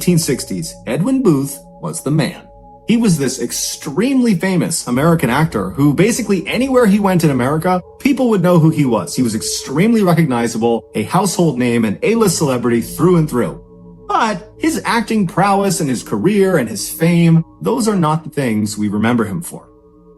1960s, Edwin Booth was the man. He was this extremely famous American actor who basically anywhere he went in America, people would know who he was. He was extremely recognizable, a household name, an A-list celebrity through and through. But his acting prowess and his career and his fame, those are not the things we remember him for.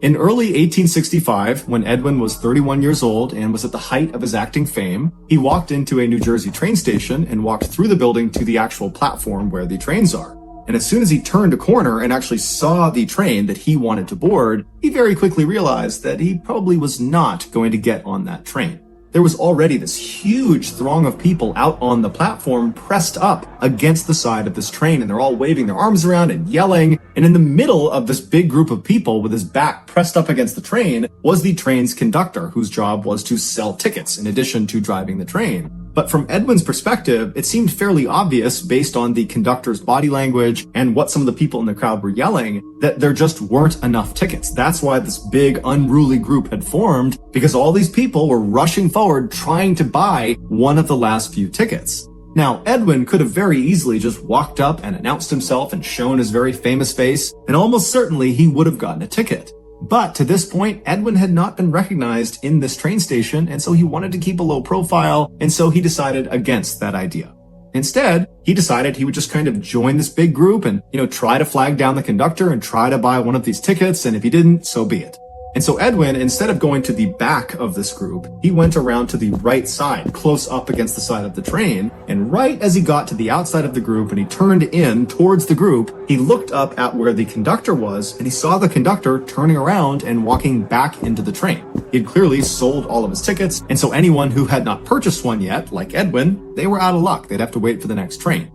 In early 1865, when Edwin was 31 years old and was at the height of his acting fame, he walked into a New Jersey train station and walked through the building to the actual platform where the trains are. And as soon as he turned a corner and actually saw the train that he wanted to board, he very quickly realized that he probably was not going to get on that train. There was already this huge throng of people out on the platform pressed up against the side of this train, and they're all waving their arms around and yelling. And in the middle of this big group of people with his back pressed up against the train was the train's conductor, whose job was to sell tickets in addition to driving the train. But from Edwin's perspective, it seemed fairly obvious based on the conductor's body language and what some of the people in the crowd were yelling that there just weren't enough tickets. That's why this big unruly group had formed, because all these people were rushing forward trying to buy one of the last few tickets. Now, Edwin could have very easily just walked up and announced himself and shown his very famous face, and almost certainly he would have gotten a ticket. But to this point, Edwin had not been recognized in this train station, and so he wanted to keep a low profile, and so he decided against that idea. Instead, he decided he would just kind of join this big group and, try to flag down the conductor and try to buy one of these tickets, and if he didn't, so be it. And so Edwin, instead of going to the back of this group, he went around to the right side, close up against the side of the train, and right as he got to the outside of the group and he turned in towards the group, he looked up at where the conductor was, and he saw the conductor turning around and walking back into the train. He had clearly sold all of his tickets, and so anyone who had not purchased one yet, like Edwin, they were out of luck. They'd have to wait for the next train.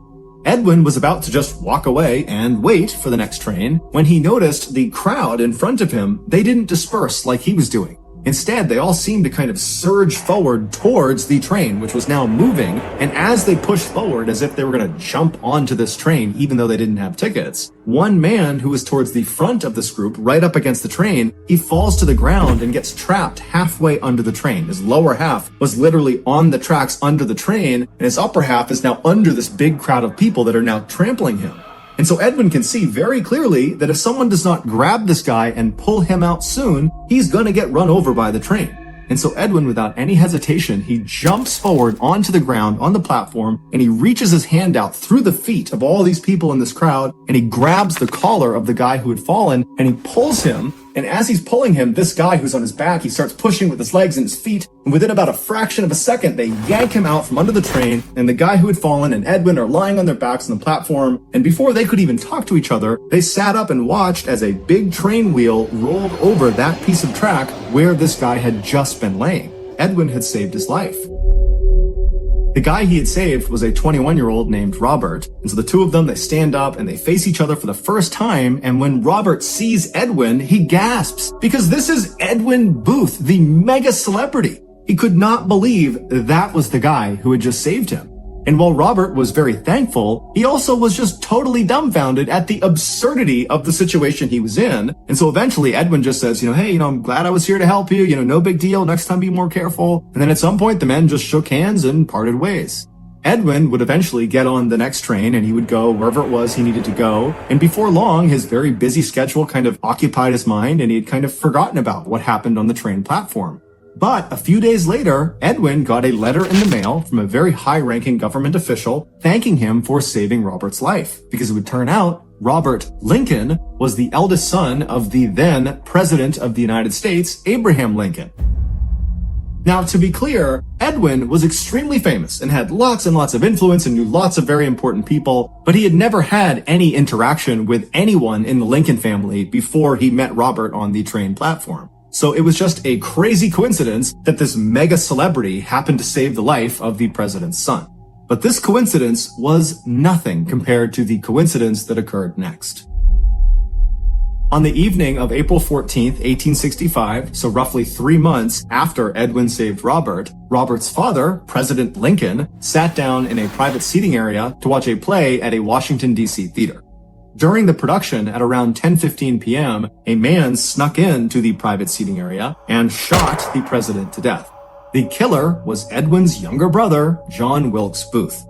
Edwin was about to just walk away and wait for the next train when he noticed the crowd in front of him. They didn't disperse like he was doing. Instead, they all seemed to kind of surge forward towards the train, which was now moving. And as they pushed forward as if they were going to jump onto this train, even though they didn't have tickets, one man who was towards the front of this group, right up against the train, he falls to the ground and gets trapped halfway under the train. His lower half was literally on the tracks under the train, and his upper half is now under this big crowd of people that are now trampling him. And so Edwin can see very clearly that if someone does not grab this guy and pull him out soon, he's gonna get run over by the train. And so Edwin, without any hesitation, he jumps forward onto the ground on the platform, and he reaches his hand out through the feet of all these people in this crowd, and he grabs the collar of the guy who had fallen, and he pulls him. And as he's pulling him, this guy who's on his back, he starts pushing with his legs and his feet, and within about a fraction of a second, they yank him out from under the train, and the guy who had fallen and Edwin are lying on their backs on the platform, and before they could even talk to each other, they sat up and watched as a big train wheel rolled over that piece of track where this guy had just been laying. Edwin had saved his life. The guy he had saved was a 21-year-old named Robert, and so the two of them, they stand up and they face each other for the first time, and when Robert sees Edwin, he gasps, because this is Edwin Booth, the mega celebrity. He could not believe that was the guy who had just saved him. And while Robert was very thankful, he also was just totally dumbfounded at the absurdity of the situation he was in. And so eventually Edwin just says, hey, I'm glad I was here to help you. No big deal. Next time be more careful. And then at some point the men just shook hands and parted ways. Edwin would eventually get on the next train and he would go wherever it was he needed to go. And before long, his very busy schedule kind of occupied his mind, and he had kind of forgotten about what happened on the train platform. But a few days later, Edwin got a letter in the mail from a very high-ranking government official thanking him for saving Robert's life, because it would turn out Robert Lincoln was the eldest son of the then President of the United States, Abraham Lincoln. Now, to be clear, Edwin was extremely famous and had lots and lots of influence and knew lots of very important people, but he had never had any interaction with anyone in the Lincoln family before he met Robert on the train platform. So it was just a crazy coincidence that this mega celebrity happened to save the life of the president's son. But this coincidence was nothing compared to the coincidence that occurred next. On the evening of April 14th, 1865, so roughly 3 months after Edwin saved Robert, Robert's father, President Lincoln, sat down in a private seating area to watch a play at a Washington, D.C. theater. During the production at around 10:15 p.m., a man snuck into the private seating area and shot the president to death. The killer was Edwin's younger brother, John Wilkes Booth.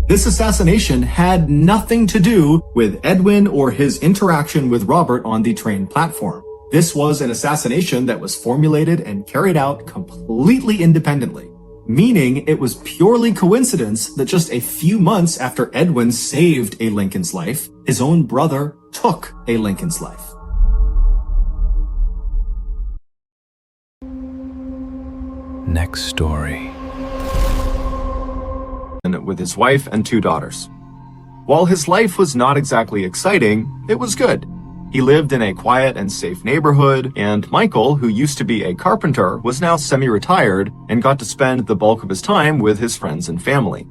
This assassination had nothing to do with Edwin or his interaction with Robert on the train platform. This was an assassination that was formulated and carried out completely independently, meaning it was purely coincidence that just a few months after Edwin saved a Lincoln's life, his own brother took a Lincoln's life. Next story. With his wife and 2 daughters. While his life was not exactly exciting, it was good. He lived in a quiet and safe neighborhood, and Michael, who used to be a carpenter, was now semi-retired and got to spend the bulk of his time with his friends and family.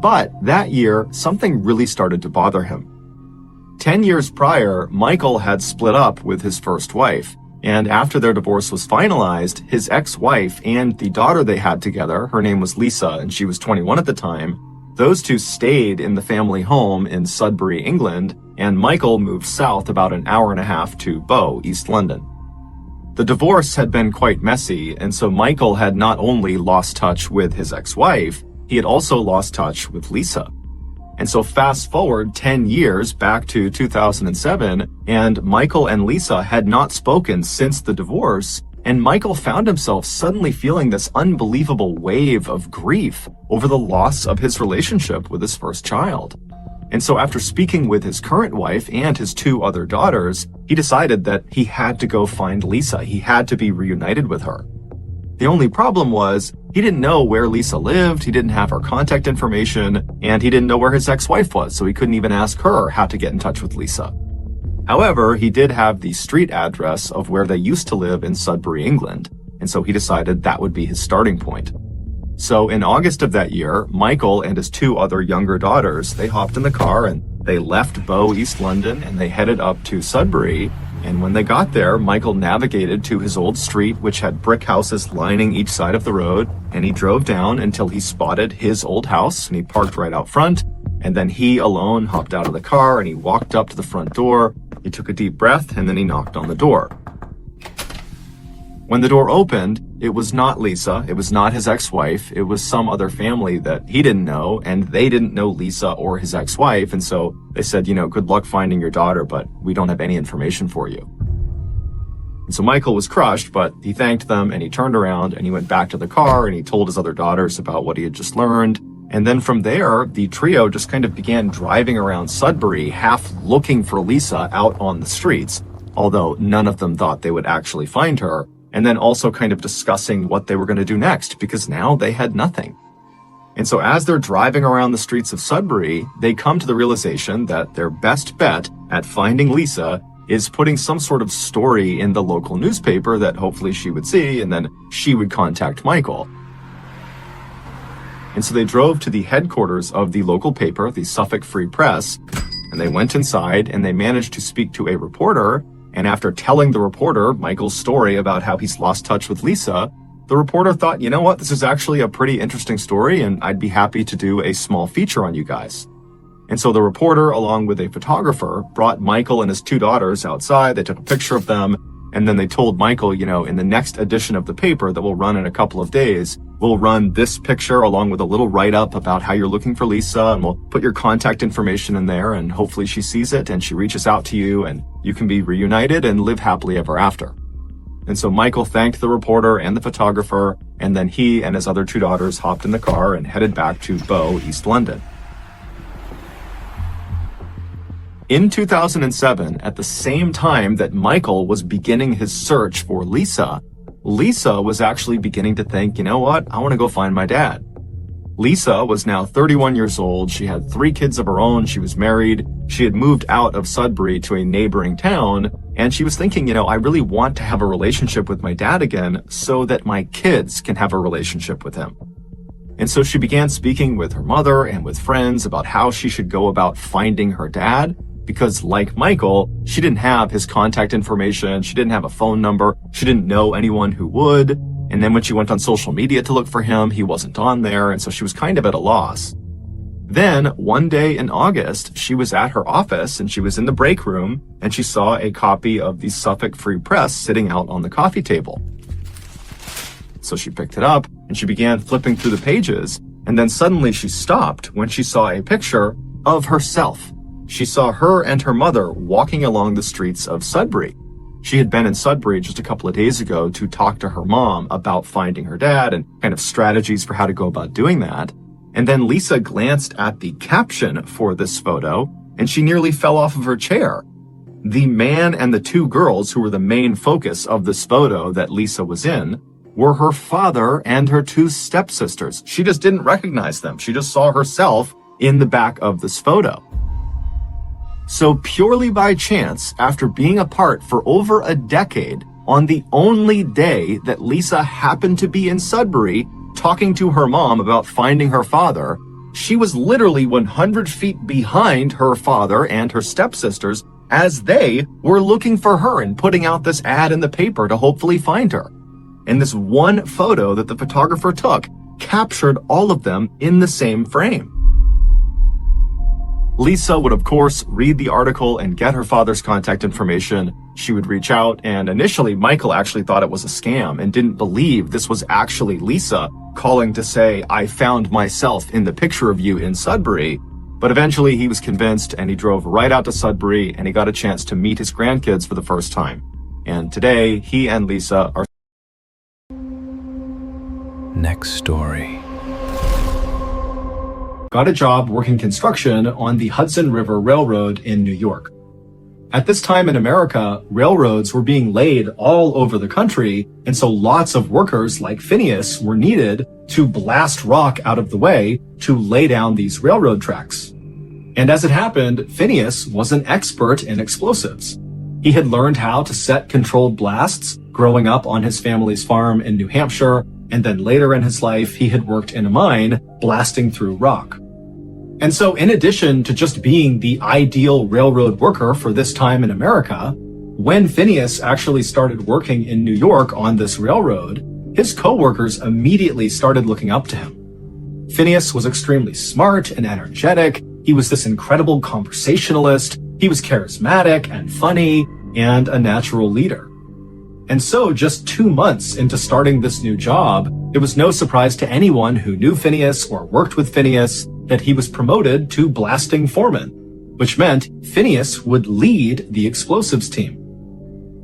But that year, something really started to bother him. 10 years prior, Michael had split up with his first wife, and after their divorce was finalized, his ex-wife and the daughter they had together, her name was Lisa and she was 21 at the time, those two stayed in the family home in Sudbury, England, and Michael moved south about an hour and a half to Bow, East London. The divorce had been quite messy, and so Michael had not only lost touch with his ex-wife, he had also lost touch with Lisa. And so fast forward 10 years back to 2007, and Michael and Lisa had not spoken since the divorce, and Michael found himself suddenly feeling this unbelievable wave of grief over the loss of his relationship with his first child. And so after speaking with his current wife and his 2 other daughters, he decided that he had to go find Lisa. He had to be reunited with her. The only problem was, he didn't know where Lisa lived, he didn't have her contact information, and he didn't know where his ex-wife was, so he couldn't even ask her how to get in touch with Lisa. However, he did have the street address of where they used to live in Sudbury, England, and so he decided that would be his starting point. So in August of that year, Michael and his 2 other younger daughters, they hopped in the car and they left Bow, East London, and they headed up to Sudbury. And when they got there, Michael navigated to his old street, which had brick houses lining each side of the road, and he drove down until he spotted his old house, and he parked right out front, and then he alone hopped out of the car, and he walked up to the front door, he took a deep breath, and then he knocked on the door. When the door opened, it was not Lisa, it was not his ex-wife, it was some other family that he didn't know, and they didn't know Lisa or his ex-wife, and so they said, good luck finding your daughter, but we don't have any information for you. And so Michael was crushed, but he thanked them, and he turned around, and he went back to the car, and he told his other daughters about what he had just learned, and then from there, the trio just kind of began driving around Sudbury, half looking for Lisa out on the streets, although none of them thought they would actually find her, and then also kind of discussing what they were going to do next, because now they had nothing. And so as they're driving around the streets of Sudbury, they come to the realization that their best bet at finding Lisa is putting some sort of story in the local newspaper that hopefully she would see, and then she would contact Michael. And so they drove to the headquarters of the local paper, the Suffolk Free Press, and they went inside and they managed to speak to a reporter. And after telling the reporter Michael's story about how he's lost touch with Lisa, the reporter thought, you know what, this is actually a pretty interesting story, and I'd be happy to do a small feature on you guys. And so the reporter, along with a photographer, brought Michael and his 2 daughters outside. They took a picture of them, and then they told Michael, in the next edition of the paper that will run in a couple of days, we'll run this picture along with a little write-up about how you're looking for Lisa, and we'll put your contact information in there, and hopefully she sees it and she reaches out to you, and you can be reunited and live happily ever after. And so Michael thanked the reporter and the photographer, and then he and his other 2 daughters hopped in the car and headed back to Bow, East London. In 2007, at the same time that Michael was beginning his search for Lisa, Lisa was actually beginning to think, you know what, I want to go find my dad. Lisa was now 31 years old. She had 3 kids of her own. She was married. She had moved out of Sudbury to a neighboring town. And she was thinking, I really want to have a relationship with my dad again so that my kids can have a relationship with him. And so she began speaking with her mother and with friends about how she should go about finding her dad. Because like Michael, she didn't have his contact information. She didn't have a phone number. She didn't know anyone who would. And then when she went on social media to look for him, he wasn't on there. And so she was kind of at a loss. Then one day in August, she was at her office and she was in the break room and she saw a copy of the Suffolk Free Press sitting out on the coffee table. So she picked it up and she began flipping through the pages, and then suddenly she stopped when she saw a picture of herself. She saw her and her mother walking along the streets of Sudbury. She had been in Sudbury just a couple of days ago to talk to her mom about finding her dad and kind of strategies for how to go about doing that. And then Lisa glanced at the caption for this photo and she nearly fell off of her chair. The man and the two girls who were the main focus of this photo that Lisa was in were her father and her two stepsisters. She just didn't recognize them. She just saw herself in the back of this photo. So purely by chance, after being apart for over a decade, on the only day that Lisa happened to be in Sudbury talking to her mom about finding her father, she was literally 100 feet behind her father and her stepsisters as they were looking for her and putting out this ad in the paper to hopefully find her. And this one photo that the photographer took captured all of them in the same frame. Lisa would, of course, read the article and get her father's contact information. She would reach out, and initially Michael actually thought it was a scam and didn't believe this was actually Lisa calling to say, "I found myself in the picture of you in Sudbury." But eventually he was convinced and he drove right out to Sudbury and he got a chance to meet his grandkids for the first time. And today, he and Lisa are... Next story. Got a job working construction on the Hudson River Railroad in New York. At this time in America, railroads were being laid all over the country, and so lots of workers like Phineas were needed to blast rock out of the way to lay down these railroad tracks. And as it happened, Phineas was an expert in explosives. He had learned how to set controlled blasts growing up on his family's farm in New Hampshire, and then later in his life, he had worked in a mine blasting through rock. And so in addition to just being the ideal railroad worker for this time in America, when Phineas actually started working in New York on this railroad, his coworkers immediately started looking up to him. Phineas was extremely smart and energetic. He was this incredible conversationalist. He was charismatic and funny and a natural leader. And so just 2 months into starting this new job, it was no surprise to anyone who knew Phineas or worked with Phineas that he was promoted to blasting foreman, which meant Phineas would lead the explosives team.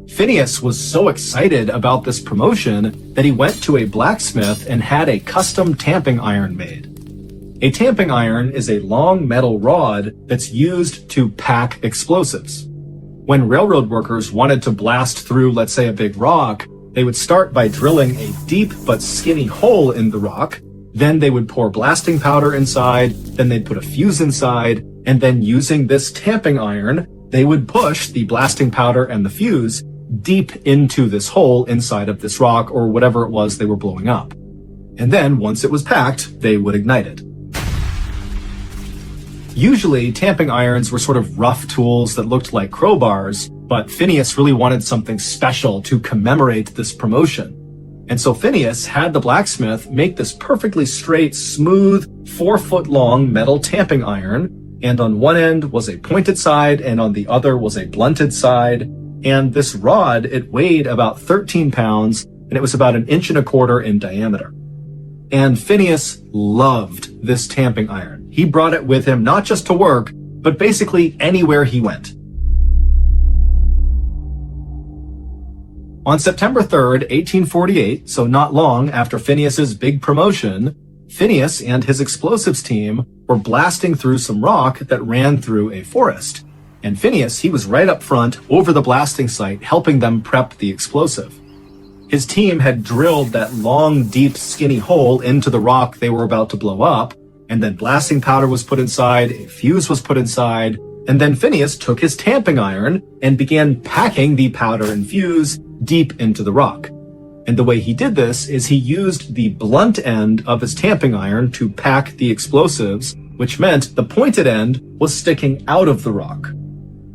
Phineas was so excited about this promotion that he went to a blacksmith and had a custom tamping iron made. A tamping iron is a long metal rod that's used to pack explosives. When railroad workers wanted to blast through, let's say, a big rock, they would start by drilling a deep but skinny hole in the rock. Then they would pour blasting powder inside, then they'd put a fuse inside, and then using this tamping iron, they would push the blasting powder and the fuse deep into this hole inside of this rock or whatever it was they were blowing up. And then once it was packed, they would ignite it. Usually, tamping irons were sort of rough tools that looked like crowbars, but Phineas really wanted something special to commemorate this promotion. And so Phineas had the blacksmith make this perfectly straight, smooth, 4-foot-long metal tamping iron, and on one end was a pointed side, and on the other was a blunted side. And this rod, it weighed about 13 pounds, and it was about 1.25 inches in diameter. And Phineas loved this tamping iron. He brought it with him not just to work, but basically anywhere he went. On September 3rd, 1848, so not long after Phineas's big promotion, Phineas and his explosives team were blasting through some rock that ran through a forest. And Phineas, he was right up front over the blasting site, helping them prep the explosive. His team had drilled that long, deep, skinny hole into the rock they were about to blow up, and then blasting powder was put inside, a fuse was put inside, and then Phineas took his tamping iron and began packing the powder and fuse deep into the rock. And the way he did this is he used the blunt end of his tamping iron to pack the explosives, which meant the pointed end was sticking out of the rock.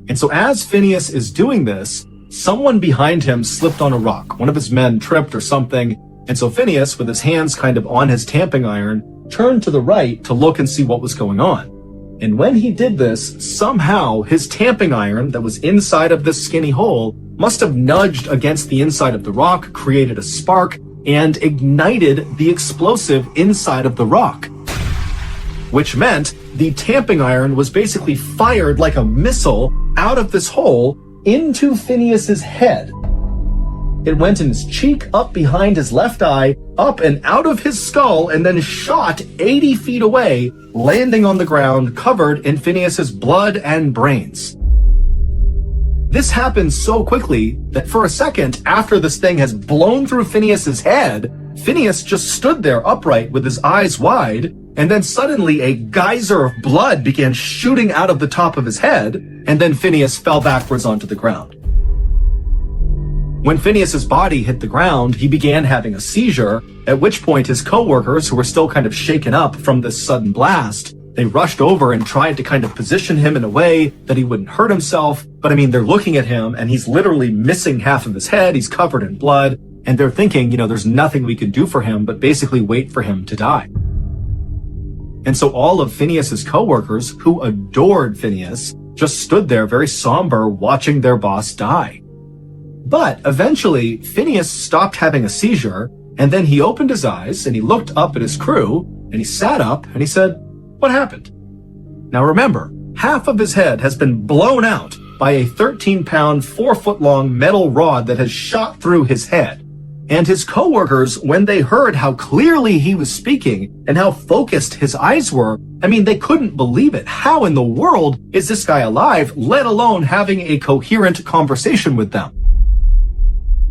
And so as Phineas is doing this, someone behind him slipped on a rock. One of his men tripped or something, and so Phineas, with his hands kind of on his tamping iron, turned to the right to look and see what was going on. And when he did this, somehow his tamping iron that was inside of this skinny hole must have nudged against the inside of the rock, created a spark, and ignited the explosive inside of the rock, which meant the tamping iron was basically fired like a missile out of this hole into Phineas's head. It went in his cheek, up behind his left eye, up and out of his skull, and then shot 80 feet away, landing on the ground covered in Phineas's blood and brains. This happened so quickly that for a second after this thing has blown through Phineas's head, Phineas just stood there upright with his eyes wide, and then suddenly a geyser of blood began shooting out of the top of his head, and then Phineas fell backwards onto the ground. When Phineas's body hit the ground, he began having a seizure, at which point his coworkers, who were still kind of shaken up from this sudden blast, they rushed over and tried to kind of position him in a way that he wouldn't hurt himself. But I mean, they're looking at him and he's literally missing half of his head. He's covered in blood. And they're thinking, there's nothing we could do for him but basically wait for him to die. And so all of Phineas's coworkers, who adored Phineas, just stood there very somber watching their boss die. But eventually, Phineas stopped having a seizure, and then he opened his eyes and he looked up at his crew and he sat up and he said, "What happened?" Now remember, half of his head has been blown out by a 13-pound, 4-foot-long metal rod that has shot through his head. And his coworkers, when they heard how clearly he was speaking and how focused his eyes were, they couldn't believe it. How in the world is this guy alive, let alone having a coherent conversation with them?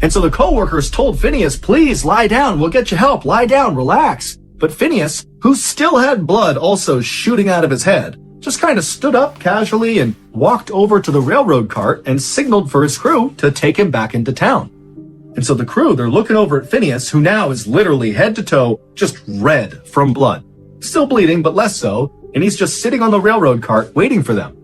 And so the coworkers told Phineas, "Please lie down, we'll get you help, lie down, relax." But Phineas, who still had blood also shooting out of his head, just kind of stood up casually and walked over to the railroad cart and signaled for his crew to take him back into town. And so the crew, they're looking over at Phineas, who now is literally head to toe just red from blood. Still bleeding, but less so, and he's just sitting on the railroad cart waiting for them.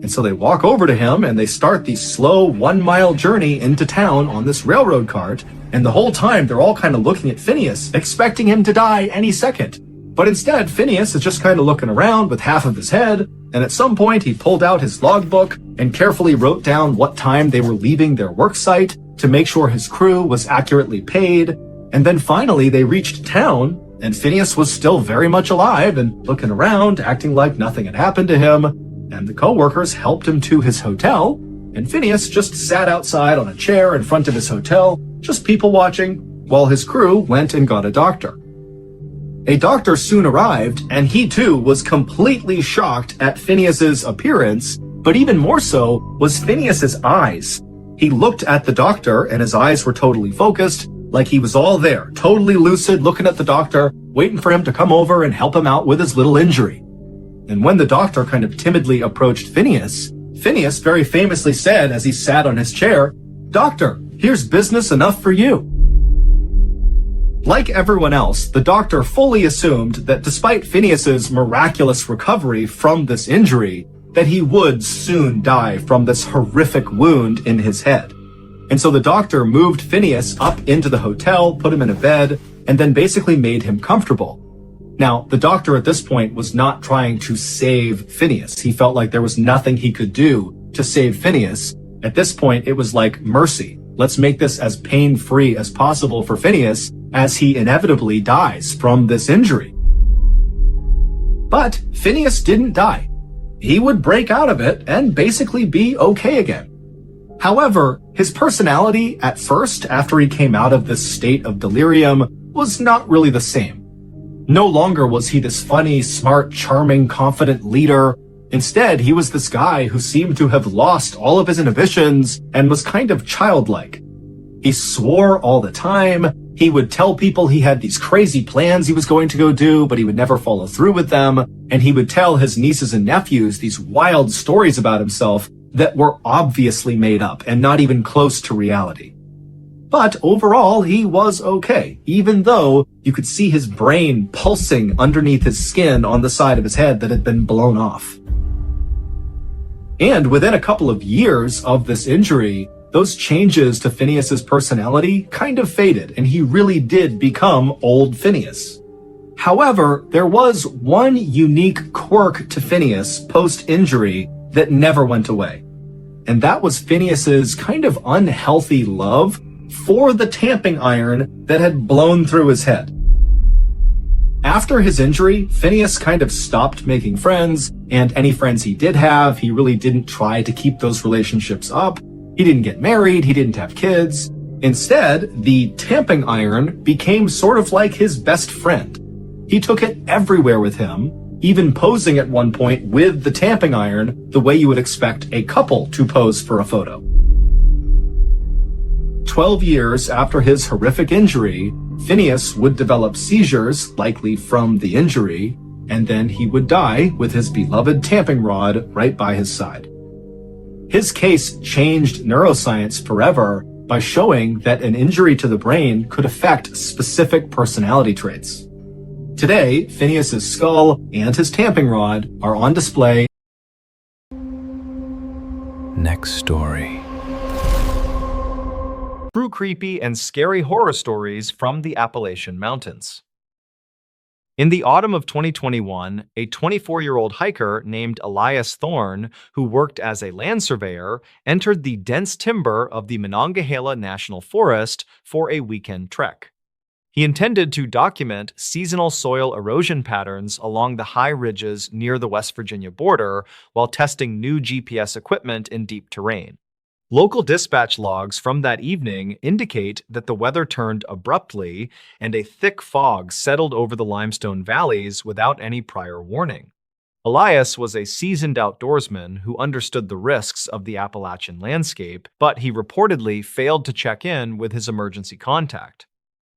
And so they walk over to him and they start the slow 1-mile journey into town on this railroad cart. And the whole time they're all kind of looking at Phineas, expecting him to die any second. But instead, Phineas is just kind of looking around with half of his head. And at some point he pulled out his logbook and carefully wrote down what time they were leaving their work site to make sure his crew was accurately paid. And then finally they reached town and Phineas was still very much alive and looking around, acting like nothing had happened to him. And the coworkers helped him to his hotel, and Phineas just sat outside on a chair in front of his hotel, just people watching, while his crew went and got a doctor. A doctor soon arrived, and he too was completely shocked at Phineas's appearance, but even more so was Phineas's eyes. He looked at the doctor, and his eyes were totally focused, like he was all there, totally lucid, looking at the doctor, waiting for him to come over and help him out with his little injury. And when the doctor kind of timidly approached Phineas, Phineas very famously said as he sat on his chair, "Doctor, here's business enough for you." Like everyone else, the doctor fully assumed that despite Phineas's miraculous recovery from this injury, that he would soon die from this horrific wound in his head. And so the doctor moved Phineas up into the hotel, put him in a bed, and then basically made him comfortable. Now, the doctor at this point was not trying to save Phineas. He felt like there was nothing he could do to save Phineas. At this point, it was like mercy. Let's make this as pain-free as possible for Phineas as he inevitably dies from this injury. But Phineas didn't die. He would break out of it and basically be okay again. However, his personality at first, after he came out of this state of delirium, was not really the same. No longer was he this funny, smart, charming, confident leader. Instead, he was this guy who seemed to have lost all of his inhibitions and was kind of childlike. He swore all the time. He would tell people he had these crazy plans he was going to go do, but he would never follow through with them. And he would tell his nieces and nephews these wild stories about himself that were obviously made up and not even close to reality. But overall, he was okay, even though you could see his brain pulsing underneath his skin on the side of his head that had been blown off. And within a couple of years of this injury, those changes to Phineas's personality kind of faded, and he really did become old Phineas. However, there was one unique quirk to Phineas post-injury that never went away. And that was Phineas's kind of unhealthy love for the tamping iron that had blown through his head. After his injury, Phineas kind of stopped making friends, and any friends he did have, he really didn't try to keep those relationships up. He didn't get married, he didn't have kids. Instead, the tamping iron became sort of like his best friend. He took it everywhere with him, even posing at one point with the tamping iron the way you would expect a couple to pose for a photo. 12 years after his horrific injury, Phineas would develop seizures, likely from the injury, and then he would die with his beloved tamping rod right by his side. His case changed neuroscience forever by showing that an injury to the brain could affect specific personality traits. Today, Phineas's skull and his tamping rod are on display. Next story. True creepy and scary horror stories from the Appalachian Mountains. In the autumn of 2021, a 24-year-old hiker named Elias Thorne, who worked as a land surveyor, entered the dense timber of the Monongahela National Forest for a weekend trek. He intended to document seasonal soil erosion patterns along the high ridges near the West Virginia border while testing new GPS equipment in deep terrain. Local dispatch logs from that evening indicate that the weather turned abruptly and a thick fog settled over the limestone valleys without any prior warning. Elias was a seasoned outdoorsman who understood the risks of the Appalachian landscape, but he reportedly failed to check in with his emergency contact.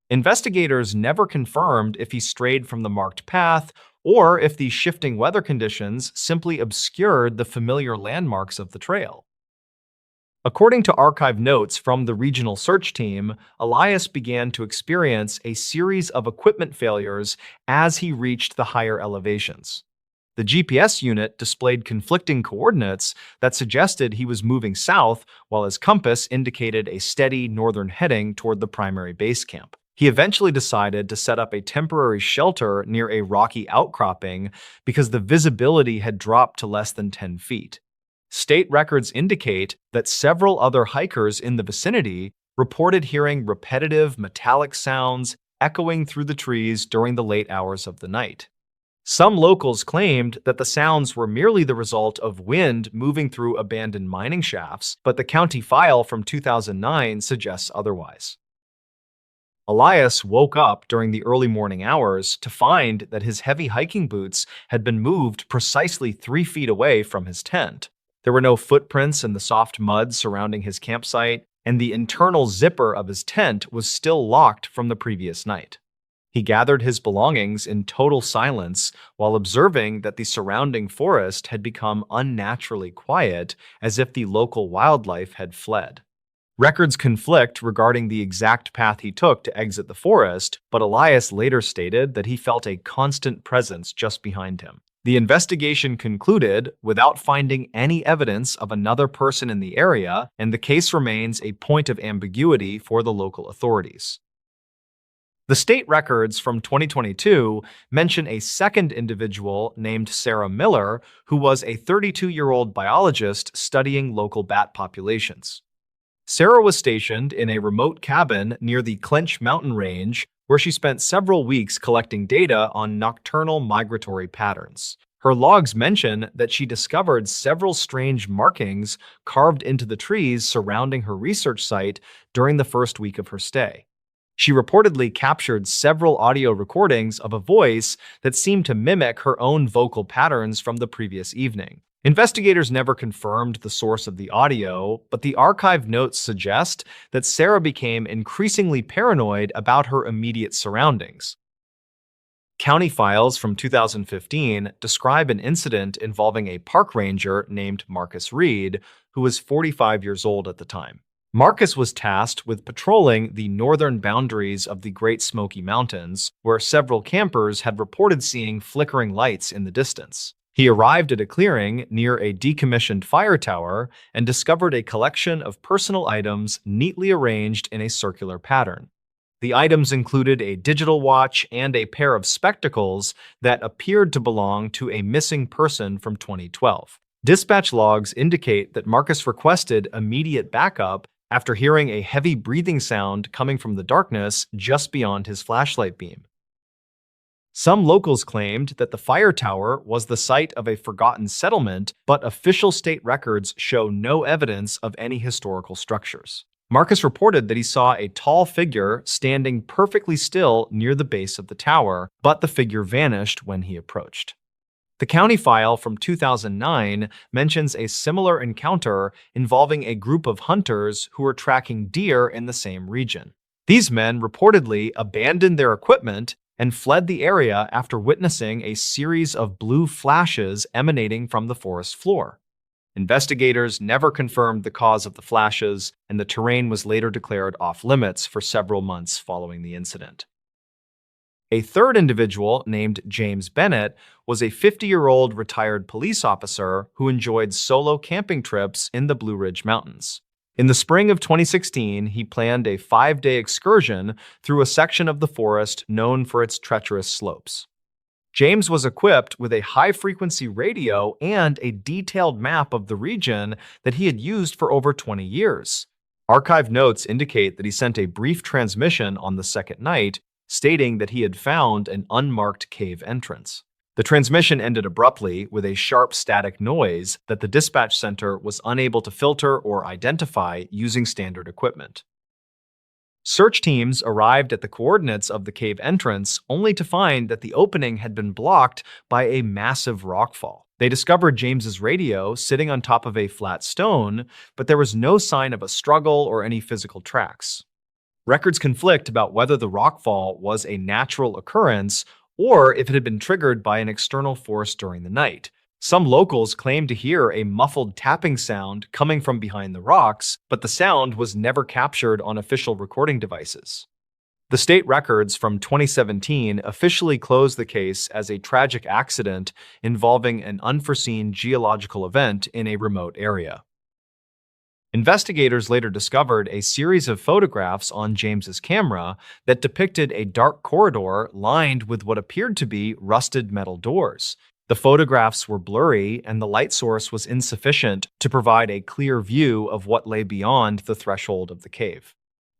Investigators never confirmed if he strayed from the marked path or if the shifting weather conditions simply obscured the familiar landmarks of the trail. According to archive notes from the regional search team, Elias began to experience a series of equipment failures as he reached the higher elevations. The GPS unit displayed conflicting coordinates that suggested he was moving south, while his compass indicated a steady northern heading toward the primary base camp. He eventually decided to set up a temporary shelter near a rocky outcropping because the visibility had dropped to less than 10 feet. State records indicate that several other hikers in the vicinity reported hearing repetitive metallic sounds echoing through the trees during the late hours of the night. Some locals claimed that the sounds were merely the result of wind moving through abandoned mining shafts, but the county file from 2009 suggests otherwise. Elias woke up during the early morning hours to find that his heavy hiking boots had been moved precisely 3 feet away from his tent. There were no footprints in the soft mud surrounding his campsite, and the internal zipper of his tent was still locked from the previous night. He gathered his belongings in total silence while observing that the surrounding forest had become unnaturally quiet, as if the local wildlife had fled. Records conflict regarding the exact path he took to exit the forest, but Elias later stated that he felt a constant presence just behind him. The investigation concluded without finding any evidence of another person in the area, and the case remains a point of ambiguity for the local authorities. The state records from 2022 mention a second individual named Sarah Miller, who was a 32-year-old biologist studying local bat populations. Sarah was stationed in a remote cabin near the Clench Mountain Range, where she spent several weeks collecting data on nocturnal migratory patterns. Her logs mention that she discovered several strange markings carved into the trees surrounding her research site during the first week of her stay. She reportedly captured several audio recordings of a voice that seemed to mimic her own vocal patterns from the previous evening. Investigators never confirmed the source of the audio, but the archive notes suggest that Sarah became increasingly paranoid about her immediate surroundings. County files from 2015 describe an incident involving a park ranger named Marcus Reed, who was 45 years old at the time. Marcus was tasked with patrolling the northern boundaries of the Great Smoky Mountains, where several campers had reported seeing flickering lights in the distance. He arrived at a clearing near a decommissioned fire tower and discovered a collection of personal items neatly arranged in a circular pattern. The items included a digital watch and a pair of spectacles that appeared to belong to a missing person from 2012. Dispatch logs indicate that Marcus requested immediate backup after hearing a heavy breathing sound coming from the darkness just beyond his flashlight beam. Some locals claimed that the fire tower was the site of a forgotten settlement, but official state records show no evidence of any historical structures. Marcus reported that he saw a tall figure standing perfectly still near the base of the tower, but the figure vanished when he approached. The county file from 2009 mentions a similar encounter involving a group of hunters who were tracking deer in the same region. These men reportedly abandoned their equipment and fled the area after witnessing a series of blue flashes emanating from the forest floor. Investigators never confirmed the cause of the flashes, and the terrain was later declared off-limits for several months following the incident. A third individual, named James Bennett, was a 50-year-old retired police officer who enjoyed solo camping trips in the Blue Ridge Mountains. In the spring of 2016, he planned a 5-day excursion through a section of the forest known for its treacherous slopes. James was equipped with a high-frequency radio and a detailed map of the region that he had used for over 20 years. Archived notes indicate that he sent a brief transmission on the second night, stating that he had found an unmarked cave entrance. The transmission ended abruptly with a sharp static noise that the dispatch center was unable to filter or identify using standard equipment. Search teams arrived at the coordinates of the cave entrance only to find that the opening had been blocked by a massive rockfall. They discovered James's radio sitting on top of a flat stone, but there was no sign of a struggle or any physical tracks. Records conflict about whether the rockfall was a natural occurrence or if it had been triggered by an external force during the night. Some locals claimed to hear a muffled tapping sound coming from behind the rocks, but the sound was never captured on official recording devices. The state records from 2017 officially closed the case as a tragic accident involving an unforeseen geological event in a remote area. Investigators later discovered a series of photographs on James's camera that depicted a dark corridor lined with what appeared to be rusted metal doors. The photographs were blurry, and the light source was insufficient to provide a clear view of what lay beyond the threshold of the cave.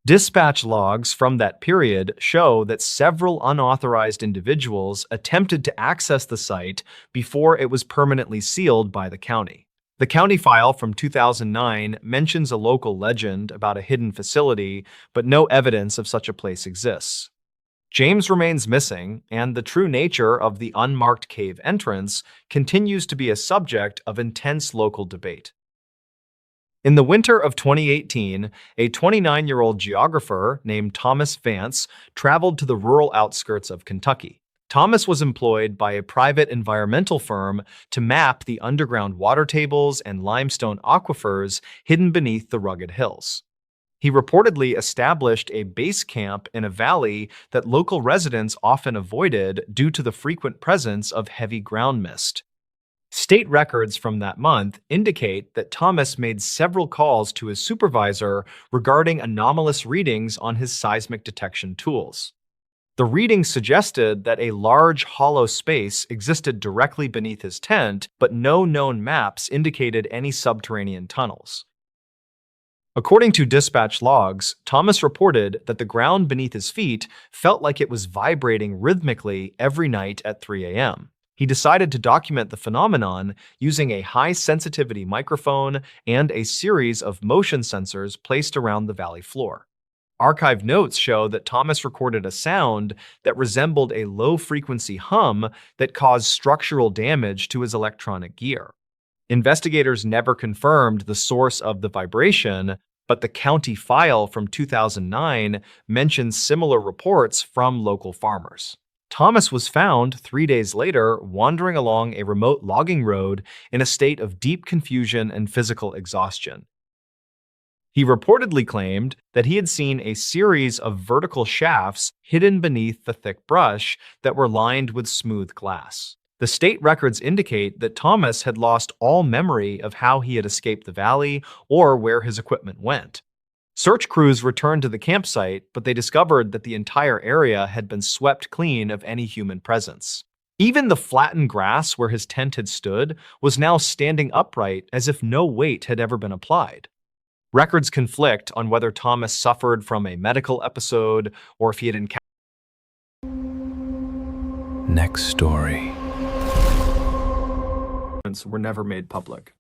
Dispatch logs from that period show that several unauthorized individuals attempted to access the site before it was permanently sealed by the county. The county file from 2009 mentions a local legend about a hidden facility, but no evidence of such a place exists. James remains missing, and the true nature of the unmarked cave entrance continues to be a subject of intense local debate. In the winter of 2018, a 29-year-old geographer named Thomas Vance traveled to the rural outskirts of Kentucky. Thomas was employed by a private environmental firm to map the underground water tables and limestone aquifers hidden beneath the rugged hills. He reportedly established a base camp in a valley that local residents often avoided due to the frequent presence of heavy ground mist. State records from that month indicate that Thomas made several calls to his supervisor regarding anomalous readings on his seismic detection tools. The readings suggested that a large hollow space existed directly beneath his tent, but no known maps indicated any subterranean tunnels. According to dispatch logs, Thomas reported that the ground beneath his feet felt like it was vibrating rhythmically every night at 3 a.m. He decided to document the phenomenon using a high-sensitivity microphone and a series of motion sensors placed around the valley floor. Archived notes show that Thomas recorded a sound that resembled a low-frequency hum that caused structural damage to his electronic gear. Investigators never confirmed the source of the vibration, but the county file from 2009 mentions similar reports from local farmers. Thomas was found 3 days later wandering along a remote logging road in a state of deep confusion and physical exhaustion. He reportedly claimed that he had seen a series of vertical shafts hidden beneath the thick brush that were lined with smooth glass. The state records indicate that Thomas had lost all memory of how he had escaped the valley or where his equipment went. Search crews returned to the campsite, but they discovered that the entire area had been swept clean of any human presence. Even the flattened grass where his tent had stood was now standing upright as if no weight had ever been applied. Records conflict on whether Thomas suffered from a medical episode or if he had encountered Next story. were never made public.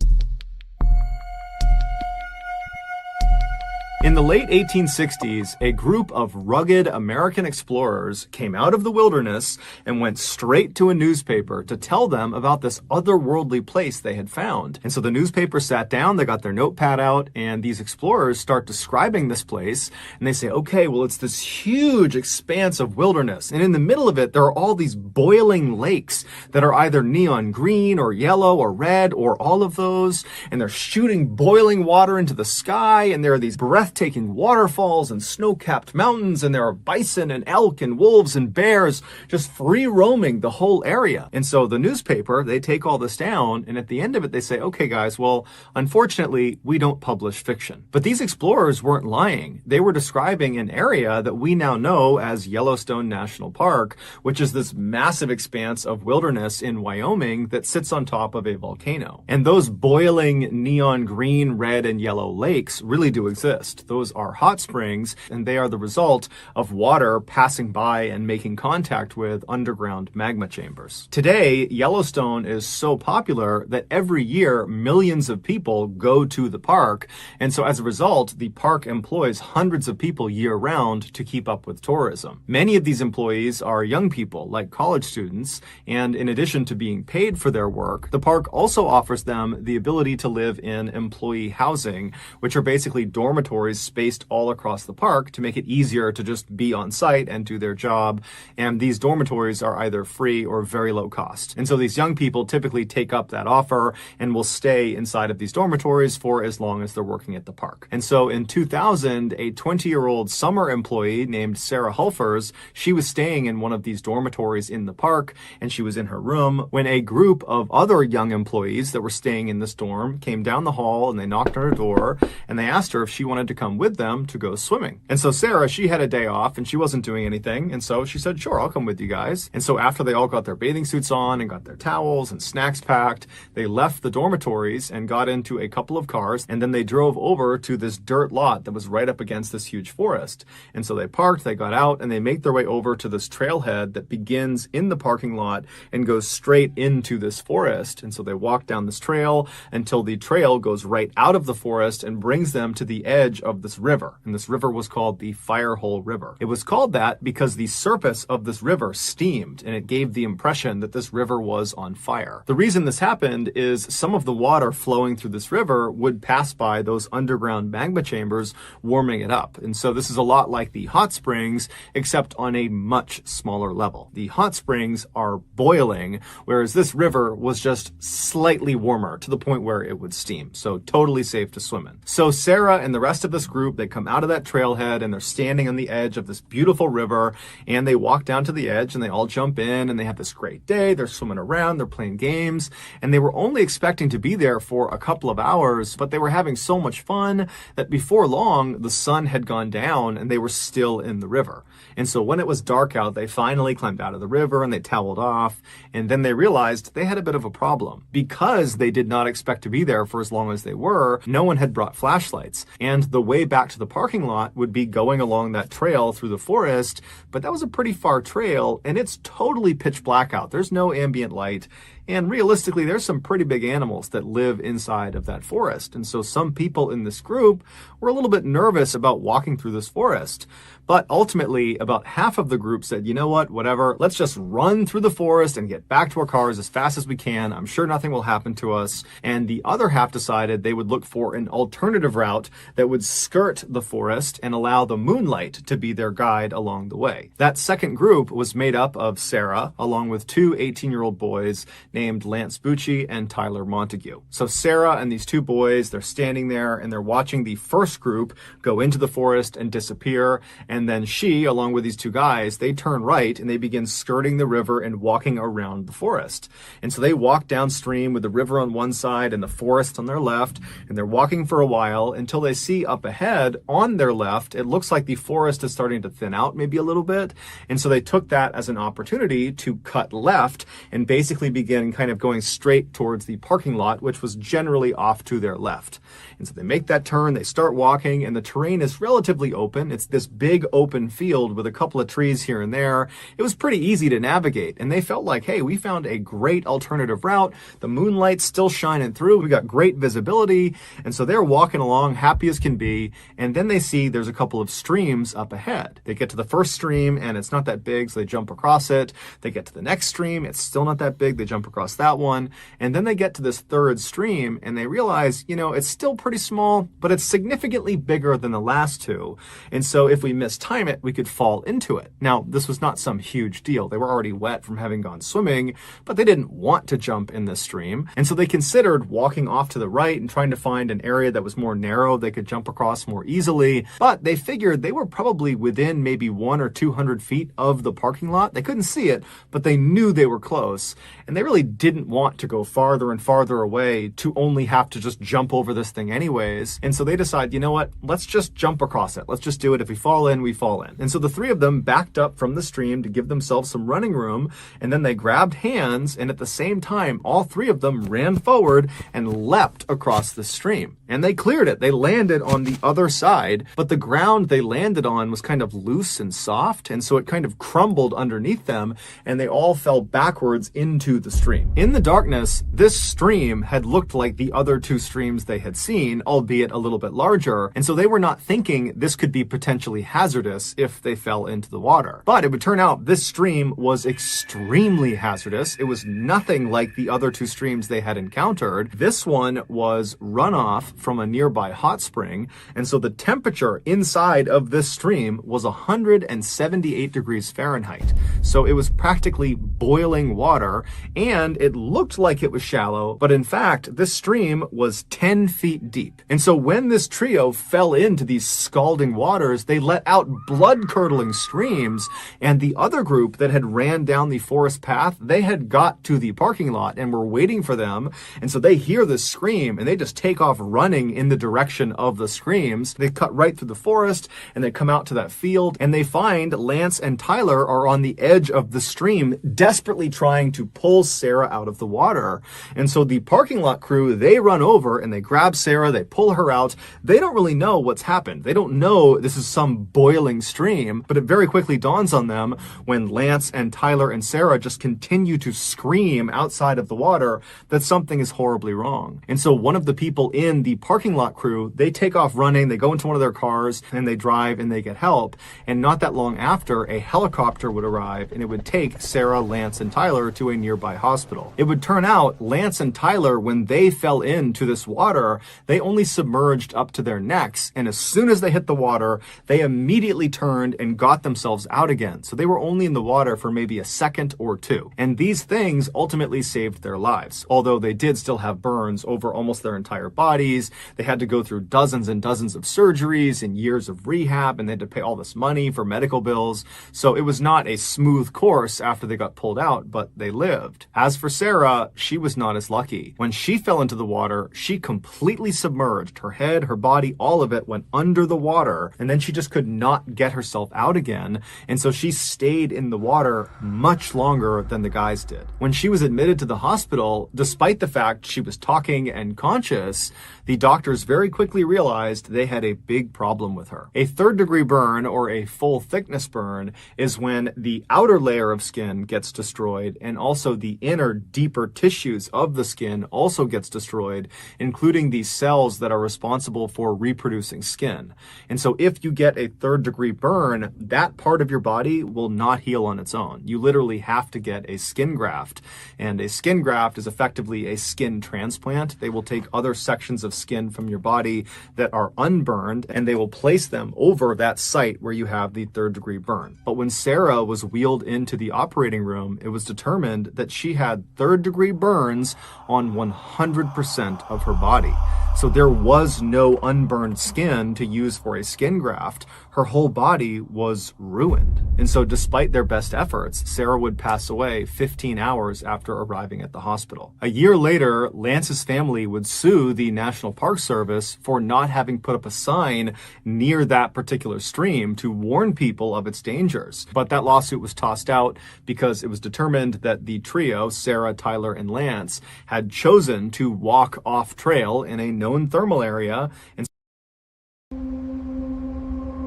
In the late 1860s, a group of rugged American explorers came out of the wilderness and went straight to a newspaper to tell them about this otherworldly place they had found. And so the newspaper sat down, they got their notepad out, and these explorers start describing this place. And they say, okay, well, it's this huge expanse of wilderness. And in the middle of it, there are all these boiling lakes that are either neon green or yellow or red or all of those. And they're shooting boiling water into the sky. And there are these breathtaking waterfalls and snow-capped mountains, and there are bison and elk and wolves and bears just free roaming the whole area. And so the newspaper, they take all this down, and at the end of it, they say, okay, guys, well, unfortunately, we don't publish fiction. But these explorers weren't lying. They were describing an area that we now know as Yellowstone National Park, which is this massive expanse of wilderness in Wyoming that sits on top of a volcano. And those boiling neon green, red, and yellow lakes really do exist. Those are hot springs, and they are the result of water passing by and making contact with underground magma chambers. Today, Yellowstone is so popular that every year millions of people go to the park, and so as a result, the park employs hundreds of people year-round to keep up with tourism. Many of these employees are young people, like college students, and in addition to being paid for their work, the park also offers them the ability to live in employee housing, which are basically dormitories spaced all across the park to make it easier to just be on site and do their job. And these dormitories are either free or very low cost. And so these young people typically take up that offer and will stay inside of these dormitories for as long as they're working at the park. And so in 2000, a 20-year-old summer employee named Sarah Hulfers, she was staying in one of these dormitories in the park, and she was in her room when a group of other young employees that were staying in this dorm came down the hall, and they knocked on her door, and they asked her if she wanted to come with them to go swimming. And so Sarah, she had a day off and she wasn't doing anything. And so she said, sure, I'll come with you guys. And so after they all got their bathing suits on and got their towels and snacks packed, they left the dormitories and got into a couple of cars. And then they drove over to this dirt lot that was right up against this huge forest. And so they parked, they got out, and they make their way over to this trailhead that begins in the parking lot and goes straight into this forest. And so they walk down this trail until the trail goes right out of the forest and brings them to the edge of this river. And this river was called the Firehole River. It was called that because the surface of this river steamed, and it gave the impression that this river was on fire. The reason this happened is some of the water flowing through this river would pass by those underground magma chambers, warming it up. And so this is a lot like the hot springs, except on a much smaller level. The hot springs are boiling, whereas this river was just slightly warmer to the point where it would steam. So totally safe to swim in. So Sarah and the rest of this group, they come out of that trailhead and they're standing on the edge of this beautiful river, and they walk down to the edge and they all jump in and they have this great day. They're swimming around, they're playing games, and they were only expecting to be there for a couple of hours, but they were having so much fun that before long, the sun had gone down and they were still in the river. And so when it was dark out, they finally climbed out of the river and they toweled off, and then they realized they had a bit of a problem. Because they did not expect to be there for as long as they were, no one had brought flashlights, and the way back to the parking lot would be going along that trail through the forest, but that was a pretty far trail, and it's totally pitch black out. There's no ambient light. And realistically, there's some pretty big animals that live inside of that forest. And so some people in this group were a little bit nervous about walking through this forest. But ultimately, about half of the group said, you know what, whatever, let's just run through the forest and get back to our cars as fast as we can. I'm sure nothing will happen to us. And the other half decided they would look for an alternative route that would skirt the forest and allow the moonlight to be their guide along the way. That second group was made up of Sarah, along with two 18-year-old boys named Lance Bucci and Tyler Montague. So Sarah and these two boys, they're standing there and they're watching the first group go into the forest and disappear. And then she, along with these two guys, they turn right and they begin skirting the river and walking around the forest. And so they walk downstream with the river on one side and the forest on their left, and they're walking for a while until they see up ahead on their left, it looks like the forest is starting to thin out maybe a little bit. And so they took that as an opportunity to cut left and basically begin then kind of going straight towards the parking lot, which was generally off to their left. And so they make that turn, they start walking, and the terrain is relatively open. It's this big open field with a couple of trees here and there. It was pretty easy to navigate, and they felt like, hey, we found a great alternative route. The moonlight's still shining through. We got great visibility. And so they're walking along happy as can be. And then they see there's a couple of streams up ahead. They get to the first stream and it's not that big, so they jump across it. They get to the next stream. It's still not that big. They jump across that one. And then they get to this third stream and they realize, it's still pretty small, but it's significantly bigger than the last two. And so if we mistime it, we could fall into it. Now, this was not some huge deal. They were already wet from having gone swimming, but they didn't want to jump in this stream. And so they considered walking off to the right and trying to find an area that was more narrow they could jump across more easily. But they figured they were probably within maybe 100 or 200 feet of the parking lot. They couldn't see it, but they knew they were close. And they really didn't want to go farther and farther away to only have to just jump over this thing anyways. And so they decide, you know what? Let's just jump across it. Let's just do it. If we fall in, we fall in. And so the three of them backed up from the stream to give themselves some running room. And then they grabbed hands. And at the same time, all three of them ran forward and leapt across the stream. And they cleared it. They landed on the other side, but the ground they landed on was kind of loose and soft. And so it kind of crumbled underneath them and they all fell backwards into the stream. In the darkness, this stream had looked like the other two streams they had seen, albeit a little bit larger. And so they were not thinking this could be potentially hazardous if they fell into the water. But it would turn out this stream was extremely hazardous. It was nothing like the other two streams they had encountered. This one was runoff from a nearby hot spring. And so the temperature inside of this stream was 178 degrees Fahrenheit. So it was practically boiling water and it looked like it was shallow, but in fact, this stream was 10 feet deep. And so when this trio fell into these scalding waters, they let out blood-curdling screams, and the other group that had ran down the forest path, they had got to the parking lot and were waiting for them. And so they hear this scream and they just take off running in the direction of the screams. They cut right through the forest and they come out to that field and they find Lance and Tyler are on the edge of the stream, desperately trying to pull Sarah out of the water. And so the parking lot crew, they run over and they grab Sarah, they pull her out. They don't really know what's happened. They don't know this is some boiling stream, but it very quickly dawns on them when Lance and Tyler and Sarah just continue to scream outside of the water that something is horribly wrong. And so one of the people in the parking lot crew, they take off running, they go into one of their cars and they drive and they get help. And not that long after, a helicopter would arrive and it would take Sarah, Lance, and Tyler to a nearby hospital. It would turn out Lance and Tyler, when they fell into this water, they only submerged up to their necks. And as soon as they hit the water, they immediately turned and got themselves out again. So they were only in the water for maybe a second or two. And these things ultimately saved their lives. Although they did still have burns over almost their entire bodies. They had to go through dozens and dozens of surgeries and years of rehab, and they had to pay all this money for medical bills. So it was not a smooth course after they got pulled out, but they lived. As for Sarah, she was not as lucky. When she fell into the water, she completely submerged. Her head, her body, all of it went under the water, and then she just could not get herself out again. And so she stayed in the water much longer than the guys did. When she was admitted to the hospital, despite the fact she was talking and conscious, the doctors very quickly realized they had a big problem with her. A third-degree burn, or a full thickness burn, is when the outer layer of skin gets destroyed and also the inner, deeper tissues of the skin also gets destroyed, including the cells that are responsible for reproducing skin. And so if you get a third-degree burn, that part of your body will not heal on its own. You literally have to get a skin graft. And a skin graft is effectively a skin transplant. They will take other sections of skin from your body that are unburned and they will place them over that site where you have the third-degree burn. But when Sarah was wheeled into the operating room, it was determined that she had third-degree burns on 100% of her body. So there was no unburned skin to use for a skin graft. her whole body was ruined. And so despite their best efforts, Sarah would pass away 15 hours after arriving at the hospital. A year later, Lance's family would sue the National Park Service for not having put up a sign near that particular stream to warn people of its dangers. But that lawsuit was tossed out because it was determined that the trio, Sarah, Tyler, and Lance, had chosen to walk off trail in a known thermal area. And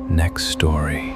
Next story.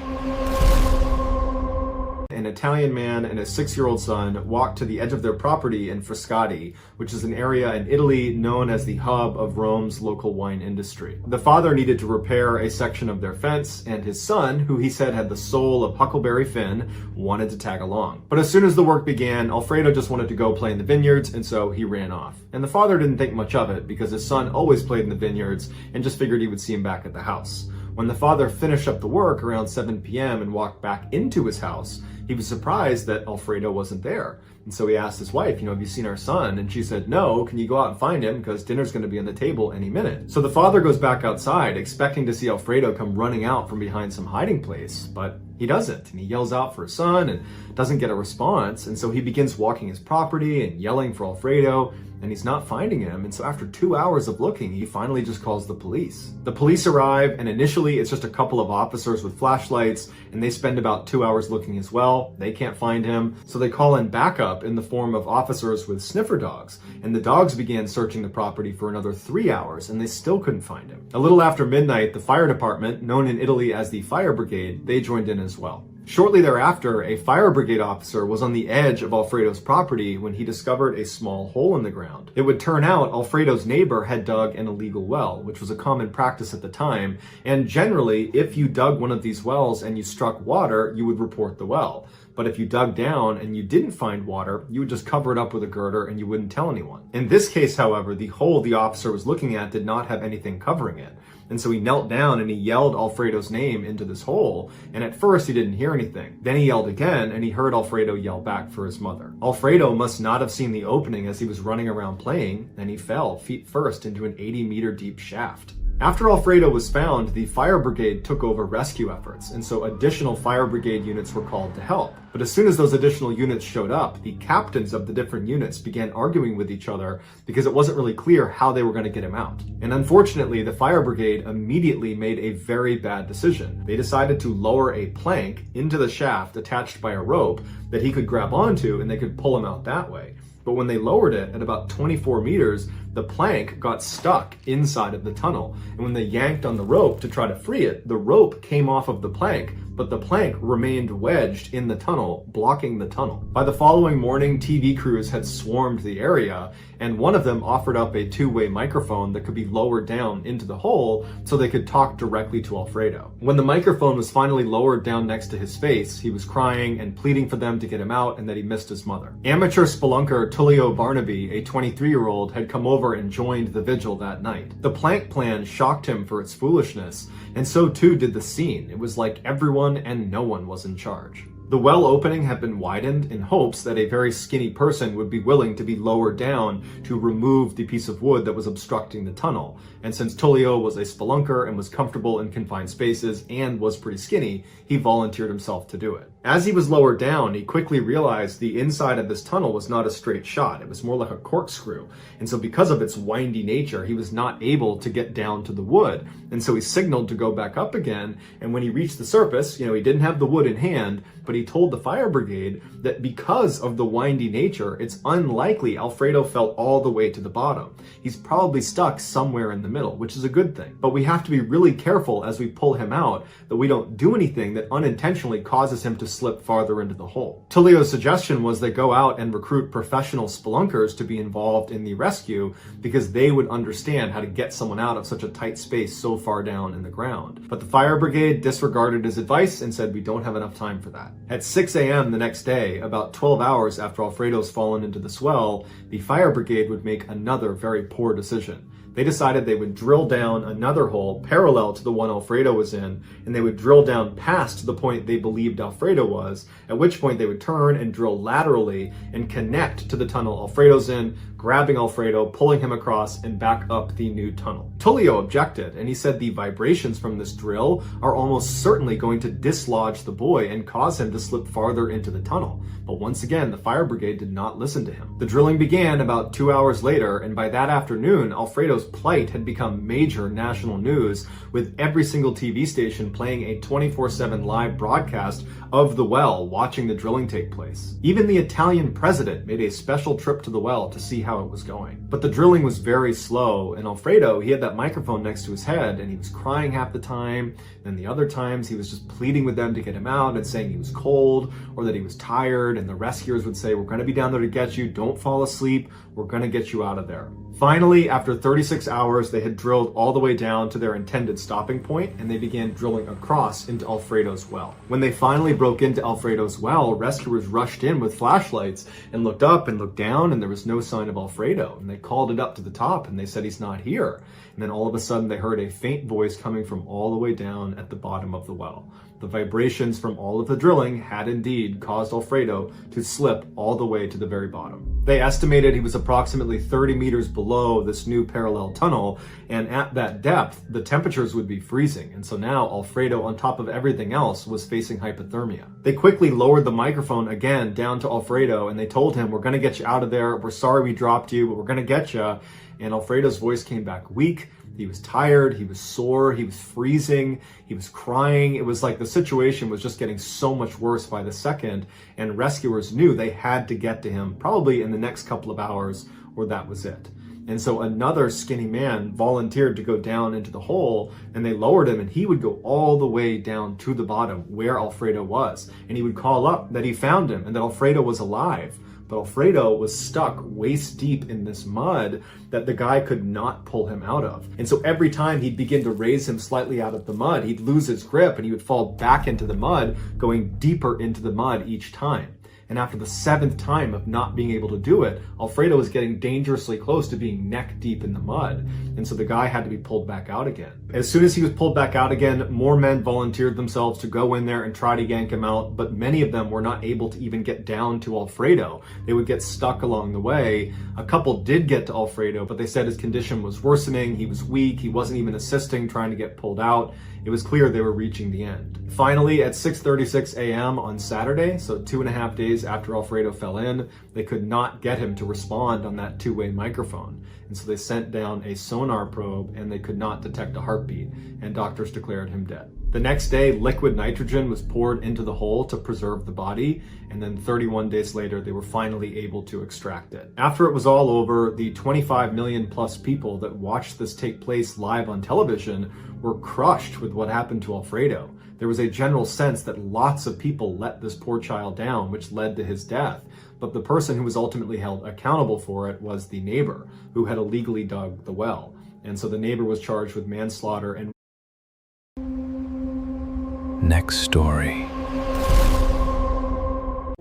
an Italian man and his 6-year-old son walked to the edge of their property in Frascati, which is an area in Italy known as the hub of Rome's local wine industry. The father needed to repair a section of their fence, and his son, who he said had the soul of Huckleberry Finn, wanted to tag along. But as soon as the work began, Alfredo just wanted to go play in the vineyards, and so he ran off. And the father didn't think much of it because his son always played in the vineyards and just figured he would see him back at the house. When the father finished up the work around 7 p.m. and walked back into his house, he was surprised that Alfredo wasn't there. And so he asked his wife, have you seen our son? And she said, no, can you go out and find him? Because dinner's going to be on the table any minute. So the father goes back outside, expecting to see Alfredo come running out from behind some hiding place, but he doesn't. And he yells out for his son and doesn't get a response. And so he begins walking his property and yelling for Alfredo, and he's not finding him. And so after 2 hours of looking, he finally just calls the police. The police arrive, and initially it's just a couple of officers with flashlights, and they spend about 2 hours looking as well. They can't find him, so they call in backup in the form of officers with sniffer dogs, and the dogs began searching the property for another 3 hours, and they still couldn't find him. A little after midnight, the fire department, known in Italy as the fire brigade, they joined in as well. Shortly thereafter, a fire brigade officer was on the edge of Alfredo's property when he discovered a small hole in the ground. It would turn out Alfredo's neighbor had dug an illegal well, which was a common practice at the time, and generally, if you dug one of these wells and you struck water, you would report the well. But if you dug down and you didn't find water, you would just cover it up with a girder and you wouldn't tell anyone. In this case, however, the hole the officer was looking at did not have anything covering it. And so he knelt down and he yelled Alfredo's name into this hole, and at first he didn't hear anything. Then he yelled again, and he heard Alfredo yell back for his mother. Alfredo must not have seen the opening as he was running around playing, and he fell feet first into an 80-meter deep shaft. After Alfredo was found, the fire brigade took over rescue efforts, and so additional fire brigade units were called to help. But as soon as those additional units showed up, the captains of the different units began arguing with each other because it wasn't really clear how they were going to get him out. And unfortunately, the fire brigade immediately made a very bad decision. They decided to lower a plank into the shaft attached by a rope that he could grab onto, and they could pull him out that way. But when they lowered it at about 24 meters, the plank got stuck inside of the tunnel. And when they yanked on the rope to try to free it, the rope came off of the plank, but the plank remained wedged in the tunnel, blocking the tunnel. By the following morning, TV crews had swarmed the area, and one of them offered up a two-way microphone that could be lowered down into the hole so they could talk directly to Alfredo. When the microphone was finally lowered down next to his face, he was crying and pleading for them to get him out and that he missed his mother. Amateur spelunker Tullio Barnaby, a 23-year-old, had come over and joined the vigil that night. The plank plan shocked him for its foolishness, and so too did the scene. It was like everyone and no one was in charge. The well opening had been widened in hopes that a very skinny person would be willing to be lowered down to remove the piece of wood that was obstructing the tunnel. And since Tullio was a spelunker and was comfortable in confined spaces and was pretty skinny, he volunteered himself to do it. As he was lowered down, he quickly realized the inside of this tunnel was not a straight shot. It was more like a corkscrew. And so because of its windy nature, he was not able to get down to the wood. And so he signaled to go back up again. And when he reached the surface, he didn't have the wood in hand, but he told the fire brigade that because of the windy nature, it's unlikely Alfredo fell all the way to the bottom. He's probably stuck somewhere in the middle, which is a good thing. But we have to be really careful as we pull him out that we don't do anything that unintentionally causes him to slip farther into the hole. Tullio's suggestion was they go out and recruit professional spelunkers to be involved in the rescue because they would understand how to get someone out of such a tight space so far down in the ground. But the fire brigade disregarded his advice and said we don't have enough time for that. At 6 a.m. the next day, about 12 hours after Alfredo's fallen into the swell, the fire brigade would make another very poor decision. they decided they would drill down another hole parallel to the one Alfredo was in, and they would drill down past the point they believed Alfredo was, at which point they would turn and drill laterally and connect to the tunnel Alfredo's in, grabbing Alfredo, pulling him across, and back up the new tunnel. Tullio objected, and he said the vibrations from this drill are almost certainly going to dislodge the boy and cause him to slip farther into the tunnel. But once again, the fire brigade did not listen to him. The drilling began about 2 hours later, and by that afternoon, Alfredo's plight had become major national news, with every single TV station playing a 24/7 live broadcast of the well, watching the drilling take place. Even the Italian president made a special trip to the well to see how it was going. But the drilling was very slow, and Alfredo, he had that microphone next to his head, and he was crying half the time, and the other times he was just pleading with them to get him out and saying he was cold or that he was tired, and the rescuers would say, "We're going to be down there to get you, don't fall asleep, we're going to get you out of there." Finally, after 36 hours, they had drilled all the way down to their intended stopping point, and they began drilling across into Alfredo's well. When they finally broke into Alfredo's well, rescuers rushed in with flashlights and looked up and looked down, and there was no sign of Alfredo. And they called it up to the top, and they said, "He's not here." And then all of a sudden, they heard a faint voice coming from all the way down at the bottom of the well. The vibrations from all of the drilling had indeed caused Alfredo to slip all the way to the very bottom. They estimated he was approximately 30 meters below this new parallel tunnel, and at that depth, the temperatures would be freezing. And so now Alfredo, on top of everything else, was facing hypothermia. They quickly lowered the microphone again down to Alfredo, and they told him, "We're going to get you out of there. We're sorry we dropped you, but we're going to get you." And Alfredo's voice came back weak. He was tired, he was sore, he was freezing, he was crying. It was like the situation was just getting so much worse by the second, and rescuers knew they had to get to him probably in the next couple of hours, or that was it. And so another skinny man volunteered to go down into the hole, and they lowered him, and he would go all the way down to the bottom where Alfredo was. And he would call up that he found him and that Alfredo was alive. But Alfredo was stuck waist deep in this mud that the guy could not pull him out of. And so every time he'd begin to raise him slightly out of the mud, he'd lose his grip and he would fall back into the mud, going deeper into the mud each time. And after the 7th time of not being able to do it, Alfredo was getting dangerously close to being neck deep in the mud. And so the guy had to be pulled back out again. As soon as he was pulled back out again, more men volunteered themselves to go in there and try to yank him out, but many of them were not able to even get down to Alfredo. They would get stuck along the way. A couple did get to Alfredo, but they said his condition was worsening, he was weak, he wasn't even assisting trying to get pulled out. It was clear they were reaching the end. Finally, at 6:36 a.m. on Saturday, so 2.5 days after Alfredo fell in, they could not get him to respond on that two-way microphone. And so they sent down a sonar probe, and they could not detect a heartbeat, and doctors declared him dead. The next day, liquid nitrogen was poured into the hole to preserve the body, and then 31 days later, they were finally able to extract it. After it was all over, the 25 million plus people that watched this take place live on television were crushed with what happened to Alfredo. There was a general sense that lots of people let this poor child down, which led to his death. But the person who was ultimately held accountable for it was the neighbor, who had illegally dug the well. And so the neighbor was charged with manslaughter and Next story.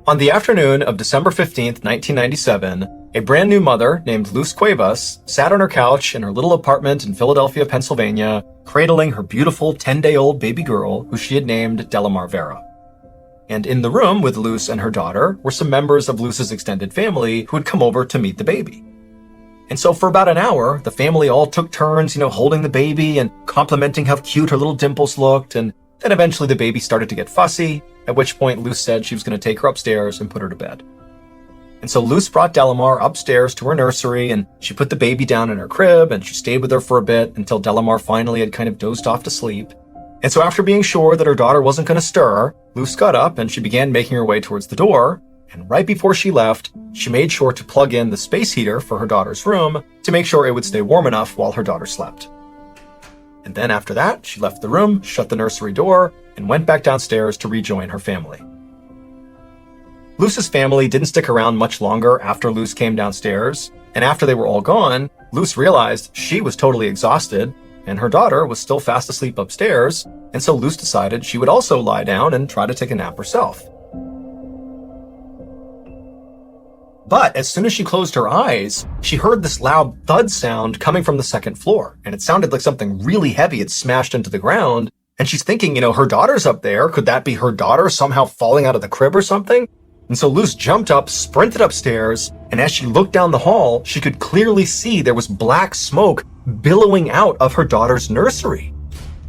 On the afternoon of December 15th, 1997, a brand new mother named Luz Cuevas sat on her couch in her little apartment in Philadelphia, Pennsylvania, cradling her beautiful 10-day-old baby girl who she had named Delamar Vera. And in the room with Luz and her daughter were some members of Luz's extended family who had come over to meet the baby. And so for about an hour, the family all took turns, holding the baby and complimenting how cute her little dimples looked, and then eventually the baby started to get fussy, at which point Luz said she was going to take her upstairs and put her to bed. And so Luz brought Delamar upstairs to her nursery, and she put the baby down in her crib, and she stayed with her for a bit until Delamar finally had kind of dozed off to sleep. And so after being sure that her daughter wasn't going to stir, Luz got up and she began making her way towards the door, and right before she left, she made sure to plug in the space heater for her daughter's room to make sure it would stay warm enough while her daughter slept. And then after that, she left the room, shut the nursery door, and went back downstairs to rejoin her family. Luz's family didn't stick around much longer after Luz came downstairs, and after they were all gone, Luz realized she was totally exhausted, and her daughter was still fast asleep upstairs, and so Luz decided she would also lie down and try to take a nap herself. But as soon as she closed her eyes, she heard this loud thud sound coming from the second floor. And it sounded like something really heavy had smashed into the ground. And she's thinking, her daughter's up there. Could that be her daughter somehow falling out of the crib or something? And so Luce jumped up, sprinted upstairs, and as she looked down the hall, she could clearly see there was black smoke billowing out of her daughter's nursery.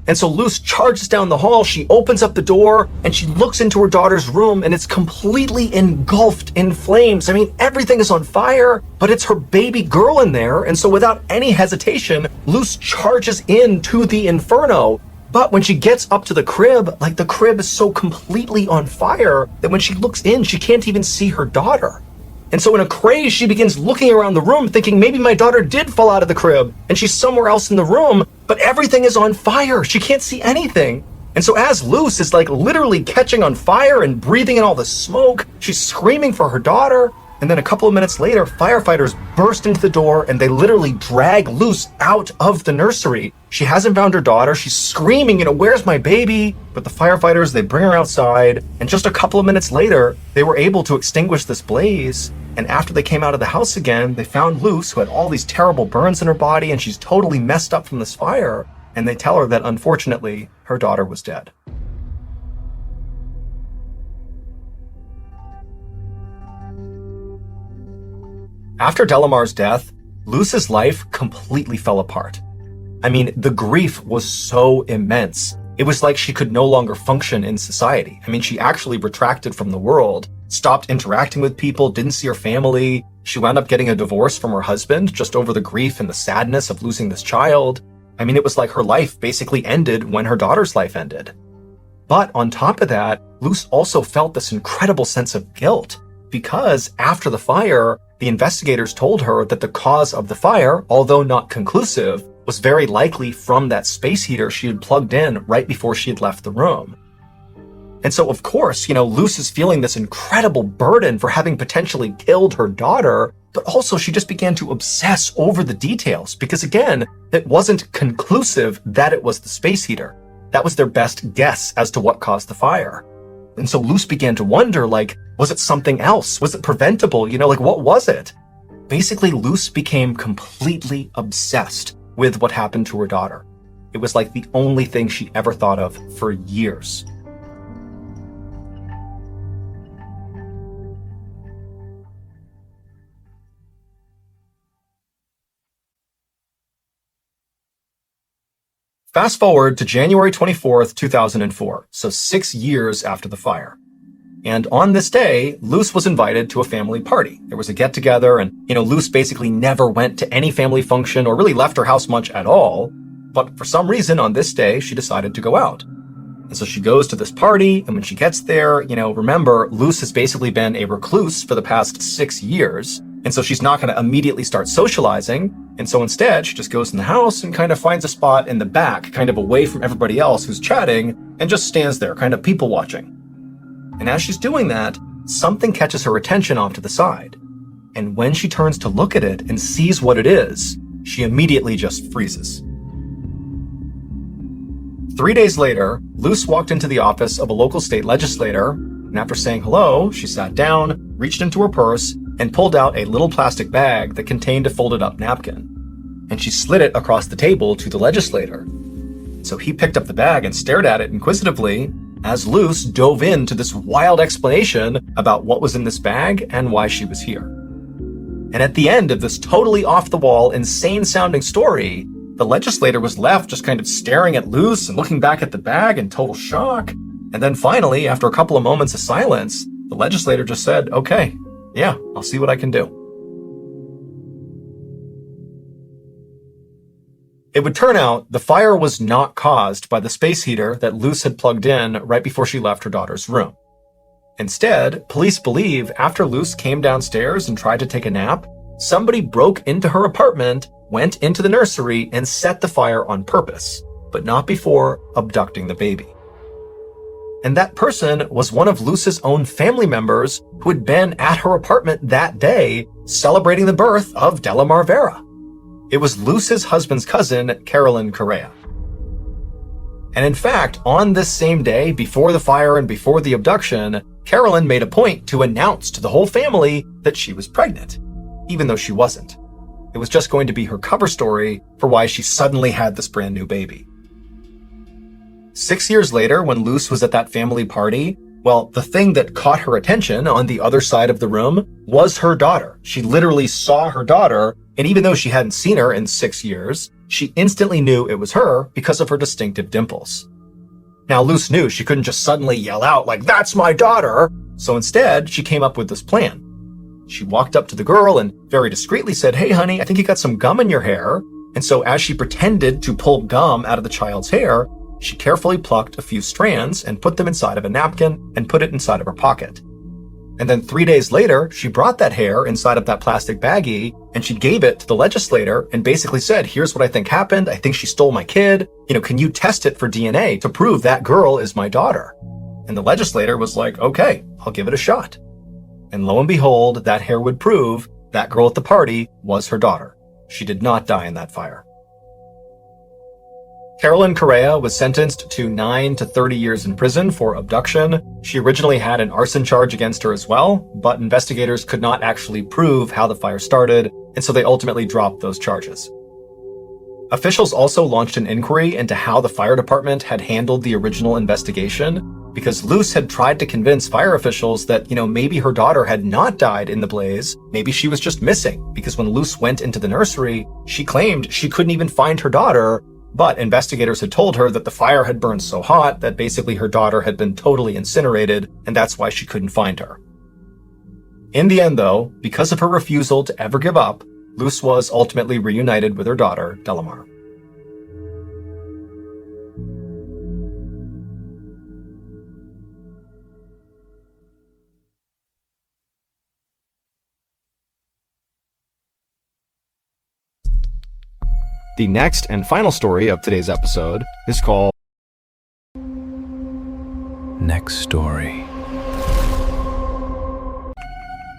And so Luce charges down the hall, she opens up the door, and she looks into her daughter's room, and it's completely engulfed in flames. I mean, everything is on fire, but it's her baby girl in there, and so without any hesitation, Luce charges into the inferno. But when she gets up to the crib, the crib is so completely on fire that when she looks in, she can't even see her daughter. And so in a craze, she begins looking around the room, thinking maybe my daughter did fall out of the crib and she's somewhere else in the room, but everything is on fire. She can't see anything. And so as Luce is literally catching on fire and breathing in all the smoke, she's screaming for her daughter. And then a couple of minutes later, firefighters burst into the door and they literally drag Luce out of the nursery. She hasn't found her daughter. She's screaming, where's my baby? But the firefighters, they bring her outside. And just a couple of minutes later, they were able to extinguish this blaze. And after they came out of the house again, they found Luce, who had all these terrible burns in her body, and she's totally messed up from this fire. And they tell her that, unfortunately, her daughter was dead. After Delamar's death, Luce's life completely fell apart. I mean, the grief was so immense. It was like she could no longer function in society. I mean, she actually retracted from the world, stopped interacting with people, didn't see her family. She wound up getting a divorce from her husband just over the grief and the sadness of losing this child. I mean, it was like her life basically ended when her daughter's life ended. But on top of that, Luce also felt this incredible sense of guilt because after the fire, the investigators told her that the cause of the fire, although not conclusive, was very likely from that space heater she had plugged in right before she had left the room. And so, of course, Luce is feeling this incredible burden for having potentially killed her daughter, but also she just began to obsess over the details because, again, it wasn't conclusive that it was the space heater. That was their best guess as to what caused the fire. And so Luce began to wonder, was it something else? Was it preventable? What was it? Basically, Luce became completely obsessed with what happened to her daughter. It was like the only thing she ever thought of for years. Fast forward to January 24th, 2004, so 6 years after the fire. And on this day, Luce was invited to a family party. There was a get-together, and, Luce basically never went to any family function or really left her house much at all. But for some reason, on this day, she decided to go out. And so she goes to this party, and when she gets there, remember, Luce has basically been a recluse for the past 6 years. And so she's not going to immediately start socializing. And so instead, she just goes in the house and kind of finds a spot in the back, kind of away from everybody else who's chatting, and just stands there, kind of people watching. And as she's doing that, something catches her attention off to the side. And when she turns to look at it and sees what it is, she immediately just freezes. 3 days later, Luce walked into the office of a local state legislator, and after saying hello, she sat down, reached into her purse, and pulled out a little plastic bag that contained a folded up napkin. And she slid it across the table to the legislator. So he picked up the bag and stared at it inquisitively as Luce dove into this wild explanation about what was in this bag and why she was here. And at the end of this totally off-the-wall, insane-sounding story, the legislator was left just kind of staring at Luce and looking back at the bag in total shock. And then finally, after a couple of moments of silence, the legislator just said, "Okay, yeah, I'll see what I can do." It would turn out the fire was not caused by the space heater that Luce had plugged in right before she left her daughter's room. Instead, police believe after Luce came downstairs and tried to take a nap, somebody broke into her apartment, went into the nursery, and set the fire on purpose, but not before abducting the baby. And that person was one of Luce's own family members who had been at her apartment that day celebrating the birth of Delamar Vera. It was Luce's husband's cousin, Carolyn Correa. And in fact, on this same day, before the fire and before the abduction, Carolyn made a point to announce to the whole family that she was pregnant, even though she wasn't. It was just going to be her cover story for why she suddenly had this brand new baby. 6 years later, when Luce was at that family party, well, the thing that caught her attention on the other side of the room was her daughter. She literally saw her daughter, and even though she hadn't seen her in 6 years, she instantly knew it was her because of her distinctive dimples. Now, Luce knew she couldn't just suddenly yell out like, "That's my daughter!" So instead, she came up with this plan. She walked up to the girl and very discreetly said, "Hey, honey, I think you got some gum in your hair." And so as she pretended to pull gum out of the child's hair, she carefully plucked a few strands and put them inside of a napkin and put it inside of her pocket. And then 3 days later, she brought that hair inside of that plastic baggie and she gave it to the legislator and basically said, "Here's what I think happened. I think she stole my kid. Can you test it for DNA to prove that girl is my daughter?" And the legislator was like, "Okay, I'll give it a shot." And lo and behold, that hair would prove that girl at the party was her daughter. She did not die in that fire. Carolyn Correa was sentenced to 9 to 30 years in prison for abduction. She originally had an arson charge against her as well, but investigators could not actually prove how the fire started, and so they ultimately dropped those charges. Officials also launched an inquiry into how the fire department had handled the original investigation, because Luce had tried to convince fire officials that, maybe her daughter had not died in the blaze. Maybe she was just missing, because when Luce went into the nursery, she claimed she couldn't even find her daughter, but investigators had told her that the fire had burned so hot that basically her daughter had been totally incinerated, and that's why she couldn't find her. In the end, though, because of her refusal to ever give up, Luce was ultimately reunited with her daughter, Delamar. The next and final story of today's episode is called Next Story.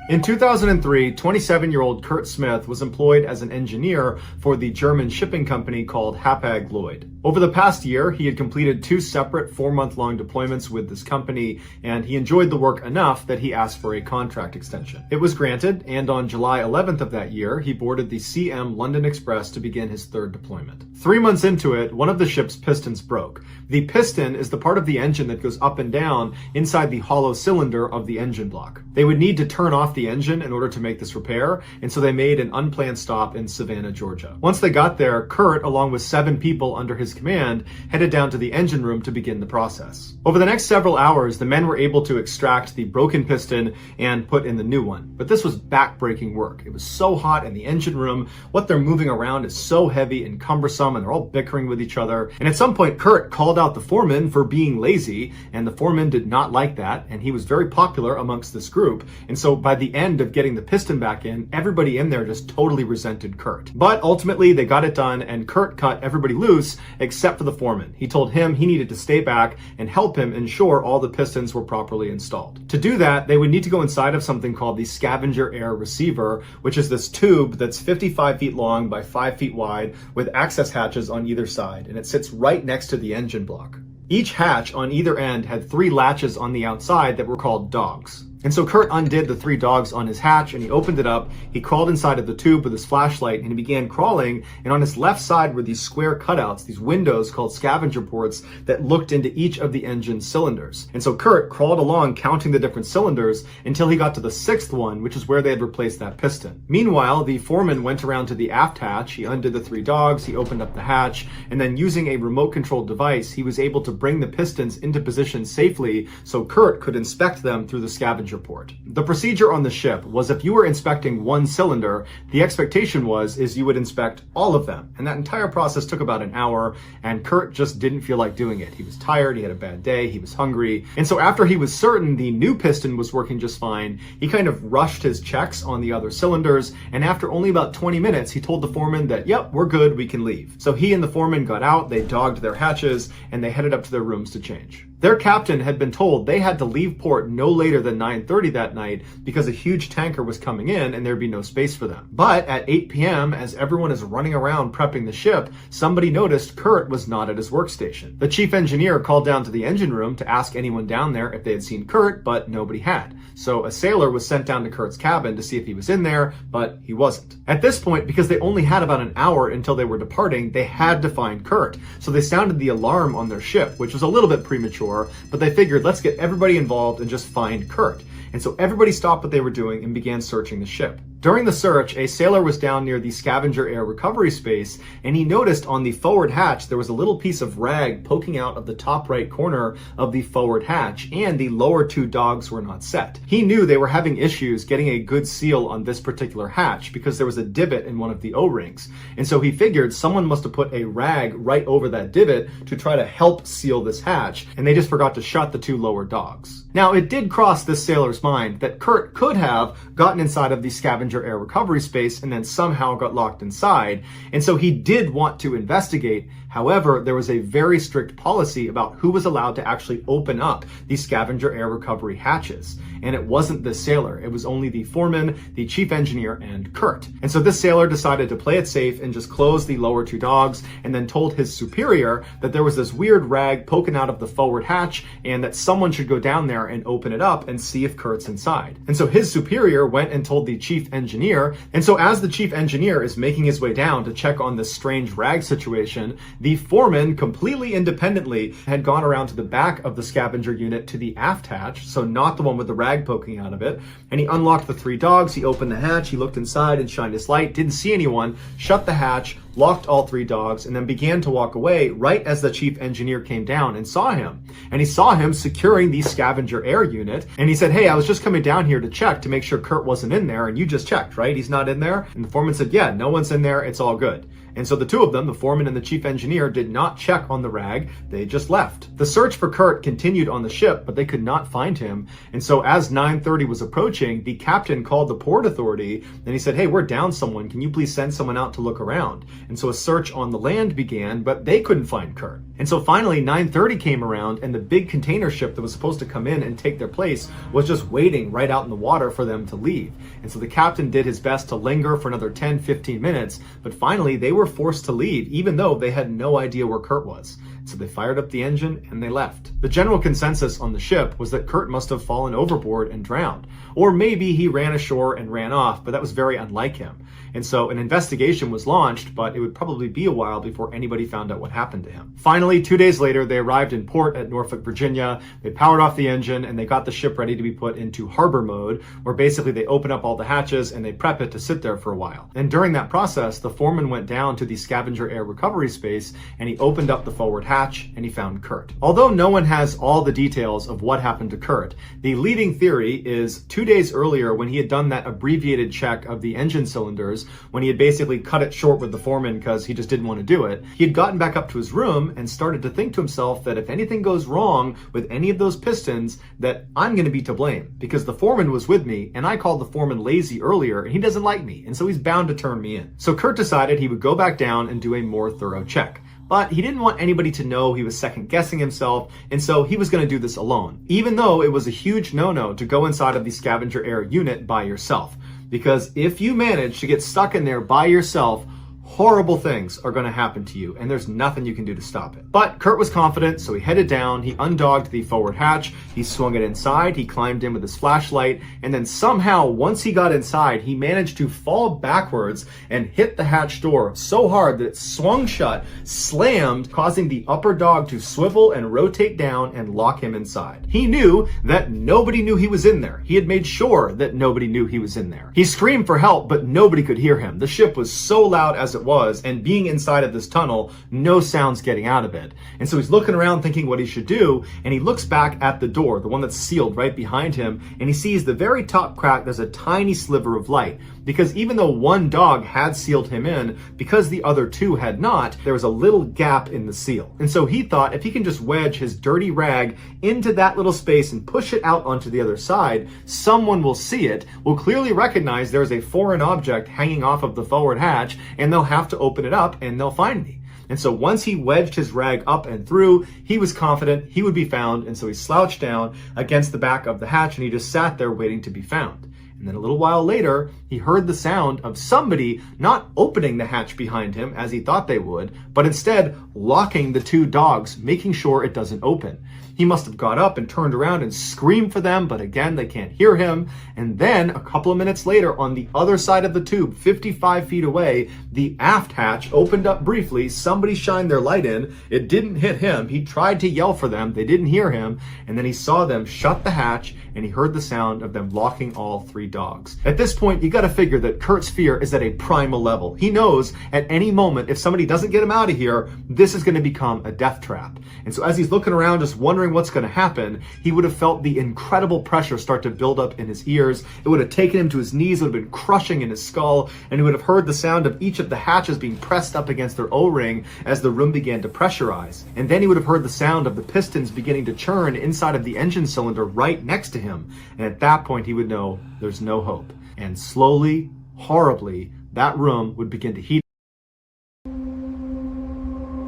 In 2003, 27-year-old Kurt Smith was employed as an engineer for the German shipping company called Hapag-Lloyd. Over the past year, he had completed 2 separate 4-month-long deployments with this company, and he enjoyed the work enough that he asked for a contract extension. It was granted, and on July 11th of that year, he boarded the CM London Express to begin his 3rd deployment. 3 months into it, one of the ship's pistons broke. The piston is the part of the engine that goes up and down inside the hollow cylinder of the engine block. They would need to turn off the engine in order to make this repair, and so they made an unplanned stop in Savannah, Georgia. Once they got there, Kurt, along with 7 people under his command, headed down to the engine room to begin the process. Over the next several hours, the men were able to extract the broken piston and put in the new one. But this was back-breaking work. It was so hot in the engine room. What they're moving around is so heavy and cumbersome, and they're all bickering with each other. And at some point, Kurt called out the foreman for being lazy, and the foreman did not like that, and he was very popular amongst this group. And so by the end of getting the piston back in, everybody in there just totally resented Kurt. But ultimately, they got it done, and Kurt cut everybody loose except for the foreman. He told him he needed to stay back and help him ensure all the pistons were properly installed. To do that, they would need to go inside of something called the scavenger air receiver, which is this tube that's 55 feet long by 5 feet wide with access hatches on either side, and it sits right next to the engine block. Each hatch on either end had 3 latches on the outside that were called dogs. And so Kurt undid the 3 dogs on his hatch and he opened it up. He crawled inside of the tube with his flashlight and he began crawling. And on his left side were these square cutouts, these windows called scavenger ports that looked into each of the engine cylinders. And so Kurt crawled along counting the different cylinders until he got to the 6th one, which is where they had replaced that piston. Meanwhile, the foreman went around to the aft hatch. He undid the 3 dogs, he opened up the hatch, and then using a remote controlled device, he was able to bring the pistons into position safely so Kurt could inspect them through the scavenger port. The procedure on the ship was if you were inspecting one cylinder, the expectation is you would inspect all of them. And that entire process took about an hour, and Kurt just didn't feel like doing it. He was tired, he had a bad day, he was hungry. And so after he was certain the new piston was working just fine, he kind of rushed his checks on the other cylinders, and after only about 20 minutes, he told the foreman that, yep, we're good, we can leave. So he and the foreman got out, they dogged their hatches, and they headed up to their rooms to change. Their captain had been told they had to leave port no later than 9:30 that night because a huge tanker was coming in and there'd be no space for them. But at 8 p.m., as everyone is running around prepping the ship, somebody noticed Kurt was not at his workstation. The chief engineer called down to the engine room to ask anyone down there if they had seen Kurt, but nobody had. So a sailor was sent down to Kurt's cabin to see if he was in there, but he wasn't. At this point, because they only had about an hour until they were departing, they had to find Kurt. So they sounded the alarm on their ship, which was a little bit premature, but they figured, let's get everybody involved and just find Kurt. And so everybody stopped what they were doing and began searching the ship. During the search, a sailor was down near the scavenger air recovery space, and he noticed on the forward hatch there was a little piece of rag poking out of the top right corner of the forward hatch, and the lower two dogs were not set. He knew they were having issues getting a good seal on this particular hatch because there was a divot in one of the O-rings. And so he figured someone must have put a rag right over that divot to try to help seal this hatch, and they just forgot to shut the two lower dogs. Now, it did cross this sailor's mind that Kurt could have gotten inside of the scavenger air recovery space and then somehow got locked inside, and so he did want to investigate. However, there was a very strict policy about who was allowed to actually open up the scavenger air recovery hatches. And it wasn't this sailor. It was only the foreman, the chief engineer, and Kurt. And so this sailor decided to play it safe and just close the lower two dogs, and then told his superior that there was this weird rag poking out of the forward hatch and that someone should go down there and open it up and see if Kurt's inside. And so his superior went and told the chief engineer. And so as the chief engineer is making his way down to check on this strange rag situation, the foreman, completely independently, had gone around to the back of the scavenger unit to the aft hatch, so not the one with the rag poking out of it, and he unlocked the three dogs. He opened the hatch, he looked inside and shined his light, didn't see anyone, shut the hatch, locked all three dogs, and then began to walk away right as the chief engineer came down and saw him. And he saw him securing the scavenger air unit, and he said, "Hey, I was just coming down here to check to make sure Kurt wasn't in there, and you just checked, right? He's not in there?" And the foreman said, "Yeah, no one's in there, it's all good." And so the two of them, the foreman and the chief engineer, did not check on the rag, they just left. The search for Kurt continued on the ship, but they could not find him. And so as 9:30 was approaching, the captain called the port authority, and he said, "Hey, we're down someone, can you please send someone out to look around?" And so a search on the land began, but they couldn't find Kurt. And so finally 9:30 came around, and the big container ship that was supposed to come in and take their place was just waiting right out in the water for them to leave. And so the captain did his best to linger for another 10-15 minutes, but finally they were forced to leave, even though they had no idea where Kurt was. So they fired up the engine and they left. The general consensus on the ship was that Kurt must have fallen overboard and drowned. Or maybe he ran ashore and ran off, but that was very unlike him. And so an investigation was launched, but it would probably be a while before anybody found out what happened to him. Finally, 2 days later, they arrived in port at Norfolk, Virginia. They powered off the engine and they got the ship ready to be put into harbor mode, where basically they open up all the hatches and they prep it to sit there for a while. And during that process, the foreman went down to the scavenger air recovery space and he opened up the forward hatch and he found Kurt. Although no one has all the details of what happened to Kurt, the leading theory is 2 days earlier, when he had done that abbreviated check of the engine cylinders, when he had basically cut it short with the foreman because he just didn't want to do it, he had gotten back up to his room and started to think to himself that if anything goes wrong with any of those pistons, that I'm going to be to blame because the foreman was with me and I called the foreman lazy earlier and he doesn't like me, and so he's bound to turn me in. So Kurt decided he would go back down and do a more thorough check. But he didn't want anybody to know he was second guessing himself, and so he was going to do this alone, even though it was a huge no-no to go inside of the scavenger air unit by yourself. Because if you manage to get stuck in there by yourself, horrible things are going to happen to you, and there's nothing you can do to stop it. But Kurt was confident, so he headed down, he undogged the forward hatch, he swung it inside, he climbed in with his flashlight, and then somehow, once he got inside, he managed to fall backwards and hit the hatch door so hard that it swung shut, slammed, causing the upper dog to swivel and rotate down and lock him inside. He knew that nobody knew he was in there. He had made sure that nobody knew he was in there. He screamed for help, but nobody could hear him. The ship was so loud as it was, and being inside of this tunnel, no sounds getting out of it. And so he's looking around thinking what he should do, and he looks back at the door, the one that's sealed right behind him, and he sees the very top crack, there's a tiny sliver of light. Because even though one dog had sealed him in, because the other two had not, there was a little gap in the seal. And so he thought if he can just wedge his dirty rag into that little space and push it out onto the other side, someone will see it, will clearly recognize there's a foreign object hanging off of the forward hatch, and they'll have to open it up and they'll find me. And so once he wedged his rag up and through, he was confident he would be found, and so he slouched down against the back of the hatch and he just sat there waiting to be found. And then a little while later, he heard the sound of somebody not opening the hatch behind him as he thought they would, but instead locking the two dogs, making sure it doesn't open. He must have got up and turned around and screamed for them, but again, they can't hear him. And then a couple of minutes later, on the other side of the tube, 55 feet away, the aft hatch opened up briefly. Somebody shined their light in. It didn't hit him. He tried to yell for them. They didn't hear him. And then he saw them shut the hatch, and he heard the sound of them locking all three dogs. At this point, you got to figure that Kurt's fear is at a primal level. He knows at any moment, if somebody doesn't get him out of here, this is going to become a death trap. And so as he's looking around, just wondering what's going to happen, he would have felt the incredible pressure start to build up in his ears. It would have taken him to his knees, it would have been crushing in his skull, and he would have heard the sound of each of the hatches being pressed up against their O-ring as the room began to pressurize. And then he would have heard the sound of the pistons beginning to churn inside of the engine cylinder right next to him. And at that point, he would know there's no hope. And slowly, horribly, that room would begin to heat.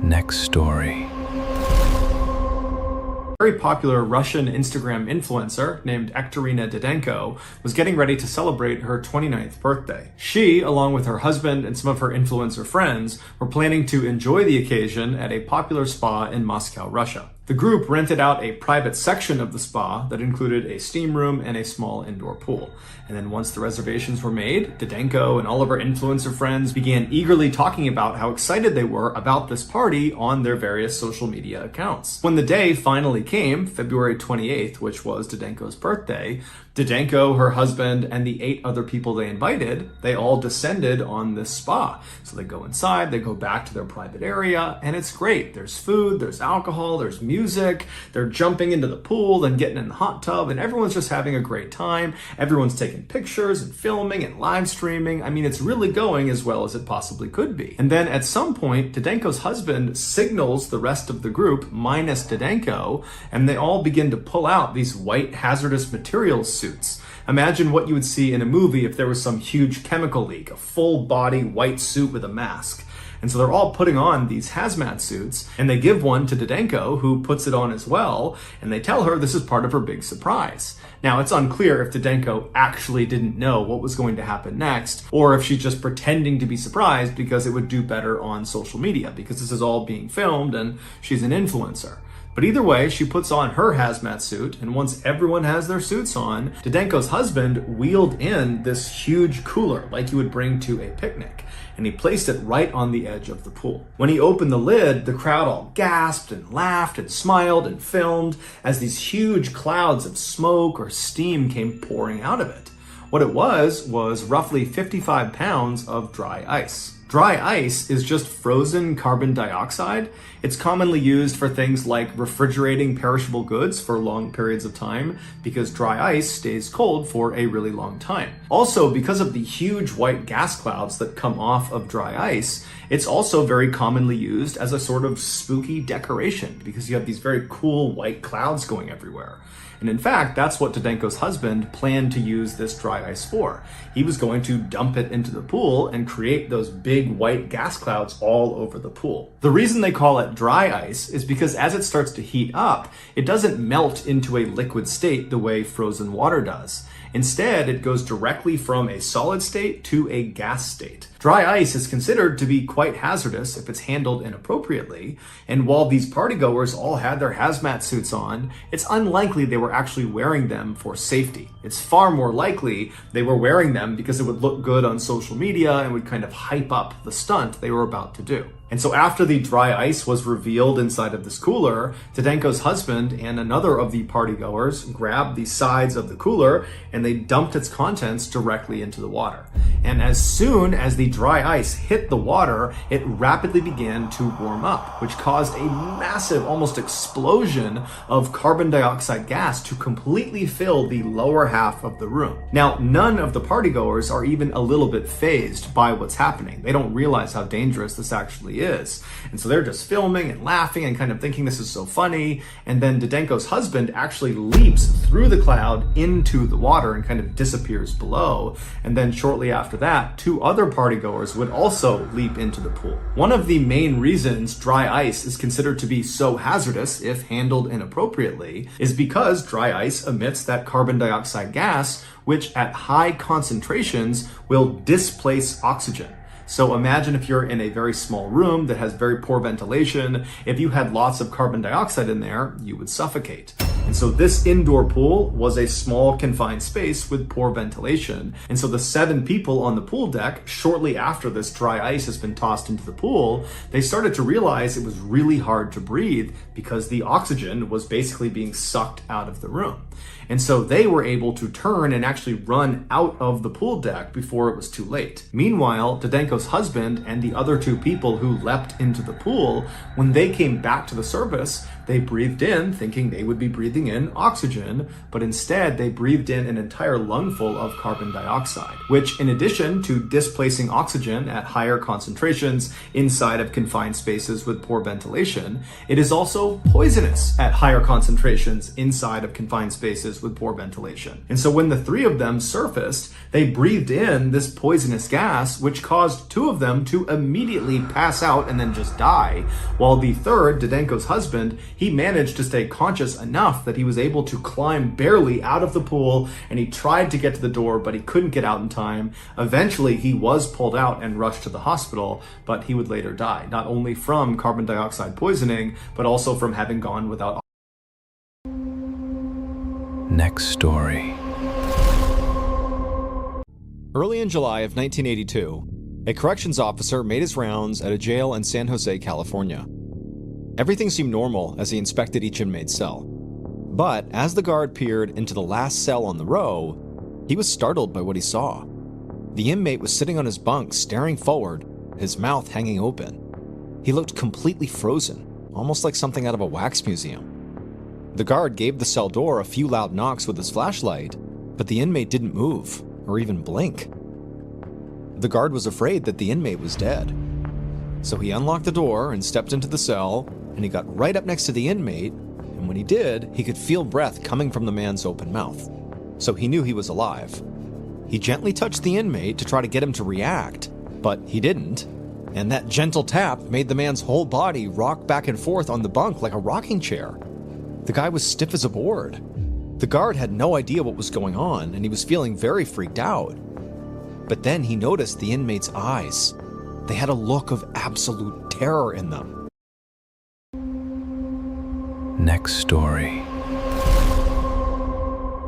Next story. Very popular Russian Instagram influencer named Ekterina Didenko was getting ready to celebrate her 29th birthday. She, along with her husband and some of her influencer friends, were planning to enjoy the occasion at a popular spa in Moscow, Russia. The group rented out a private section of the spa that included a steam room and a small indoor pool. And then once the reservations were made, Didenko and all of her influencer friends began eagerly talking about how excited they were about this party on their various social media accounts. When the day finally came, February 28th, which was Didenko's birthday, Didenko, her husband, and the 8 other people they invited, they all descended on this spa. So they go inside, they go back to their private area, and it's great. There's food, there's alcohol, there's music, they're jumping into the pool, then getting in the hot tub, and everyone's just having a great time. Everyone's taking pictures and filming and live streaming. I mean, it's really going as well as it possibly could be. And then at some point, Didenko's husband signals the rest of the group, minus Didenko, and they all begin to pull out these white hazardous materials suits. Imagine what you would see in a movie if there was some huge chemical leak, a full body white suit with a mask. And so they're all putting on these hazmat suits, and they give one to Didenko, who puts it on as well, and they tell her this is part of her big surprise. Now, it's unclear if Didenko actually didn't know what was going to happen next, or if she's just pretending to be surprised because it would do better on social media, because this is all being filmed and she's an influencer. But either way, she puts on her hazmat suit, and once everyone has their suits on, Didenko's husband wheeled in this huge cooler like you would bring to a picnic, and he placed it right on the edge of the pool. When he opened the lid, the crowd all gasped and laughed and smiled and filmed as these huge clouds of smoke or steam came pouring out of it. What it was roughly 55 pounds of dry ice. Dry ice is just frozen carbon dioxide. It's commonly used for things like refrigerating perishable goods for long periods of time because dry ice stays cold for a really long time. Also, because of the huge white gas clouds that come off of dry ice, it's also very commonly used as a sort of spooky decoration because you have these very cool white clouds going everywhere. And in fact, that's what Didenko's husband planned to use this dry ice for. He was going to dump it into the pool and create those big white gas clouds all over the pool. The reason they call it dry ice is because as it starts to heat up, it doesn't melt into a liquid state the way frozen water does. Instead, it goes directly from a solid state to a gas state. Dry ice is considered to be quite hazardous if it's handled inappropriately, and while these partygoers all had their hazmat suits on, it's unlikely they were actually wearing them for safety. It's far more likely they were wearing them because it would look good on social media and would kind of hype up the stunt they were about to do. And so after the dry ice was revealed inside of this cooler, Didenko's husband and another of the partygoers grabbed the sides of the cooler and they dumped its contents directly into the water. And as soon as the dry ice hit the water, it rapidly began to warm up, which caused a massive, almost explosion of carbon dioxide gas to completely fill the lower half of the room. Now, none of the partygoers are even a little bit fazed by what's happening. They don't realize how dangerous this actually is. And so they're just filming and laughing and kind of thinking this is so funny. And then Didenko's husband actually leaps through the cloud into the water and kind of disappears below. And then shortly after that, 2 other partygoers partygoers would also leap into the pool. One of the main reasons dry ice is considered to be so hazardous if handled inappropriately is because dry ice emits that carbon dioxide gas, which at high concentrations will displace oxygen. So imagine if you're in a very small room that has very poor ventilation. If you had lots of carbon dioxide in there, you would suffocate. And so this indoor pool was a small confined space with poor ventilation. And so the 7 people on the pool deck, shortly after this dry ice has been tossed into the pool, they started to realize it was really hard to breathe because the oxygen was basically being sucked out of the room. And so they were able to turn and actually run out of the pool deck before it was too late. Meanwhile, Didenko's husband and the other 2 people who leapt into the pool, when they came back to the surface, they breathed in thinking they would be breathing in oxygen, but instead they breathed in an entire lungful of carbon dioxide, which in addition to displacing oxygen at higher concentrations inside of confined spaces with poor ventilation, it is also poisonous at higher concentrations inside of confined spaces with poor ventilation. And so when the 3 of them surfaced, they breathed in this poisonous gas, which caused 2 of them to immediately pass out and then just die, while the third, Didenko's husband, he managed to stay conscious enough that he was able to climb barely out of the pool, and he tried to get to the door, but he couldn't get out in time. Eventually, he was pulled out and rushed to the hospital, but he would later die, not only from carbon dioxide poisoning, but also from having gone without. Next story. Early in July of 1982, a corrections officer made his rounds at a jail in San Jose, California. Everything seemed normal as he inspected each inmate's cell. But as the guard peered into the last cell on the row, he was startled by what he saw. The inmate was sitting on his bunk, staring forward, his mouth hanging open. He looked completely frozen, almost like something out of a wax museum. The guard gave the cell door a few loud knocks with his flashlight, but the inmate didn't move or even blink. The guard was afraid that the inmate was dead. So he unlocked the door and stepped into the cell, and he got right up next to the inmate, and when he did, he could feel breath coming from the man's open mouth. So he knew he was alive. He gently touched the inmate to try to get him to react, but he didn't, and that gentle tap made the man's whole body rock back and forth on the bunk like a rocking chair. The guy was stiff as a board. The guard had no idea what was going on, and he was feeling very freaked out. But then he noticed the inmate's eyes. They had a look of absolute terror in them. Next story.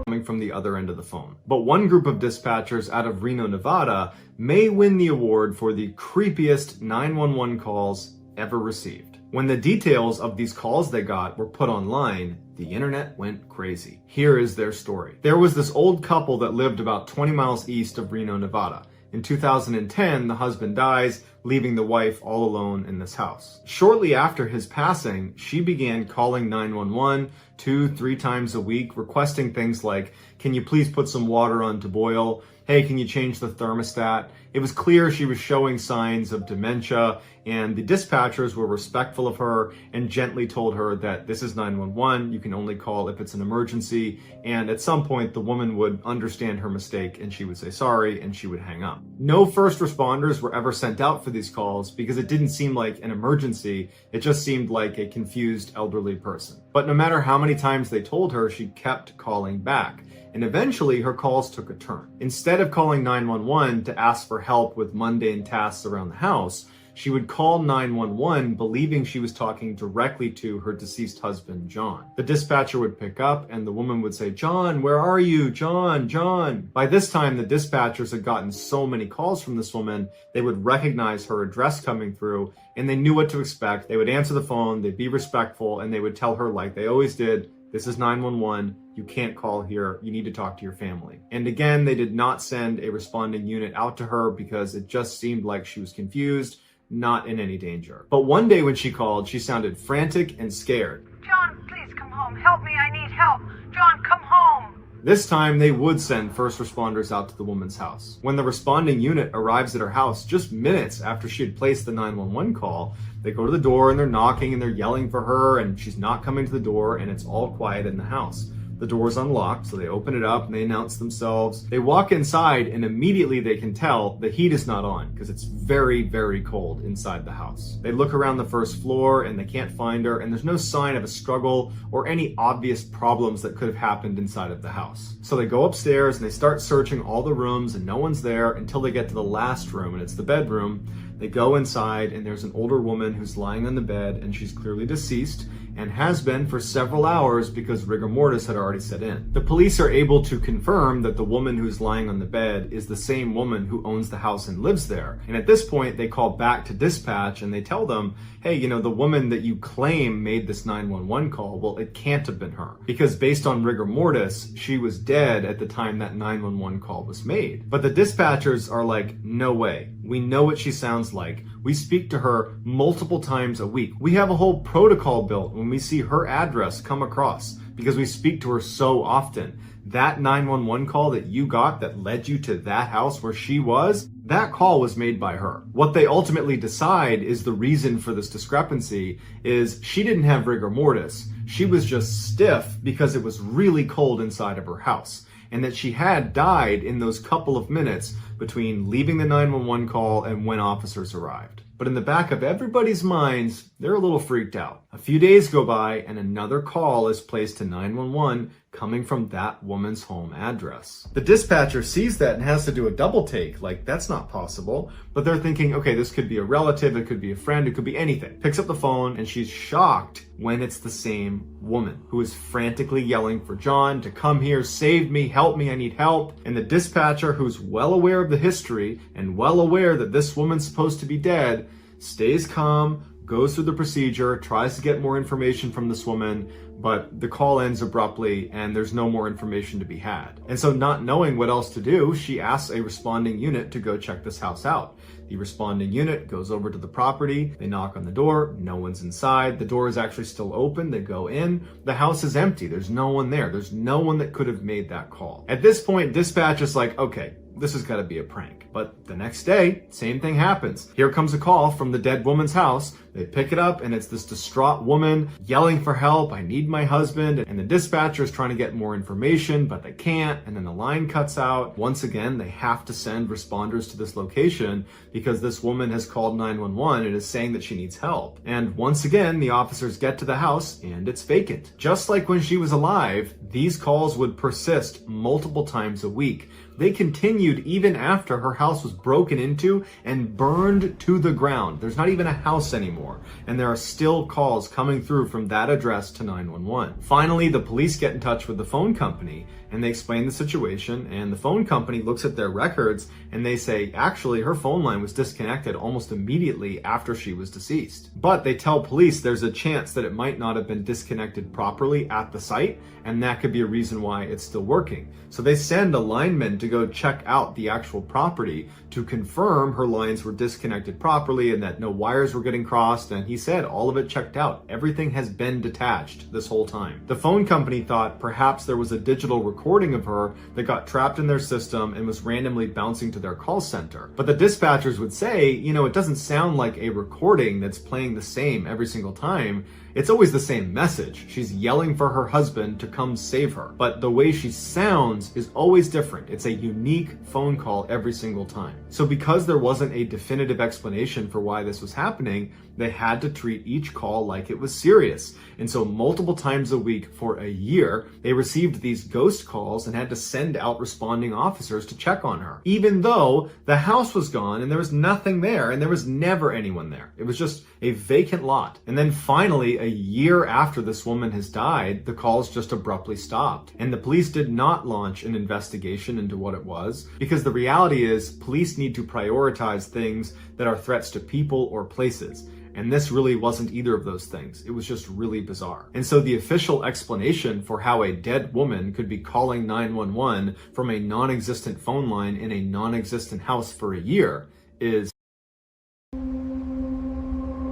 Coming from the other end of the phone. But one group of dispatchers out of Reno, Nevada may win the award for the creepiest 911 calls ever received. When the details of these calls they got were put online, the internet went crazy. Here is their story. There was this old couple that lived about 20 miles east of Reno, Nevada. In 2010, the husband dies, leaving the wife all alone in this house. Shortly after his passing, she began calling 911 2-3 times a week, requesting things like, "Can you please put some water on to boil? Hey, can you change the thermostat?" It was clear she was showing signs of dementia, and the dispatchers were respectful of her and gently told her that this is 911, you can only call if it's an emergency, and at some point the woman would understand her mistake and she would say sorry and she would hang up. No first responders were ever sent out for these calls because it didn't seem like an emergency, it just seemed like a confused elderly person. But no matter how many times they told her, she kept calling back. And eventually her calls took a turn. Instead of calling 911 to ask for help with mundane tasks around the house, she would call 911 believing she was talking directly to her deceased husband, John. The dispatcher would pick up and the woman would say, "John, where are you? John, John." By this time, the dispatchers had gotten so many calls from this woman, they would recognize her address coming through and they knew what to expect. They would answer the phone, they'd be respectful, and they would tell her, like they always did, "This is 911. You can't call here. You need to talk to your family." And again, they did not send a responding unit out to her because it just seemed like she was confused, not in any danger. But one day when she called, she sounded frantic and scared. "John, please come home. Help me. I need help. John, come home." This time, they would send first responders out to the woman's house. When the responding unit arrives at her house just minutes after she had placed the 911 call, they go to the door and they're knocking and they're yelling for her and she's not coming to the door and it's all quiet in the house. The door's unlocked, so they open it up and they announce themselves. They walk inside and immediately they can tell the heat is not on because it's very, very cold inside the house. They look around the first floor and they can't find her, and there's no sign of a struggle or any obvious problems that could have happened inside of the house. So they go upstairs and they start searching all the rooms and no one's there until they get to the last room, and it's the bedroom. They go inside and there's an older woman who's lying on the bed, and she's clearly deceased and has been for several hours because rigor mortis had already set in. The police are able to confirm that the woman who's lying on the bed is the same woman who owns the house and lives there. And at this point, they call back to dispatch and they tell them, hey, you know, the woman that you claim made this 911 call, well, it can't have been her, because based on rigor mortis, she was dead at the time that 911 call was made. But the dispatchers are like, no way. We know what she sounds like. We speak to her multiple times a week. We have a whole protocol built when we see her address come across because we speak to her so often. That 911 call that you got that led you to that house where she was, that call was made by her. What they ultimately decide is the reason for this discrepancy is she didn't have rigor mortis. She was just stiff because it was really cold inside of her house, and that she had died in those couple of minutes between leaving the 911 call and when officers arrived. But in the back of everybody's minds, they're a little freaked out. A few days go by and another call is placed to 911 coming from that woman's home address. The dispatcher sees that and has to do a double take, like that's not possible. But they're thinking, okay, this could be a relative, it could be a friend, it could be anything. Picks up the phone and she's shocked when it's the same woman who is frantically yelling for John to come here, save me, help me, I need help. And the dispatcher, who's well aware of the history and well aware that this woman's supposed to be dead, stays calm, goes through the procedure, tries to get more information from this woman, but the call ends abruptly and there's no more information to be had. And so, not knowing what else to do, she asks a responding unit to go check this house out. The responding unit goes over to the property, they knock on the door, no one's inside, the door is actually still open, they go in, the house is empty, there's no one there, there's no one that could have made that call. At this point, dispatch is like, okay, this has got to be a prank. But the next day, same thing happens. Here comes a call from the dead woman's house. They pick it up and it's this distraught woman yelling for help, I need my husband. And the dispatcher is trying to get more information, but they can't. And then the line cuts out. Once again, they have to send responders to this location because this woman has called 911 and is saying that she needs help. And once again, the officers get to the house and it's vacant. Just like when she was alive, these calls would persist multiple times a week. They continued even after her house was broken into and burned to the ground. There's not even a house anymore. And there are still calls coming through from that address to 911. Finally, the police get in touch with the phone company and they explain the situation, and the phone company looks at their records and they say, actually, her phone line was disconnected almost immediately after she was deceased. But they tell police there's a chance that it might not have been disconnected properly at the site, and that could be a reason why it's still working. So they send a lineman to go check out the actual property to confirm her lines were disconnected properly and that no wires were getting crossed, and he said all of it checked out. Everything has been detached this whole time. The phone company thought perhaps there was a digital recording of her that got trapped in their system and was randomly bouncing to their call center. But the dispatchers would say, you know, it doesn't sound like a recording that's playing the same every single time. It's always the same message. She's yelling for her husband to come save her. But the way she sounds is always different. It's a unique phone call every single time. So because there wasn't a definitive explanation for why this was happening, they had to treat each call like it was serious. And so multiple times a week for a year, they received these ghost calls and had to send out responding officers to check on her. Even though the house was gone and there was nothing there and there was never anyone there. It was just a vacant lot. And then finally, a year after this woman has died, the calls just abruptly stopped. And the police did not launch an investigation into what it was, because the reality is police need to prioritize things that are threats to people or places. And this really wasn't either of those things. It was just really bizarre. And so the official explanation for how a dead woman could be calling 911 from a non-existent phone line in a non-existent house for a year is...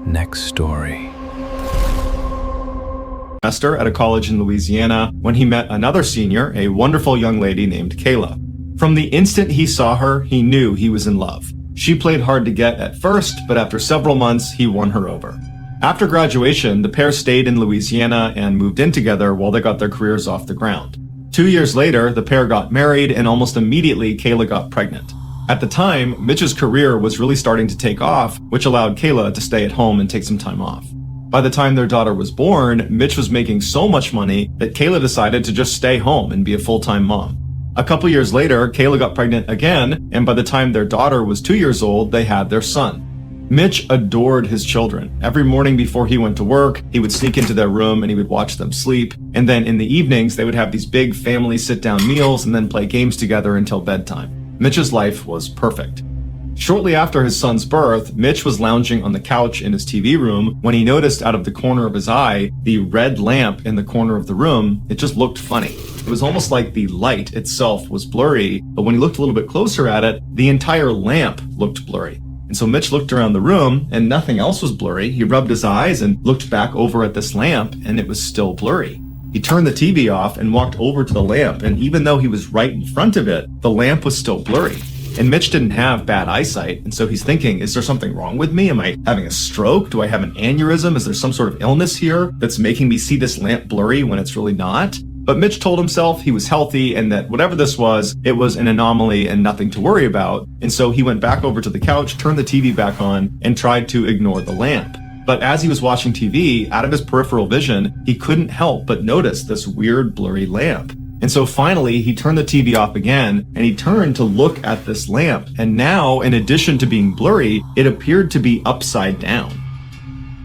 Next story. Semester at a college in Louisiana when he met another senior, a wonderful young lady named Kayla. From the instant he saw her, he knew he was in love. She played hard to get at first, but after several months, he won her over. After graduation, the pair stayed in Louisiana and moved in together while they got their careers off the ground. 2 years later, the pair got married, and almost immediately, Kayla got pregnant. At the time, Mitch's career was really starting to take off, which allowed Kayla to stay at home and take some time off. By the time their daughter was born, Mitch was making so much money that Kayla decided to just stay home and be a full-time mom. A couple years later, Kayla got pregnant again, and by the time their daughter was 2 years old, they had their son. Mitch adored his children. Every morning before he went to work, he would sneak into their room and he would watch them sleep. And then in the evenings, they would have these big family sit-down meals and then play games together until bedtime. Mitch's life was perfect. Shortly after his son's birth, Mitch was lounging on the couch in his TV room when he noticed out of the corner of his eye, the red lamp in the corner of the room. It just looked funny. It was almost like the light itself was blurry, but when he looked a little bit closer at it, the entire lamp looked blurry. And so Mitch looked around the room and nothing else was blurry. He rubbed his eyes and looked back over at this lamp and it was still blurry. He turned the TV off and walked over to the lamp, and even though he was right in front of it, the lamp was still blurry. And Mitch didn't have bad eyesight, and so he's thinking, is there something wrong with me? Am I having a stroke? Do I have an aneurysm? Is there some sort of illness here that's making me see this lamp blurry when it's really not? But Mitch told himself he was healthy and that whatever this was, it was an anomaly and nothing to worry about. And so he went back over to the couch, turned the TV back on, and tried to ignore the lamp. But as he was watching TV, out of his peripheral vision, he couldn't help but notice this weird blurry lamp. And so finally, he turned the TV off again, and he turned to look at this lamp. And now, in addition to being blurry, it appeared to be upside down.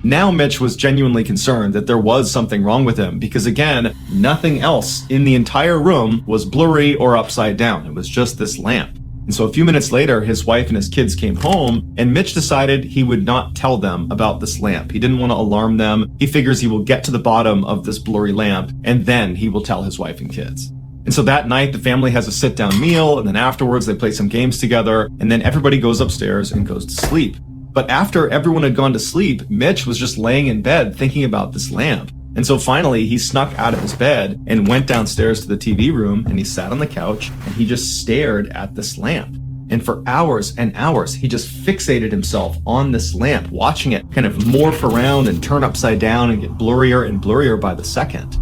Now Mitch was genuinely concerned that there was something wrong with him because, again, nothing else in the entire room was blurry or upside down. It was just this lamp. And so a few minutes later, his wife and his kids came home, and Mitch decided he would not tell them about this lamp. He didn't want to alarm them. He figures he will get to the bottom of this blurry lamp, and then he will tell his wife and kids. And so that night, the family has a sit-down meal, and then afterwards they play some games together, and then everybody goes upstairs and goes to sleep. But after everyone had gone to sleep, Mitch was just laying in bed thinking about this lamp. And so finally, he snuck out of his bed and went downstairs to the TV room, and he sat on the couch and he just stared at this lamp. And for hours and hours, he just fixated himself on this lamp, watching it kind of morph around and turn upside down and get blurrier and blurrier by the second.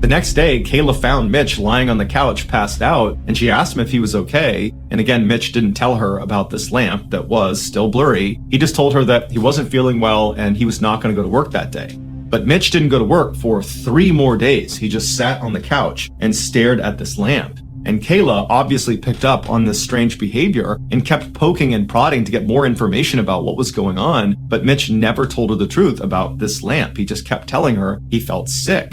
The next day, Kayla found Mitch lying on the couch passed out, and she asked him if he was okay. And again, Mitch didn't tell her about this lamp that was still blurry. He just told her that he wasn't feeling well and he was not going to go to work that day. But Mitch didn't go to work for 3 more days. He just sat on the couch and stared at this lamp. And Kayla obviously picked up on this strange behavior and kept poking and prodding to get more information about what was going on. But Mitch never told her the truth about this lamp. He just kept telling her he felt sick.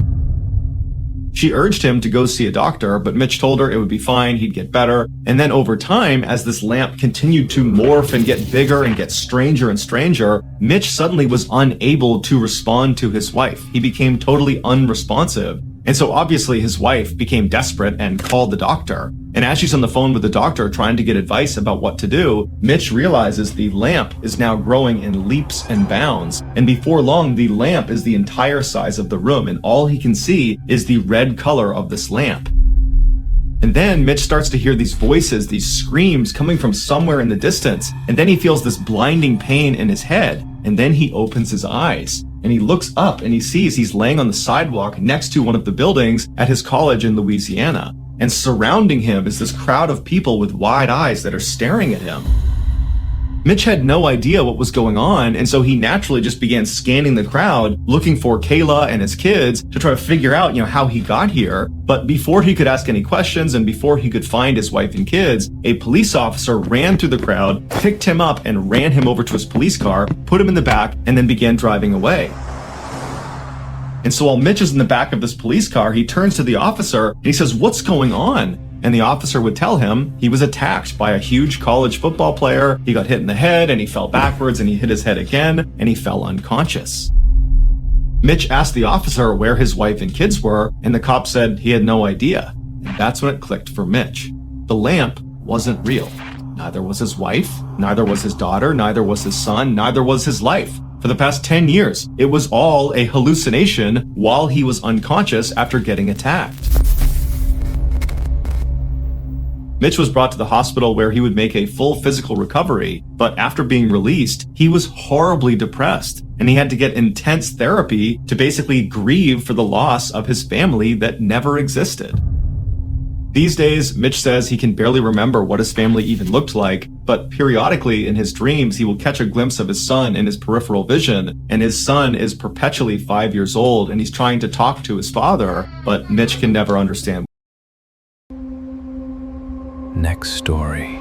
She urged him to go see a doctor, but Mitch told her it would be fine, he'd get better. And then over time, as this lamp continued to morph and get bigger and get stranger and stranger, Mitch suddenly was unable to respond to his wife. He became totally unresponsive. And so obviously his wife became desperate and called the doctor. And as she's on the phone with the doctor trying to get advice about what to do, Mitch realizes the lamp is now growing in leaps and bounds. And before long, the lamp is the entire size of the room, and all he can see is the red color of this lamp. And then Mitch starts to hear these voices, these screams coming from somewhere in the distance. And then he feels this blinding pain in his head. And then he opens his eyes. And he looks up and he sees he's laying on the sidewalk next to one of the buildings at his college in Louisiana. And surrounding him is this crowd of people with wide eyes that are staring at him. Mitch had no idea what was going on, and so he naturally just began scanning the crowd, looking for Kayla and his kids to try to figure out, how he got here. But before he could ask any questions and before he could find his wife and kids, a police officer ran through the crowd, picked him up and ran him over to his police car, put him in the back, and then began driving away. And so while Mitch is in the back of this police car, he turns to the officer and he says, "What's going on?" And the officer would tell him he was attacked by a huge college football player. He got hit in the head and he fell backwards and he hit his head again and he fell unconscious. Mitch asked the officer where his wife and kids were, and the cop said he had no idea. And that's when it clicked for Mitch. The lamp wasn't real. Neither was his wife, neither was his daughter, neither was his son, neither was his life. For the past 10 years, it was all a hallucination while he was unconscious after getting attacked. Mitch was brought to the hospital where he would make a full physical recovery, but after being released, he was horribly depressed, and he had to get intense therapy to basically grieve for the loss of his family that never existed. These days, Mitch says he can barely remember what his family even looked like, but periodically in his dreams, he will catch a glimpse of his son in his peripheral vision, and his son is perpetually 5 years old, and he's trying to talk to his father, but Mitch can never understand. Next story.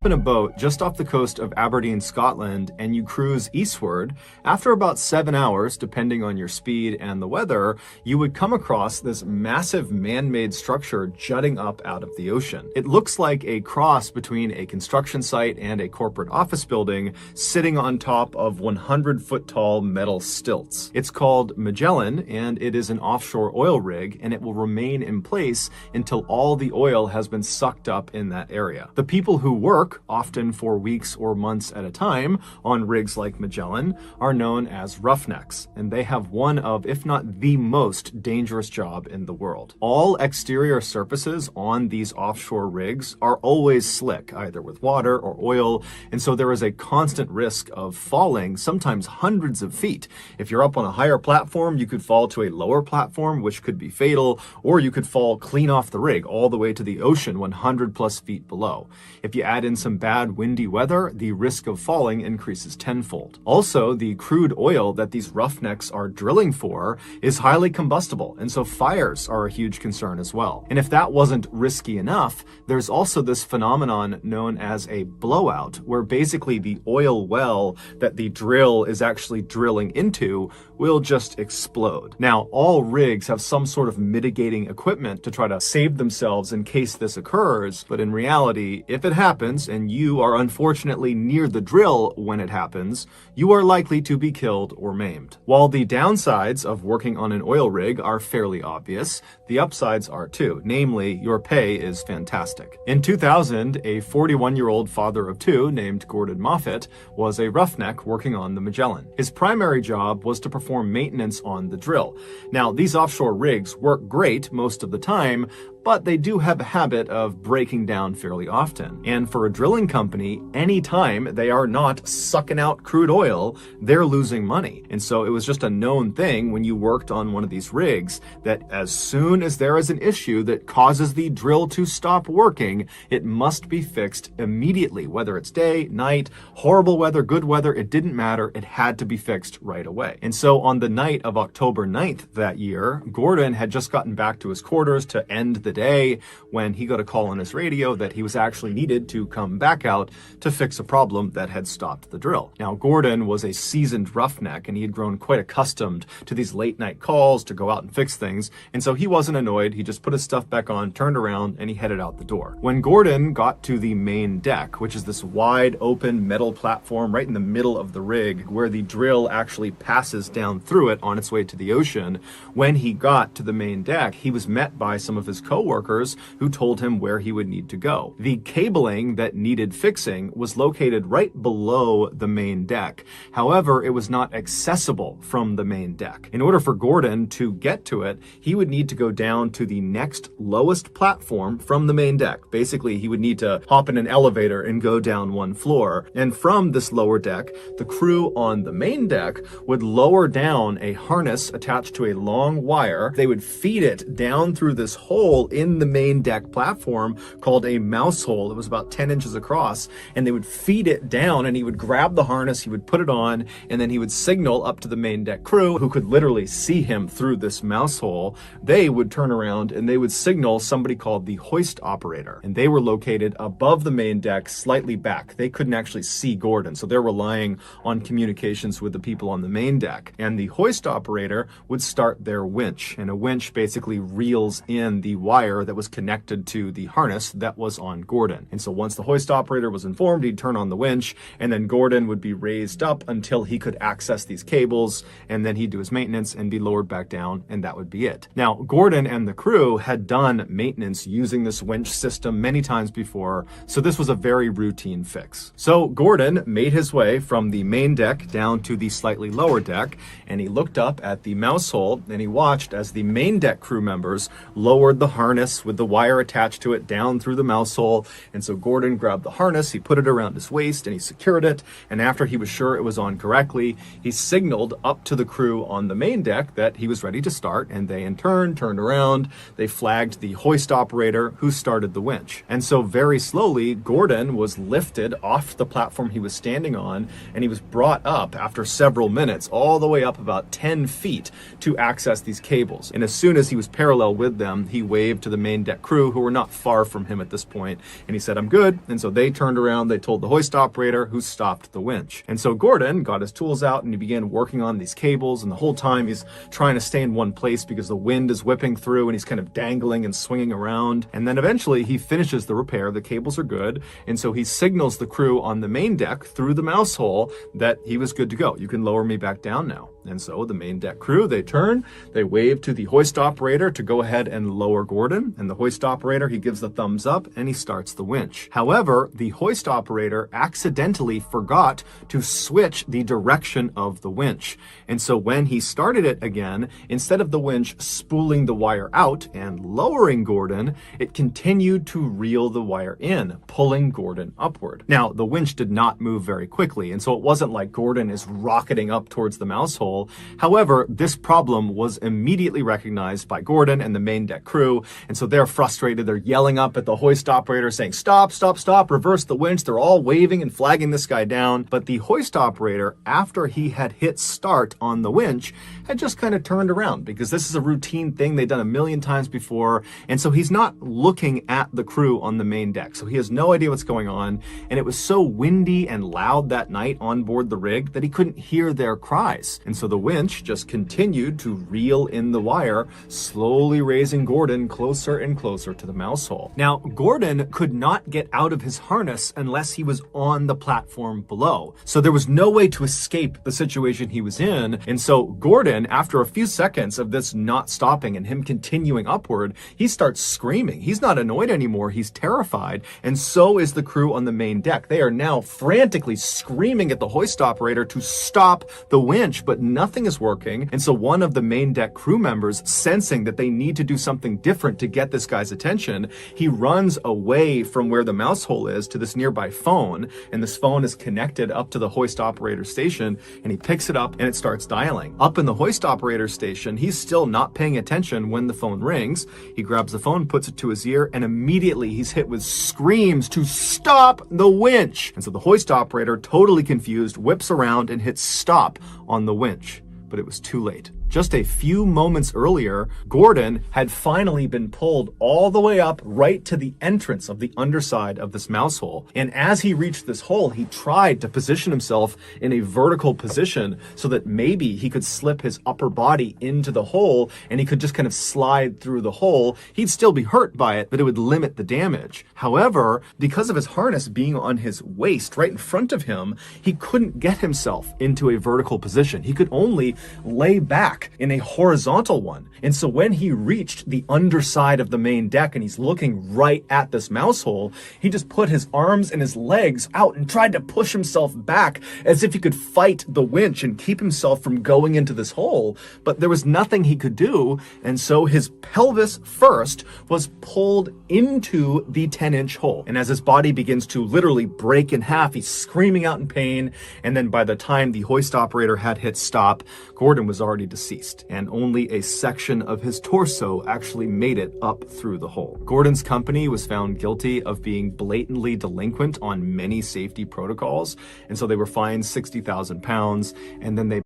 In a boat just off the coast of Aberdeen, Scotland, and you cruise eastward, after about 7 hours, depending on your speed and the weather, you would come across this massive man-made structure jutting up out of the ocean. It looks like a cross between a construction site and a corporate office building sitting on top of 100-foot-tall metal stilts. It's called Magellan, and it is an offshore oil rig, and it will remain in place until all the oil has been sucked up in that area. The people who work, often for weeks or months at a time, on rigs like Magellan are known as roughnecks, and they have one of, if not the most dangerous job in the world. All exterior surfaces on these offshore rigs are always slick, either with water or oil, and so there is a constant risk of falling, sometimes hundreds of feet. If you're up on a higher platform, you could fall to a lower platform, which could be fatal, or you could fall clean off the rig all the way to the ocean 100 plus feet below. If you add in some bad windy weather, the risk of falling increases tenfold. Also, the crude oil that these roughnecks are drilling for is highly combustible, and so fires are a huge concern as well. And if that wasn't risky enough, there's also this phenomenon known as a blowout, where basically the oil well that the drill is actually drilling into will just explode. Now, all rigs have some sort of mitigating equipment to try to save themselves in case this occurs, but in reality, if it happens and you are unfortunately near the drill when it happens, you are likely to be killed or maimed. While the downsides of working on an oil rig are fairly obvious, the upsides are too, namely, your pay is fantastic. In 2000, a 41-year-old father of two named Gordon Moffat was a roughneck working on the Magellan. His primary job was to perform maintenance on the drill. Now, these offshore rigs work great most of the time, but they do have a habit of breaking down fairly often. And for a drilling company, anytime they are not sucking out crude oil, they're losing money. And so it was just a known thing when you worked on one of these rigs that as soon as there is an issue that causes the drill to stop working, it must be fixed immediately, whether it's day, night, horrible weather, good weather, it didn't matter, it had to be fixed right away. And so on the night of October 9th that year, Gordon had just gotten back to his quarters to end the day when he got a call on his radio that he was actually needed to come back out to fix a problem that had stopped the drill. Now, Gordon was a seasoned roughneck, and he had grown quite accustomed to these late night calls to go out and fix things, and so he wasn't annoyed. He just put his stuff back on, turned around, and he headed out the door. When Gordon got to the main deck, which is this wide open metal platform right in the middle of the rig where the drill actually passes down through it on its way to the ocean, when he got to the main deck, he was met by some of his co-workers who told him where he would need to go. The cabling that needed fixing was located right below the main deck. However, it was not accessible from the main deck. In order for Gordon to get to it, he would need to go down to the next lowest platform from the main deck. Basically, he would need to hop in an elevator and go down one floor. And from this lower deck, the crew on the main deck would lower down a harness attached to a long wire. They would feed it down through this hole in the main deck platform called a mouse hole. It was about 10 inches across, and they would feed it down, and he would grab the harness, he would put it on, and then he would signal up to the main deck crew who could literally see him through this mouse hole. They would turn around and they would signal somebody called the hoist operator, and they were located above the main deck, slightly back. They couldn't actually see Gordon, so they're relying on communications with the people on the main deck. And the hoist operator would start their winch, and a winch basically reels in the wire that was connected to the harness that was on Gordon. And so once the hoist operator was informed, he'd turn on the winch, and then Gordon would be raised up until he could access these cables, and then he'd do his maintenance and be lowered back down, and that would be it. Now, Gordon and the crew had done maintenance using this winch system many times before, so this was a very routine fix. So Gordon made his way from the main deck down to the slightly lower deck, and he looked up at the mouse hole, and he watched as the main deck crew members lowered the harness harness with the wire attached to it down through the mouse hole. And so Gordon grabbed the harness, he put it around his waist, and he secured it. And after he was sure it was on correctly, he signaled up to the crew on the main deck that he was ready to start. And they in turn turned around, they flagged the hoist operator who started the winch. And so very slowly, Gordon was lifted off the platform he was standing on, and he was brought up after several minutes, all the way up about 10 feet to access these cables. And as soon as he was parallel with them, he waved to the main deck crew, who were not far from him at this point, and he said, "I'm good." And so they turned around, they told the hoist operator, who stopped the winch. And so Gordon got his tools out and he began working on these cables, and the whole time he's trying to stay in one place because the wind is whipping through and he's kind of dangling and swinging around. And then eventually he finishes the repair, the cables are good, and so he signals the crew on the main deck through the mouse hole that he was good to go. "You can lower me back down now." And so the main deck crew, they turn, they wave to the hoist operator to go ahead and lower Gordon, and the hoist operator, he gives the thumbs up and he starts the winch. However, the hoist operator accidentally forgot to switch the direction of the winch. And so when he started it again, instead of the winch spooling the wire out and lowering Gordon, it continued to reel the wire in, pulling Gordon upward. Now, the winch did not move very quickly, and so it wasn't like Gordon is rocketing up towards the mouse hole. However, this problem was immediately recognized by Gordon and the main deck crew, and so they're frustrated. They're yelling up at the hoist operator saying, "Stop, stop, stop, reverse the winch." They're all waving and flagging this guy down, but the hoist operator, after he had hit start on the winch, had just kind of turned around, because this is a routine thing they've done a million times before, and so he's not looking at the crew on the main deck, so he has no idea what's going on. And it was so windy and loud that night on board the rig that he couldn't hear their cries, and so the winch just continued to reel in the wire, slowly raising Gordon closer and closer to the mouse hole. Now, Gordon could not get out of his harness unless he was on the platform below, so there was no way to escape the situation he was in. And so Gordon, after a few seconds of this not stopping and him continuing upward, he starts screaming. He's not annoyed anymore, he's terrified, and so is the crew on the main deck. They are now frantically screaming at the hoist operator to stop the winch, but nothing is working. And so one of the main deck crew members, sensing that they need to do something different to get this guy's attention, he runs away from where the mouse hole is to this nearby phone, and this phone is connected up to the hoist operator station, and he picks it up and it starts dialing. Up in the hoist operator station, he's still not paying attention when the phone rings. He grabs the phone, puts it to his ear, and immediately he's hit with screams to stop the winch. And so the hoist operator, totally confused, whips around and hits stop on the winch. But it was too late. Just a few moments earlier, Gordon had finally been pulled all the way up right to the entrance of the underside of this mouse hole. And as he reached this hole, he tried to position himself in a vertical position so that maybe he could slip his upper body into the hole and he could just kind of slide through the hole. He'd still be hurt by it, but it would limit the damage. However, because of his harness being on his waist right in front of him, he couldn't get himself into a vertical position. He could only lay back in a horizontal one. And so when he reached the underside of the main deck and he's looking right at this mouse hole, he just put his arms and his legs out and tried to push himself back as if he could fight the winch and keep himself from going into this hole. But there was nothing he could do, and so his pelvis first was pulled into the 10-inch hole. And as his body begins to literally break in half, he's screaming out in pain. And then by the time the hoist operator had hit stop, Gordon was already deceased, and only a section of his torso actually made it up through the hole. Gordon's company was found guilty of being blatantly delinquent on many safety protocols, and so they were fined 60,000 pounds, and then they...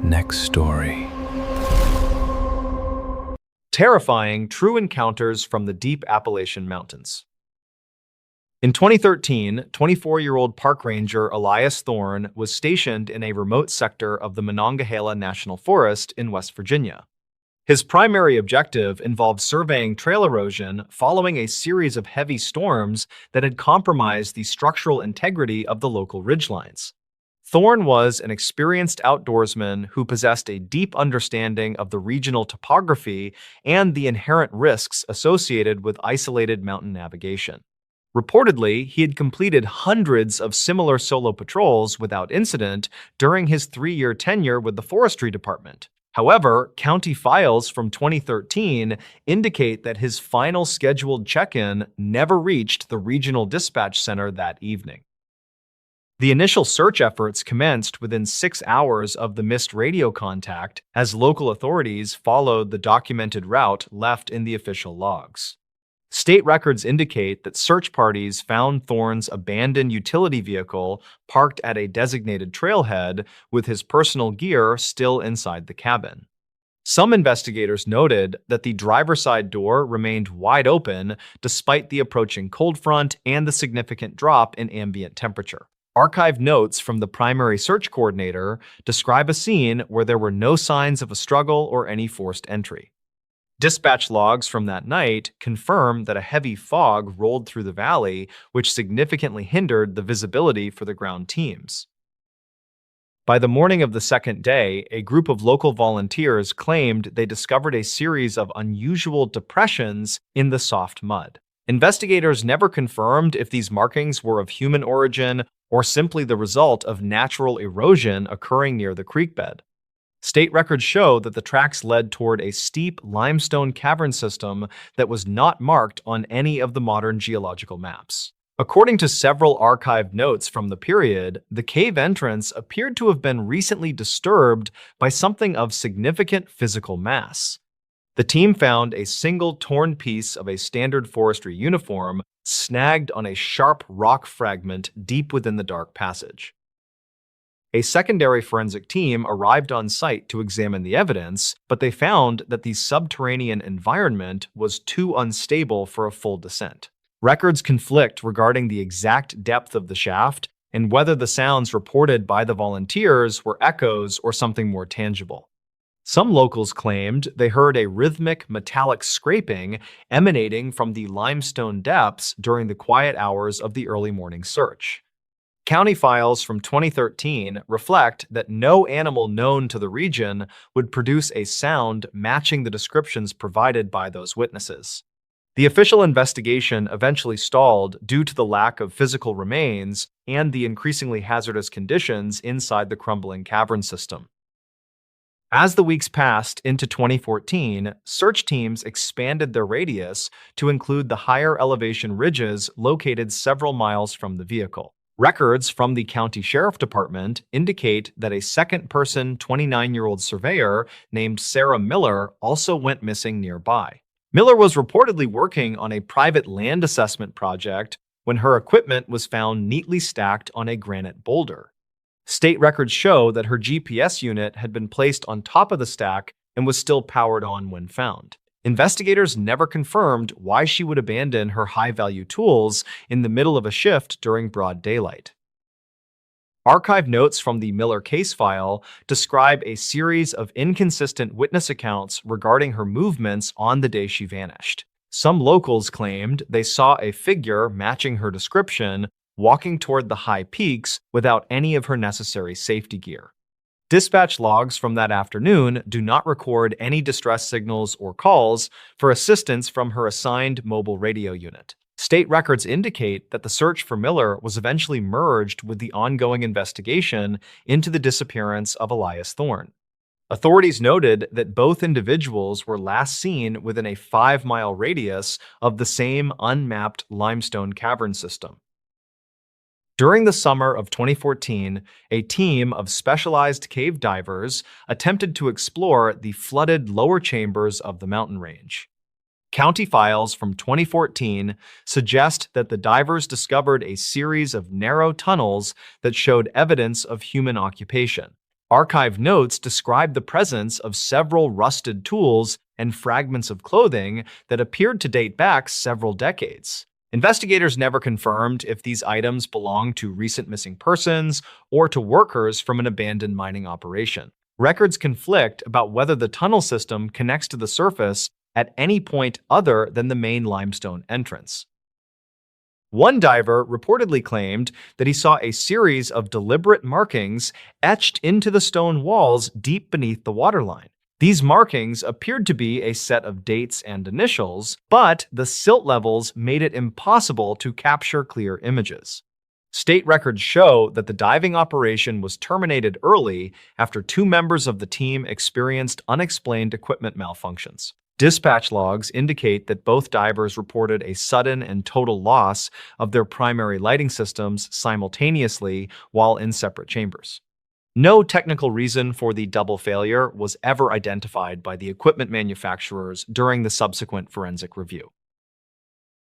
Next story. Terrifying true encounters from the deep Appalachian Mountains. In 2013, 24-year-old park ranger Elias Thorne was stationed in a remote sector of the Monongahela National Forest in West Virginia. His primary objective involved surveying trail erosion following a series of heavy storms that had compromised the structural integrity of the local ridgelines. Thorne was an experienced outdoorsman who possessed a deep understanding of the regional topography and the inherent risks associated with isolated mountain navigation. Reportedly, he had completed hundreds of similar solo patrols without incident during his 3-year tenure with the Forestry Department. However, county files from 2013 indicate that his final scheduled check-in never reached the regional dispatch center that evening. The initial search efforts commenced within 6 hours of the missed radio contact as local authorities followed the documented route left in the official logs. State records indicate that search parties found Thorne's abandoned utility vehicle parked at a designated trailhead with his personal gear still inside the cabin. Some investigators noted that the driver's side door remained wide open despite the approaching cold front and the significant drop in ambient temperature. Archived notes from the primary search coordinator describe a scene where there were no signs of a struggle or any forced entry. Dispatch logs from that night confirm that a heavy fog rolled through the valley, which significantly hindered the visibility for the ground teams. By the morning of the second day, a group of local volunteers claimed they discovered a series of unusual depressions in the soft mud. Investigators never confirmed if these markings were of human origin or simply the result of natural erosion occurring near the creek bed. State records show that the tracks led toward a steep limestone cavern system that was not marked on any of the modern geological maps. According to several archived notes from the period, the cave entrance appeared to have been recently disturbed by something of significant physical mass. The team found a single torn piece of a standard forestry uniform snagged on a sharp rock fragment deep within the dark passage. A secondary forensic team arrived on site to examine the evidence, but they found that the subterranean environment was too unstable for a full descent. Records conflict regarding the exact depth of the shaft and whether the sounds reported by the volunteers were echoes or something more tangible. Some locals claimed they heard a rhythmic metallic scraping emanating from the limestone depths during the quiet hours of the early morning search. County files from 2013 reflect that no animal known to the region would produce a sound matching the descriptions provided by those witnesses. The official investigation eventually stalled due to the lack of physical remains and the increasingly hazardous conditions inside the crumbling cavern system. As the weeks passed into 2014, search teams expanded their radius to include the higher elevation ridges located several miles from the vehicle. Records from the county sheriff department indicate that a second-person 29-year-old surveyor named Sarah Miller also went missing nearby. Miller was reportedly working on a private land assessment project when her equipment was found neatly stacked on a granite boulder. State records show that her GPS unit had been placed on top of the stack and was still powered on when found. Investigators never confirmed why she would abandon her high-value tools in the middle of a shift during broad daylight. Archive notes from the Miller case file describe a series of inconsistent witness accounts regarding her movements on the day she vanished. Some locals claimed they saw a figure matching her description walking toward the high peaks without any of her necessary safety gear. Dispatch logs from that afternoon do not record any distress signals or calls for assistance from her assigned mobile radio unit. State records indicate that the search for Miller was eventually merged with the ongoing investigation into the disappearance of Elias Thorne. Authorities noted that both individuals were last seen within a 5-mile radius of the same unmapped limestone cavern system. During the summer of 2014, a team of specialized cave divers attempted to explore the flooded lower chambers of the mountain range. County files from 2014 suggest that the divers discovered a series of narrow tunnels that showed evidence of human occupation. Archive notes describe the presence of several rusted tools and fragments of clothing that appeared to date back several decades. Investigators never confirmed if these items belonged to recent missing persons or to workers from an abandoned mining operation. Records conflict about whether the tunnel system connects to the surface at any point other than the main limestone entrance. One diver reportedly claimed that he saw a series of deliberate markings etched into the stone walls deep beneath the waterline. These markings appeared to be a set of dates and initials, but the silt levels made it impossible to capture clear images. State records show that the diving operation was terminated early after 2 members of the team experienced unexplained equipment malfunctions. Dispatch logs indicate that both divers reported a sudden and total loss of their primary lighting systems simultaneously while in separate chambers. No technical reason for the double failure was ever identified by the equipment manufacturers during the subsequent forensic review.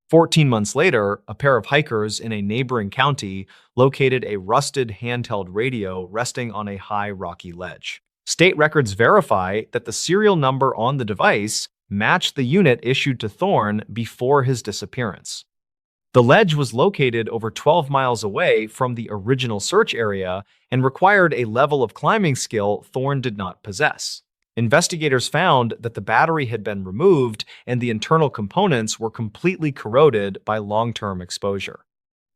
14 months later, a pair of hikers in a neighboring county located a rusted handheld radio resting on a high rocky ledge. State records verify that the serial number on the device matched the unit issued to Thorne before his disappearance. The ledge was located over 12 miles away from the original search area and required a level of climbing skill Thorne did not possess. Investigators found that the battery had been removed and the internal components were completely corroded by long-term exposure.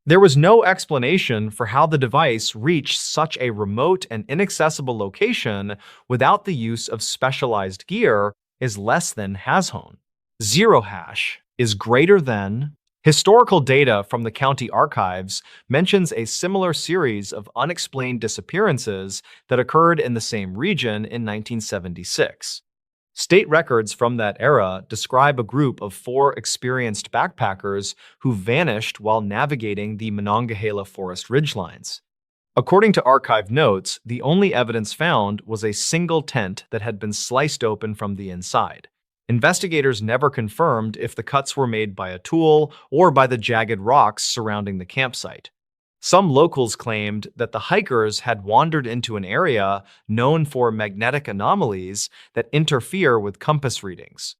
There was no explanation for how the device reached such a remote and inaccessible location without the use of specialized gear is less than hashone. Zero hash is greater than. Historical data from the county archives mentions a similar series of unexplained disappearances that occurred in the same region in 1976. State records from that era describe a group of 4 experienced backpackers who vanished while navigating the Monongahela forest ridgelines. According to archive notes, the only evidence found was a single tent that had been sliced open from the inside. Investigators never confirmed if the cuts were made by a tool or by the jagged rocks surrounding the campsite. Some locals claimed that the hikers had wandered into an area known for magnetic anomalies that interfere with compass readings.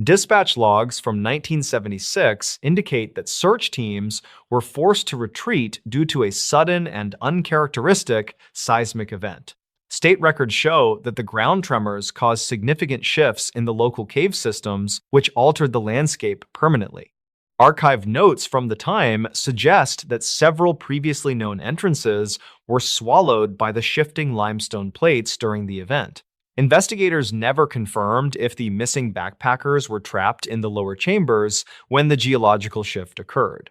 Dispatch logs from 1976 indicate that search teams were forced to retreat due to a sudden and uncharacteristic seismic event. State records show that the ground tremors caused significant shifts in the local cave systems, which altered the landscape permanently. Archive notes from the time suggest that several previously known entrances were swallowed by the shifting limestone plates during the event. Investigators never confirmed if the missing backpackers were trapped in the lower chambers when the geological shift occurred.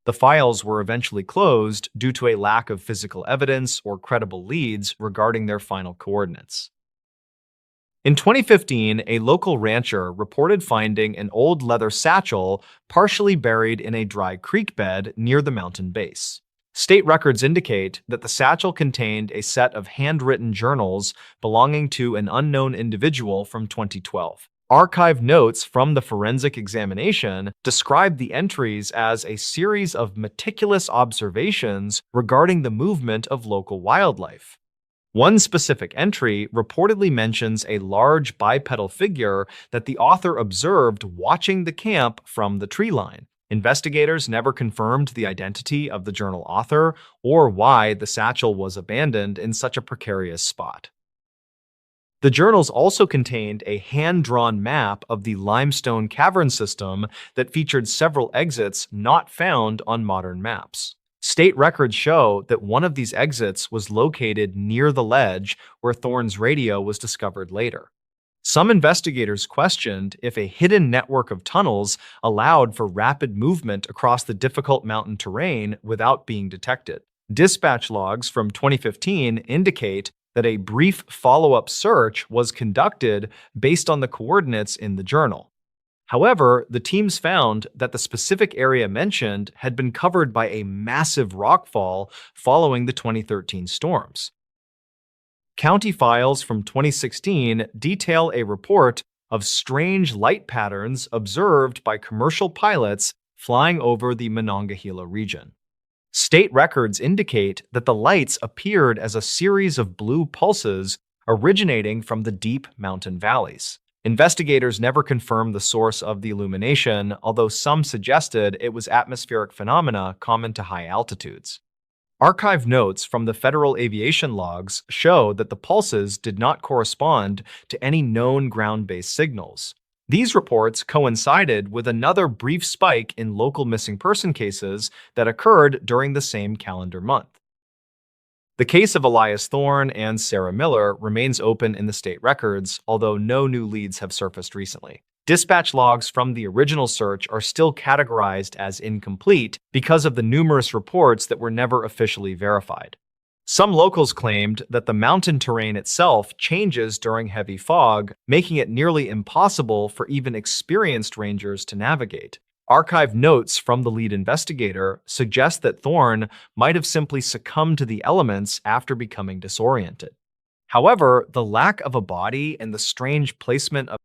The files were eventually closed due to a lack of physical evidence or credible leads regarding their final coordinates. In 2015, a local rancher reported finding an old leather satchel partially buried in a dry creek bed near the mountain base. State records indicate that the satchel contained a set of handwritten journals belonging to an unknown individual from 2012. Archive notes from the forensic examination describe the entries as a series of meticulous observations regarding the movement of local wildlife. One specific entry reportedly mentions a large bipedal figure that the author observed watching the camp from the tree line. Investigators never confirmed the identity of the journal author or why the satchel was abandoned in such a precarious spot. The journals also contained a hand-drawn map of the limestone cavern system that featured several exits not found on modern maps. State records show that one of these exits was located near the ledge where Thorne's radio was discovered later. Some investigators questioned if a hidden network of tunnels allowed for rapid movement across the difficult mountain terrain without being detected. Dispatch logs from 2015 indicate that a brief follow-up search was conducted based on the coordinates in the journal. However, the teams found that the specific area mentioned had been covered by a massive rockfall following the 2013 storms. County files from 2016 detail a report of strange light patterns observed by commercial pilots flying over the Monongahela region. State records indicate that the lights appeared as a series of blue pulses originating from the deep mountain valleys. Investigators never confirmed the source of the illumination, although some suggested it was atmospheric phenomena common to high altitudes. Archive notes from the federal aviation logs show that the pulses did not correspond to any known ground-based signals. These reports coincided with another brief spike in local missing person cases that occurred during the same calendar month. The case of Elias Thorne and Sarah Miller remains open in the state records, although no new leads have surfaced recently. Dispatch logs from the original search are still categorized as incomplete because of the numerous reports that were never officially verified. Some locals claimed that the mountain terrain itself changes during heavy fog, making it nearly impossible for even experienced rangers to navigate. Archived notes from the lead investigator suggest that Thorne might have simply succumbed to the elements after becoming disoriented. However, the lack of a body and the strange placement of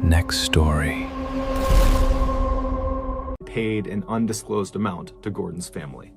Next story. paid an undisclosed amount to Gordon's family.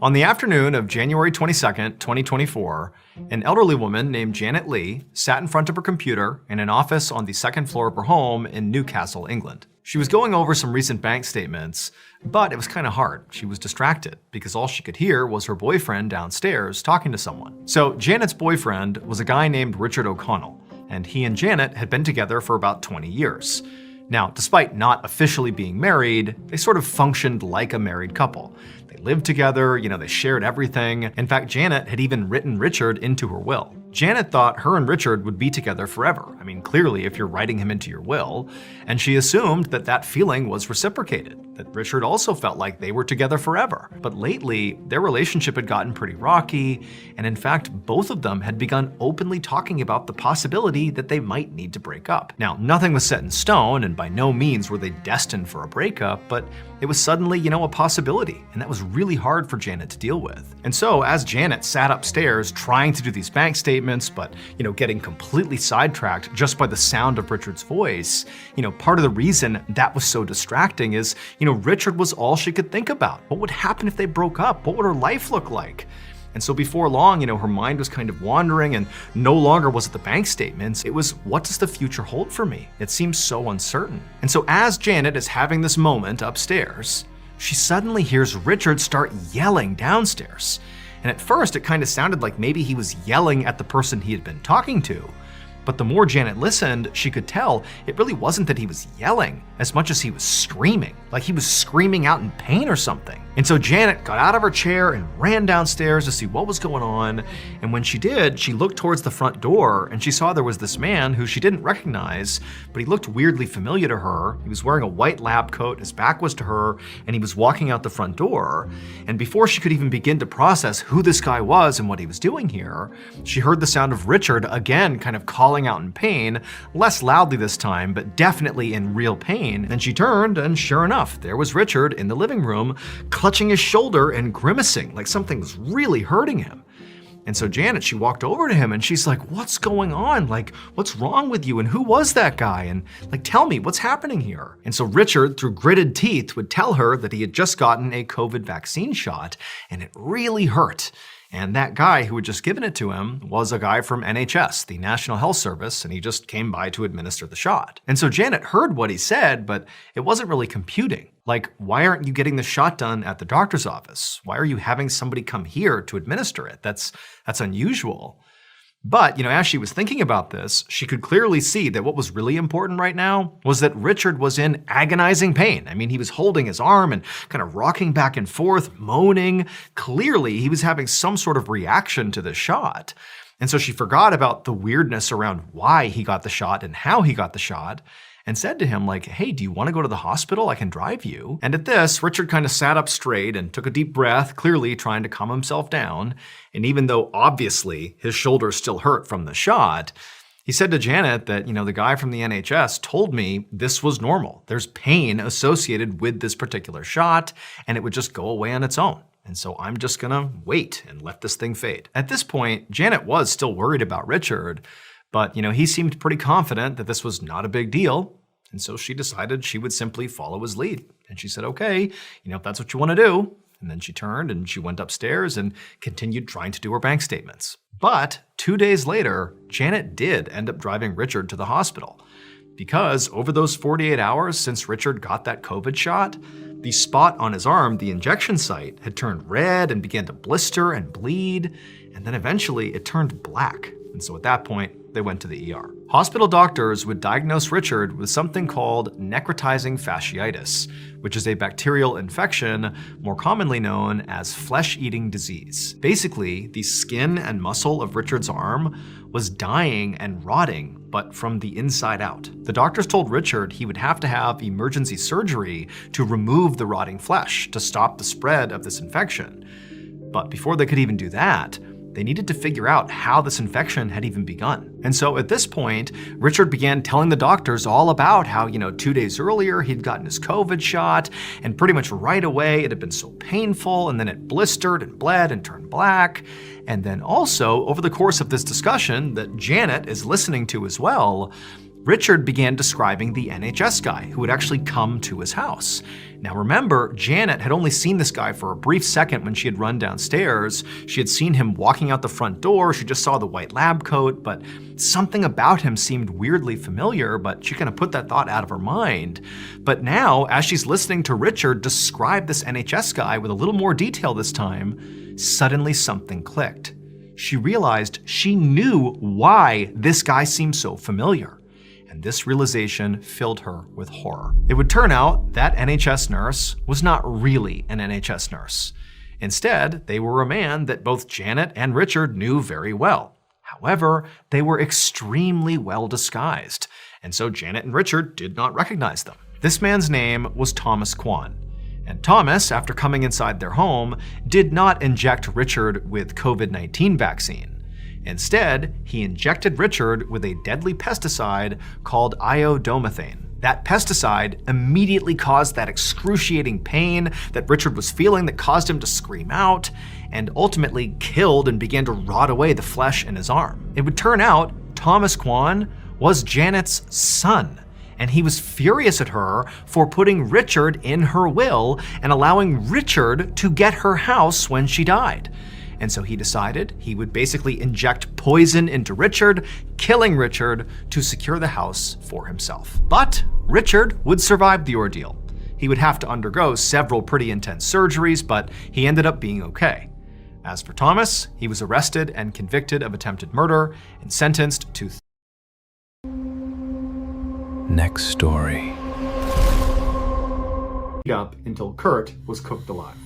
On the afternoon of January 22, 2024, an elderly woman named Janet Lee sat in front of her computer in an office on the second floor of her home in Newcastle, England. She was going over some recent bank statements, but it was kind of hard. She was distracted because all she could hear was her boyfriend downstairs talking to someone. So Janet's boyfriend was a guy named Richard O'Connell, and he and Janet had been together for about 20 years. Now, despite not officially being married, they sort of functioned like a married couple. They lived together, they shared everything. In fact, Janet had even written Richard into her will. Janet thought her and Richard would be together forever. I mean, clearly, if you're writing him into your will. And she assumed that that feeling was reciprocated, that Richard also felt like they were together forever. But lately, their relationship had gotten pretty rocky, and in fact, both of them had begun openly talking about the possibility that they might need to break up. Now, nothing was set in stone, and by no means were they destined for a breakup, but it was suddenly, a possibility, and that was really hard for Janet to deal with. And so, as Janet sat upstairs trying to do these bank statements, but, getting completely sidetracked just by the sound of Richard's voice, part of the reason that was so distracting is, Richard was all she could think about. What would happen if they broke up? What would her life look like? And so before long, her mind was kind of wandering, and no longer was it the bank statements. It was, what does the future hold for me? It seems so uncertain. And so as Janet is having this moment upstairs, she suddenly hears Richard start yelling downstairs. And at first, it kind of sounded like maybe he was yelling at the person he had been talking to. But the more Janet listened, she could tell it really wasn't that he was yelling as much as he was screaming, like he was screaming out in pain or something. And so Janet got out of her chair and ran downstairs to see what was going on. And when she did, she looked towards the front door and she saw there was this man who she didn't recognize, but he looked weirdly familiar to her. He was wearing a white lab coat, his back was to her, and he was walking out the front door. And before she could even begin to process who this guy was and what he was doing here, she heard the sound of Richard again kind of calling out in pain, less loudly this time, but definitely in real pain. And she turned, and sure enough, there was Richard in the living room, clutching his shoulder and grimacing like something was really hurting him. And so Janet, she walked over to him and she's like, what's going on? Like, what's wrong with you? And who was that guy? And tell me, what's happening here? And so Richard, through gritted teeth, would tell her that he had just gotten a COVID vaccine shot and it really hurt. And that guy who had just given it to him was a guy from NHS, the National Health Service, and he just came by to administer the shot. And so Janet heard what he said, but it wasn't really computing. Like, why aren't you getting the shot done at the doctor's office? Why are you having somebody come here to administer it? That's unusual. But, as she was thinking about this, she could clearly see that what was really important right now was that Richard was in agonizing pain. I mean, he was holding his arm and kind of rocking back and forth, moaning. Clearly, he was having some sort of reaction to the shot. And so she forgot about the weirdness around why he got the shot and how he got the shot, and said to him, hey, do you want to go to the hospital? I can drive you. And at this, Richard kind of sat up straight and took a deep breath, clearly trying to calm himself down. And even though obviously his shoulders still hurt from the shot, he said to Janet that, the guy from the NHS told me this was normal. There's pain associated with this particular shot, and it would just go away on its own. And so I'm just gonna wait and let this thing fade. At this point, Janet was still worried about Richard, but, he seemed pretty confident that this was not a big deal. And so she decided she would simply follow his lead. And she said, okay, if that's what you want to do. And then she turned and she went upstairs and continued trying to do her bank statements. But 2 days later, Janet did end up driving Richard to the hospital. Because over those 48 hours since Richard got that COVID shot, the spot on his arm, the injection site, had turned red and began to blister and bleed. And then eventually it turned black. And so at that point, they went to the ER. Hospital doctors would diagnose Richard with something called necrotizing fasciitis, which is a bacterial infection more commonly known as flesh-eating disease. Basically, the skin and muscle of Richard's arm was dying and rotting, but from the inside out. The doctors told Richard he would have to have emergency surgery to remove the rotting flesh to stop the spread of this infection. But before they could even do that, they needed to figure out how this infection had even begun. And so at this point, Richard began telling the doctors all about how, 2 days earlier he'd gotten his COVID shot, and pretty much right away it had been so painful, and then it blistered and bled and turned black. And then also, over the course of this discussion that Janet is listening to as well, Richard began describing the NHS guy who had actually come to his house. Now remember, Janet had only seen this guy for a brief second when she had run downstairs. She had seen him walking out the front door, she just saw the white lab coat, but something about him seemed weirdly familiar, but she kind of put that thought out of her mind. But now, as she's listening to Richard describe this NHS guy with a little more detail this time, suddenly something clicked. She realized she knew why this guy seemed so familiar. And this realization filled her with horror. It would turn out that NHS nurse was not really an NHS nurse. Instead, they were a man that both Janet and Richard knew very well. However, they were extremely well disguised, and so Janet and Richard did not recognize them. This man's name was Thomas Kwan. And Thomas, after coming inside their home, did not inject Richard with COVID-19 vaccine. Instead, he injected Richard with a deadly pesticide called iodomethane. That pesticide immediately caused that excruciating pain that Richard was feeling that caused him to scream out, and ultimately killed and began to rot away the flesh in his arm. It would turn out Thomas Kwan was Janet's son, and he was furious at her for putting Richard in her will and allowing Richard to get her house when she died. And so he decided he would basically inject poison into Richard, killing Richard to secure the house for himself. But Richard would survive the ordeal. He would have to undergo several pretty intense surgeries, but he ended up being okay. As for Thomas, he was arrested and convicted of attempted murder and sentenced to Next story. Up until Kurt was cooked alive.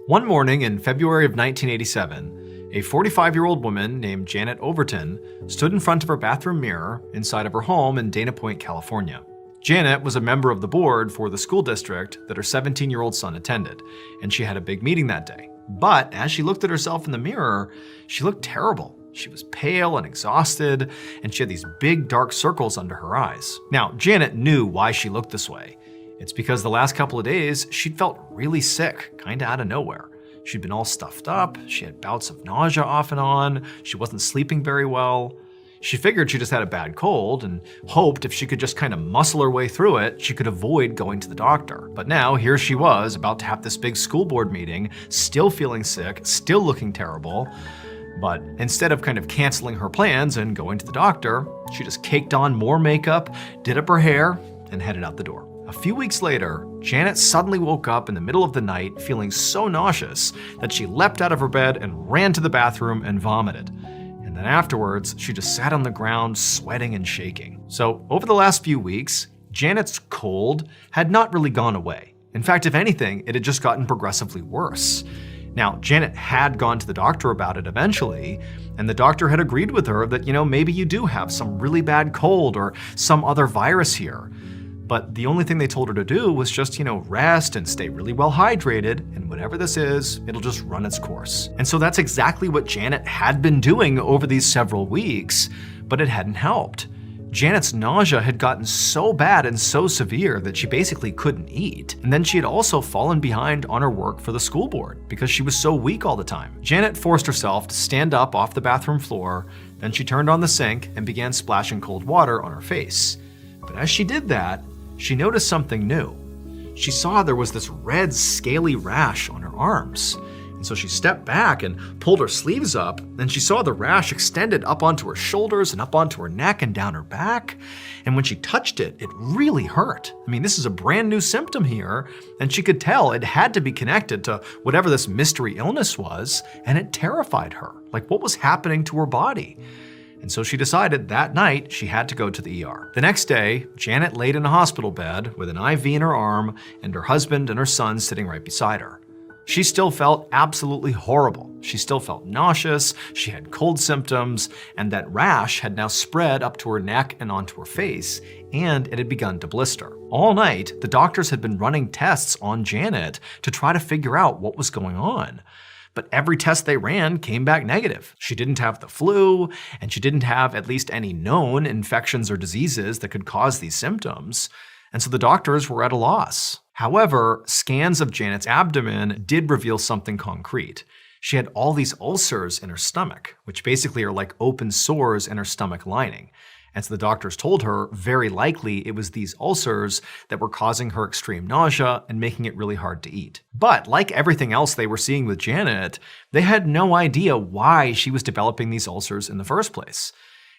One morning in February of 1987, a 45-year-old woman named Janet Overton stood in front of her bathroom mirror inside of her home in Dana Point, California. Janet was a member of the board for the school district that her 17-year-old son attended, and she had a big meeting that day. But as she looked at herself in the mirror, she looked terrible. She was pale and exhausted, and she had these big dark circles under her eyes. Now, Janet knew why she looked this way. It's because the last couple of days, she'd felt really sick, kinda out of nowhere. She'd been all stuffed up, she had bouts of nausea off and on, she wasn't sleeping very well. She figured she just had a bad cold and hoped if she could just kind of muscle her way through it, she could avoid going to the doctor. But now, here she was, about to have this big school board meeting, still feeling sick, still looking terrible. But instead of kind of canceling her plans and going to the doctor, she just caked on more makeup, did up her hair, and headed out the door. A few weeks later, Janet suddenly woke up in the middle of the night feeling so nauseous that she leapt out of her bed and ran to the bathroom and vomited. And then afterwards, she just sat on the ground sweating and shaking. So over the last few weeks, Janet's cold had not really gone away. In fact, if anything, it had just gotten progressively worse. Now, Janet had gone to the doctor about it eventually, and the doctor had agreed with her that, maybe you do have some really bad cold or some other virus here. But the only thing they told her to do was just, rest and stay really well hydrated, and whatever this is, it'll just run its course. And so that's exactly what Janet had been doing over these several weeks, but it hadn't helped. Janet's nausea had gotten so bad and so severe that she basically couldn't eat. And then she had also fallen behind on her work for the school board because she was so weak all the time. Janet forced herself to stand up off the bathroom floor, then she turned on the sink and began splashing cold water on her face. But as she did that, she noticed something new. She saw there was this red, scaly rash on her arms. And so she stepped back and pulled her sleeves up, and she saw the rash extended up onto her shoulders and up onto her neck and down her back. And when she touched it, it really hurt. I mean, this is a brand new symptom here, and she could tell it had to be connected to whatever this mystery illness was, and it terrified her. Like, what was happening to her body? And so she decided that night she had to go to the ER. The next day, Janet laid in a hospital bed with an IV in her arm and her husband and her son sitting right beside her. She still felt absolutely horrible. She still felt nauseous, she had cold symptoms, and that rash had now spread up to her neck and onto her face, and it had begun to blister. All night, the doctors had been running tests on Janet to try to figure out what was going on. But every test they ran came back negative. She didn't have the flu, and she didn't have at least any known infections or diseases that could cause these symptoms. And so the doctors were at a loss. However, scans of Janet's abdomen did reveal something concrete. She had all these ulcers in her stomach, which basically are like open sores in her stomach lining. And so the doctors told her very likely it was these ulcers that were causing her extreme nausea and making it really hard to eat. But like everything else they were seeing with Janet, they had no idea why she was developing these ulcers in the first place.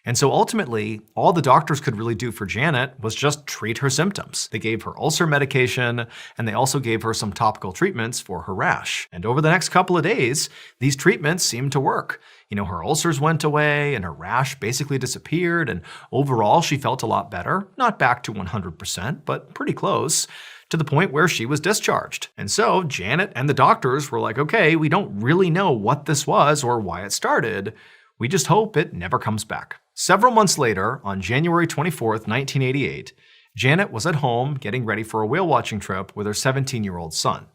And so ultimately, all the doctors could really do for Janet was just treat her symptoms. They gave her ulcer medication, and they also gave her some topical treatments for her rash. And over the next couple of days, these treatments seemed to work. Her ulcers went away, and her rash basically disappeared, and overall she felt a lot better. Not back to 100%, but pretty close, to the point where she was discharged. And so Janet and the doctors were like, okay, we don't really know what this was or why it started. We just hope it never comes back. Several months later, on January 24th, 1988, Janet was at home getting ready for a whale watching trip with her 17-year-old son,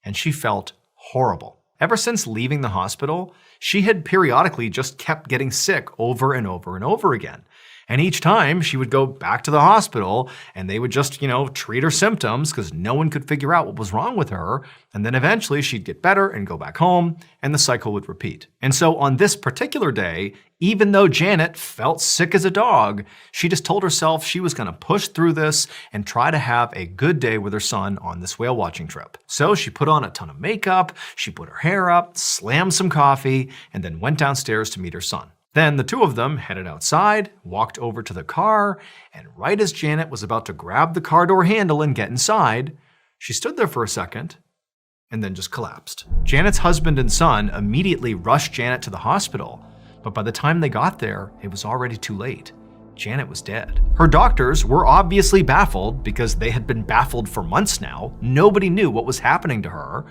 and she felt horrible. Ever since leaving the hospital, she had periodically just kept getting sick over and over and over again. And each time she would go back to the hospital and they would just, treat her symptoms because no one could figure out what was wrong with her. And then eventually she'd get better and go back home and the cycle would repeat. And so on this particular day, even though Janet felt sick as a dog, she just told herself she was going to push through this and try to have a good day with her son on this whale watching trip. So she put on a ton of makeup, she put her hair up, slammed some coffee, and then went downstairs to meet her son. Then the two of them headed outside, walked over to the car, and right as Janet was about to grab the car door handle and get inside, she stood there for a second and then just collapsed. Janet's husband and son immediately rushed Janet to the hospital, but by the time they got there, it was already too late. Janet was dead. Her doctors were obviously baffled because they had been baffled for months now. Nobody knew what was happening to her.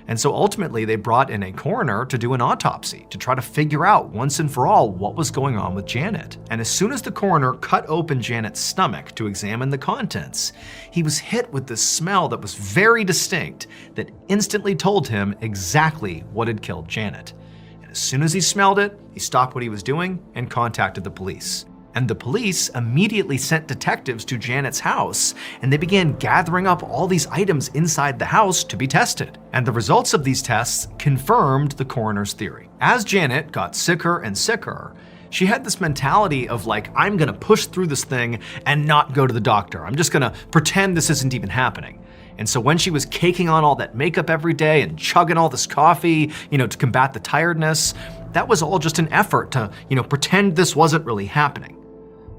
And so ultimately they brought in a coroner to do an autopsy to try to figure out once and for all what was going on with Janet. And as soon as the coroner cut open Janet's stomach to examine the contents, he was hit with this smell that was very distinct that instantly told him exactly what had killed Janet. And as soon as he smelled it, he stopped what he was doing and contacted the police. And the police immediately sent detectives to Janet's house, and they began gathering up all these items inside the house to be tested. And the results of these tests confirmed the coroner's theory. As Janet got sicker and sicker, she had this mentality of like, I'm gonna push through this thing and not go to the doctor. I'm just gonna pretend this isn't even happening. And so when she was caking on all that makeup every day and chugging all this coffee, to combat the tiredness, that was all just an effort to, pretend this wasn't really happening.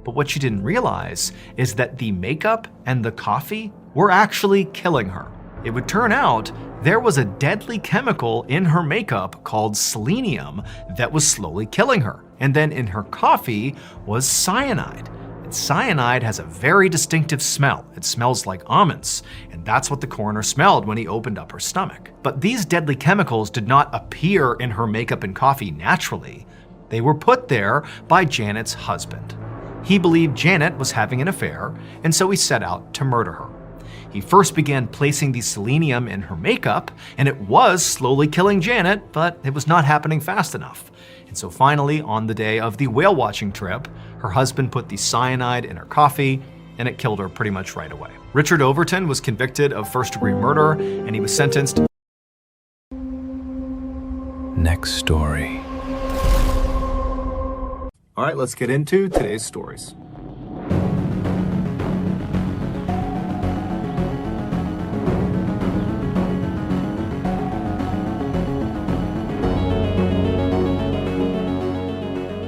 But what she didn't realize is that the makeup and the coffee were actually killing her. It would turn out there was a deadly chemical in her makeup called selenium that was slowly killing her. And then in her coffee was cyanide. And cyanide has a very distinctive smell. It smells like almonds. And that's what the coroner smelled when he opened up her stomach. But these deadly chemicals did not appear in her makeup and coffee naturally. They were put there by Janet's husband. He believed Janet was having an affair, and so he set out to murder her. He first began placing the selenium in her makeup, and it was slowly killing Janet, but it was not happening fast enough. And so finally, on the day of the whale watching trip, her husband put the cyanide in her coffee, and it killed her pretty much right away. Richard Overton was convicted of first-degree murder, and he was sentenced. Next story. All right, let's get into today's stories.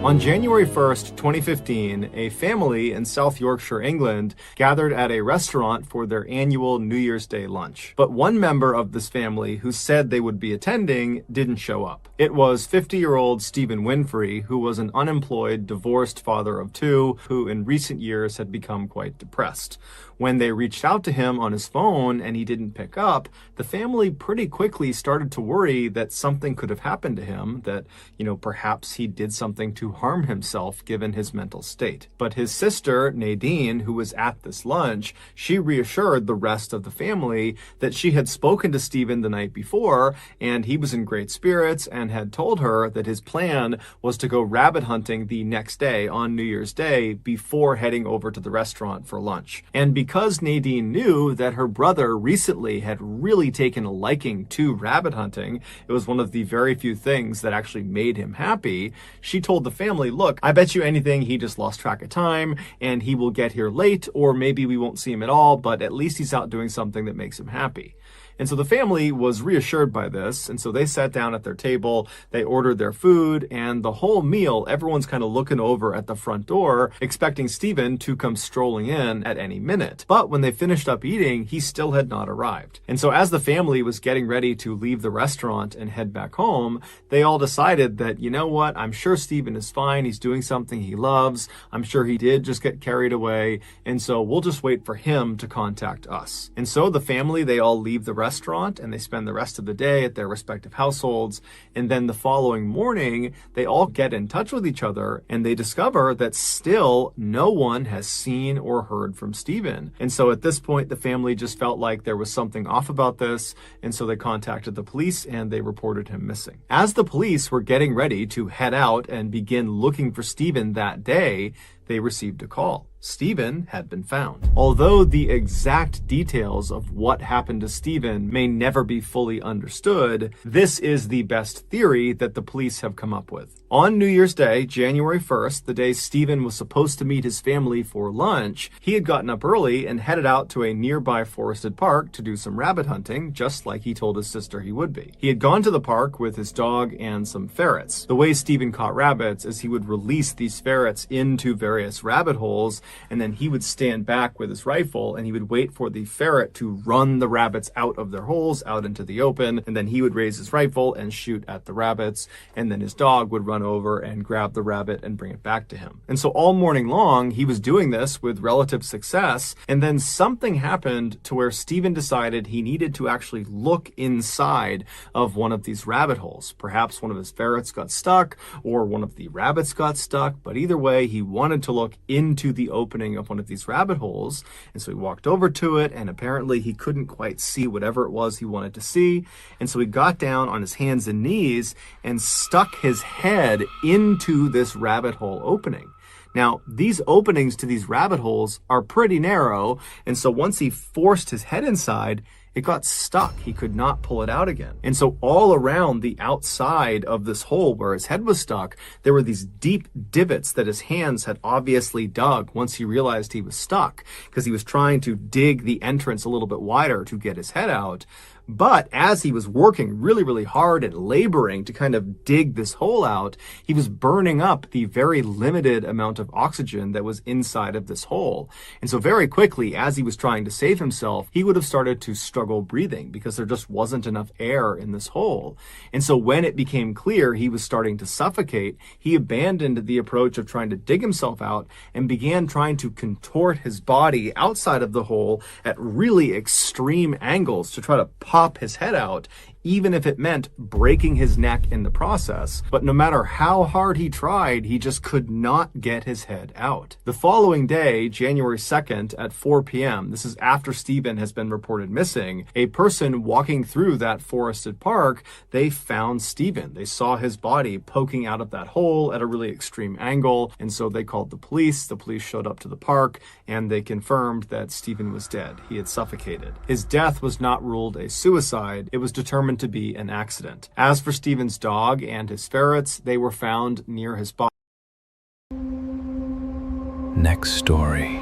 On January 1st, 2015, a family in South Yorkshire, England, gathered at a restaurant for their annual New Year's Day lunch. But one member of this family who said they would be attending didn't show up. It was 50-year-old Stephen Winfrey, who was an unemployed, divorced father of two, who in recent years had become quite depressed. When they reached out to him on his phone and he didn't pick up, the family pretty quickly started to worry that something could have happened to him, that, perhaps he did something to harm himself given his mental state. But his sister, Nadine, who was at this lunch, she reassured the rest of the family that she had spoken to Stephen the night before and he was in great spirits and had told her that his plan was to go rabbit hunting the next day on New Year's Day before heading over to the restaurant for lunch. And because Nadine knew that her brother recently had really taken a liking to rabbit hunting, it was one of the very few things that actually made him happy, she told the family, look, I bet you anything he just lost track of time and he will get here late, or maybe we won't see him at all, but at least he's out doing something that makes him happy. And so the family was reassured by this, and so they sat down at their table, they ordered their food, and the whole meal, everyone's kind of looking over at the front door, expecting Stephen to come strolling in at any minute. But when they finished up eating, he still had not arrived. And so as the family was getting ready to leave the restaurant and head back home, they all decided that, you know what, I'm sure Stephen is fine, he's doing something he loves, I'm sure he did just get carried away, and so we'll just wait for him to contact us. And so the family, they all leave the restaurant and they spend the rest of the day at their respective households, and then the following morning they all get in touch with each other and they discover that still no one has seen or heard from Stephen. And so at this point the family just felt like there was something off about this, and so they contacted the police and they reported him missing. As the police were getting ready to head out and begin looking for Stephen that day, they received a call. Stephen had been found. Although the exact details of what happened to Stephen may never be fully understood, this is the best theory that the police have come up with. On New Year's Day, January 1st, the day Stephen was supposed to meet his family for lunch, he had gotten up early and headed out to a nearby forested park to do some rabbit hunting, just like he told his sister he would be. He had gone to the park with his dog and some ferrets. The way Stephen caught rabbits is he would release these ferrets into various rabbit holes, and then he would stand back with his rifle and he would wait for the ferret to run the rabbits out of their holes, out into the open, and then he would raise his rifle and shoot at the rabbits, and then his dog would run over and grab the rabbit and bring it back to him. And so all morning long, he was doing this with relative success, and then something happened to where Stephen decided he needed to actually look inside of one of these rabbit holes. Perhaps one of his ferrets got stuck, or one of the rabbits got stuck, but either way, he wanted to look into the opening of one of these rabbit holes, and so he walked over to it, and apparently he couldn't quite see whatever it was he wanted to see, and so he got down on his hands and knees and stuck his head into this rabbit hole opening. Now, these openings to these rabbit holes are pretty narrow, and so once he forced his head inside, it got stuck. He could not pull it out again. And so all around the outside of this hole where his head was stuck, there were these deep divots that his hands had obviously dug once he realized he was stuck, because he was trying to dig the entrance a little bit wider to get his head out. But as he was working really, really hard and laboring to kind of dig this hole out, he was burning up the very limited amount of oxygen that was inside of this hole. And so very quickly, as he was trying to save himself, he would have started to struggle breathing because there just wasn't enough air in this hole. And so when it became clear he was starting to suffocate, he abandoned the approach of trying to dig himself out and began trying to contort his body outside of the hole at really extreme angles to try to pop his head out, even if it meant breaking his neck in the process. But no matter how hard he tried, he just could not get his head out. The following day, January 2nd at 4 p.m., this is after Stephen has been reported missing, a person walking through that forested park, they found Stephen. They saw his body poking out of that hole at a really extreme angle, and so they called the police. The police showed up to the park, and they confirmed that Stephen was dead. He had suffocated. His death was not ruled a suicide. It was determined to be an accident. As for Stephen's dog and his ferrets, they were found near his body. Next story.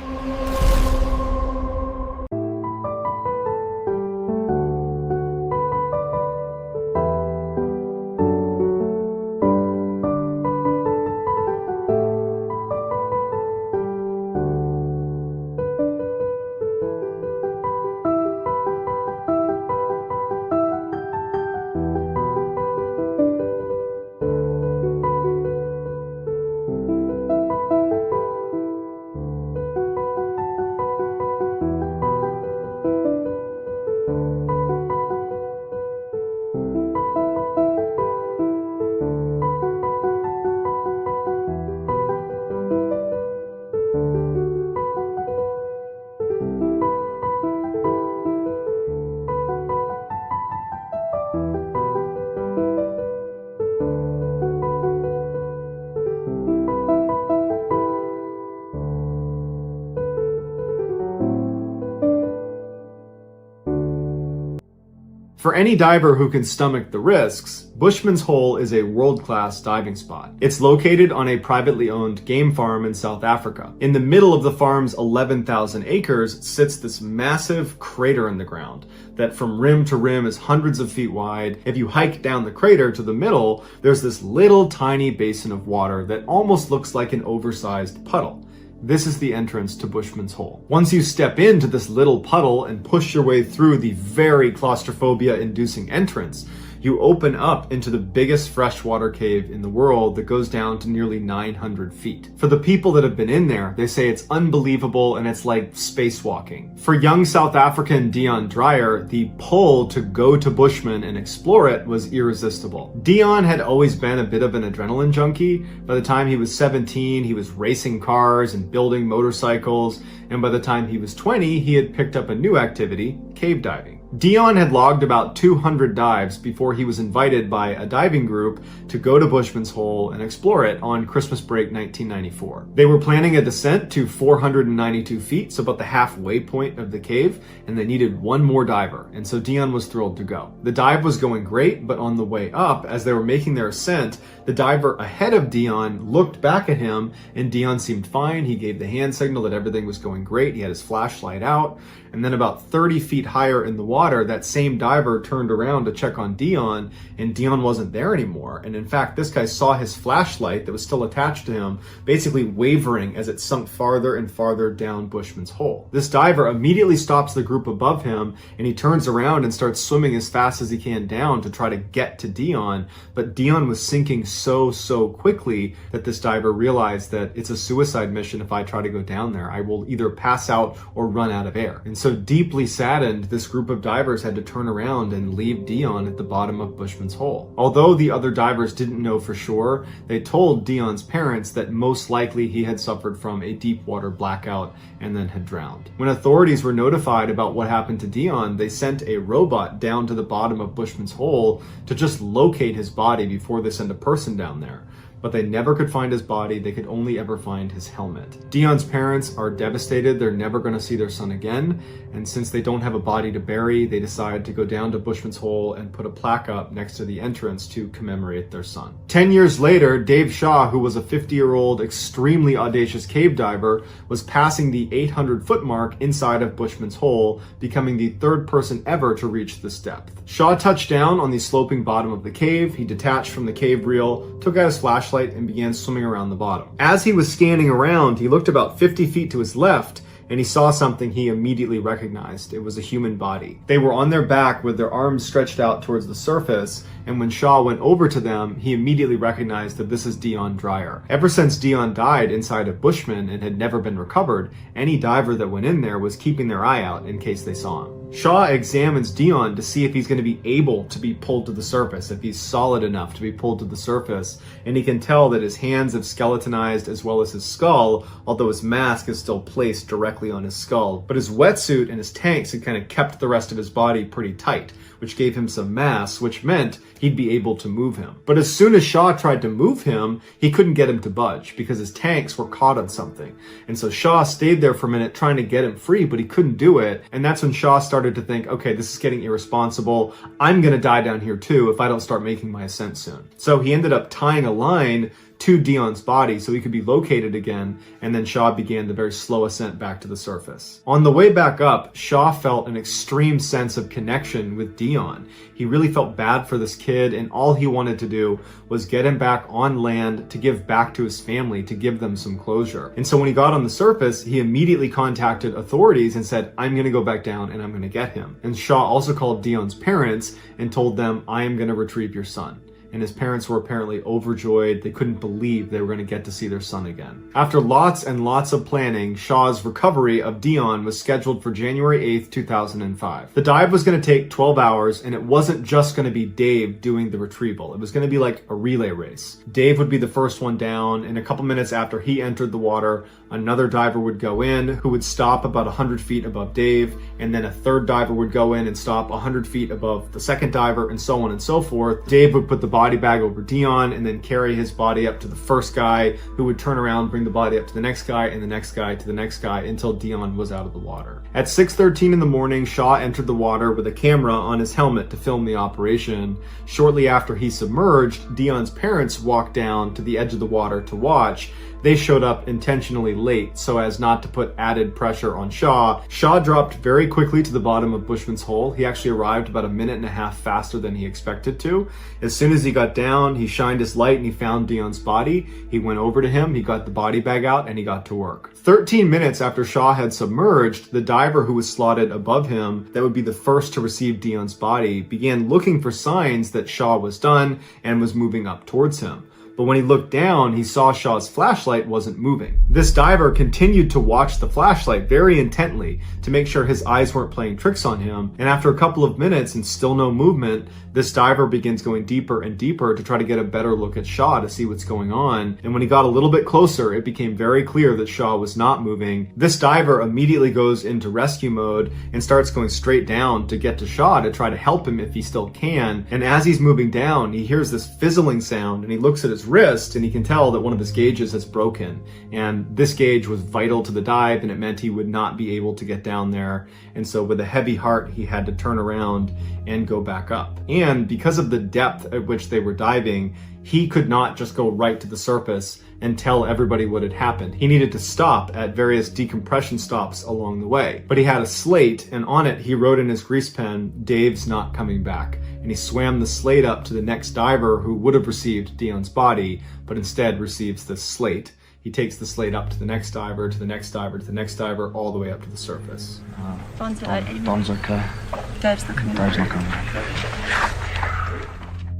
For any diver who can stomach the risks, Bushman's Hole is a world-class diving spot. It's located on a privately owned game farm in South Africa. In the middle of the farm's 11,000 acres sits this massive crater in the ground that from rim to rim is hundreds of feet wide. If you hike down the crater to the middle, there's this little tiny basin of water that almost looks like an oversized puddle. This is the entrance to Bushman's Hole. Once you step into this little puddle and push your way through the very claustrophobia-inducing entrance, you open up into the biggest freshwater cave in the world that goes down to nearly 900 feet. For the people that have been in there, they say it's unbelievable and it's like spacewalking. For young South African Dion Dreyer, the pull to go to Bushman and explore it was irresistible. Dion had always been a bit of an adrenaline junkie. By the time he was 17, he was racing cars and building motorcycles, and by the time he was 20, he had picked up a new activity, cave diving. Dion had logged about 200 dives before he was invited by a diving group to go to Bushman's Hole and explore it on Christmas break 1994. They were planning a descent to 492 feet, so about the halfway point of the cave, and they needed one more diver, and so Dion was thrilled to go. The dive was going great, but on the way up, as they were making their ascent, the diver ahead of Dion looked back at him, and Dion seemed fine. He gave the hand signal that everything was going great. He had his flashlight out, and then about 30 feet higher in the water, that same diver turned around to check on Dion, and Dion wasn't there anymore. And in fact, this guy saw his flashlight that was still attached to him basically wavering as it sunk farther and farther down Bushman's Hole. This diver immediately stops the group above him, and he turns around and starts swimming as fast as he can down to try to get to Dion. But Dion was sinking so quickly that this diver realized that it's a suicide mission if I try to go down there. I will either pass out or run out of air. And so deeply saddened, this group of divers had to turn around and leave Dion at the bottom of Bushman's Hole. Although the other divers didn't know for sure, they told Dion's parents that most likely he had suffered from a deep water blackout and then had drowned. When authorities were notified about what happened to Dion, they sent a robot down to the bottom of Bushman's Hole to just locate his body before they sent a person down there. But they never could find his body. They could only ever find his helmet. Dion's parents are devastated. They're never going to see their son again. And since they don't have a body to bury, they decide to go down to Bushman's Hole and put a plaque up next to the entrance to commemorate their son. 10 years later, Dave Shaw, who was a 50-year-old extremely audacious cave diver, was passing the 800-foot mark inside of Bushman's Hole, becoming the third person ever to reach this depth. Shaw touched down on the sloping bottom of the cave. He detached from the cave reel, took out his flashlight, and began swimming around the bottom. As he was scanning around, he looked about 50 feet to his left, and he saw something he immediately recognized. It was a human body. They were on their back with their arms stretched out towards the surface, and when Shaw went over to them, he immediately recognized that this is Dion Dreyer. Ever since Dion died inside of Bushman and had never been recovered, any diver that went in there was keeping their eye out in case they saw him. Shaw examines Dion to see if he's going to be able to be pulled to the surface, if he's solid enough to be pulled to the surface, and he can tell that his hands have skeletonized as well as his skull, although his mask is still placed directly on his skull. But his wetsuit and his tanks had kind of kept the rest of his body pretty tight, which gave him some mass, which meant he'd be able to move him. But as soon as Shaw tried to move him, he couldn't get him to budge because his tanks were caught on something. And so Shaw stayed there for a minute trying to get him free, but he couldn't do it. And that's when Shaw started to think, okay, this is getting irresponsible. I'm gonna die down here too if I don't start making my ascent soon. So he ended up tying a line to Dion's body so he could be located again, and then Shaw began the very slow ascent back to the surface. On the way back up, Shaw felt an extreme sense of connection with Dion. He really felt bad for this kid, and all he wanted to do was get him back on land to give back to his family, to give them some closure. And so when he got on the surface, he immediately contacted authorities and said, I'm gonna go back down and I'm gonna get him. And Shaw also called Dion's parents and told them, I am gonna retrieve your son. And his parents were apparently overjoyed. They couldn't believe they were going to get to see their son again. After lots and lots of planning, Shaw's recovery of Dion was scheduled for January 8th, 2005. The dive was going to take 12 hours, and it wasn't just going to be Dave doing the retrieval. It was going to be like a relay race. Dave would be the first one down, and a couple minutes after he entered the water, another diver would go in who would stop about 100 feet above Dave, and then a third diver would go in and stop 100 feet above the second diver, and so on and so forth. Dave would put the body body bag over Dion and then carry his body up to the first guy, who would turn around, bring the body up to the next guy and the next guy to the next guy until Dion was out of the water. At 6:13 in the morning, Shaw entered the water with a camera on his helmet to film the operation. Shortly after he submerged, Dion's parents walked down to the edge of the water to watch. They showed up intentionally late so as not to put added pressure on Shaw. Shaw dropped very quickly to the bottom of Bushman's hole. He actually arrived about a minute and a half faster than he expected to. As soon as he got down, he shined his light and he found Dion's body. He went over to him, he got the body bag out, and he got to work. 13 minutes after Shaw had submerged, the diver who was slotted above him, that would be the first to receive Dion's body, began looking for signs that Shaw was done and was moving up towards him. But when he looked down, he saw Shaw's flashlight wasn't moving. This diver continued to watch the flashlight very intently to make sure his eyes weren't playing tricks on him. And after a couple of minutes and still no movement, this diver begins going deeper and deeper to try to get a better look at Shaw to see what's going on. And when he got a little bit closer, it became very clear that Shaw was not moving. This diver immediately goes into rescue mode and starts going straight down to get to Shaw to try to help him if he still can. And as he's moving down, he hears this fizzling sound and he looks at his wrist and he can tell that one of his gauges has broken. And this gauge was vital to the dive and it meant he would not be able to get down there. And so with a heavy heart, he had to turn around and go back up. And because of the depth at which they were diving, he could not just go right to the surface and tell everybody what had happened. He needed to stop at various decompression stops along the way. But he had a slate, and on it he wrote in his grease pen, "Dave's not coming back." And he swam the slate up to the next diver who would have received Dion's body, but instead receives the slate. He takes the slate up to the next diver, to the next diver, to the next diver, all the way up to the surface. Don's okay. Dave's not coming back.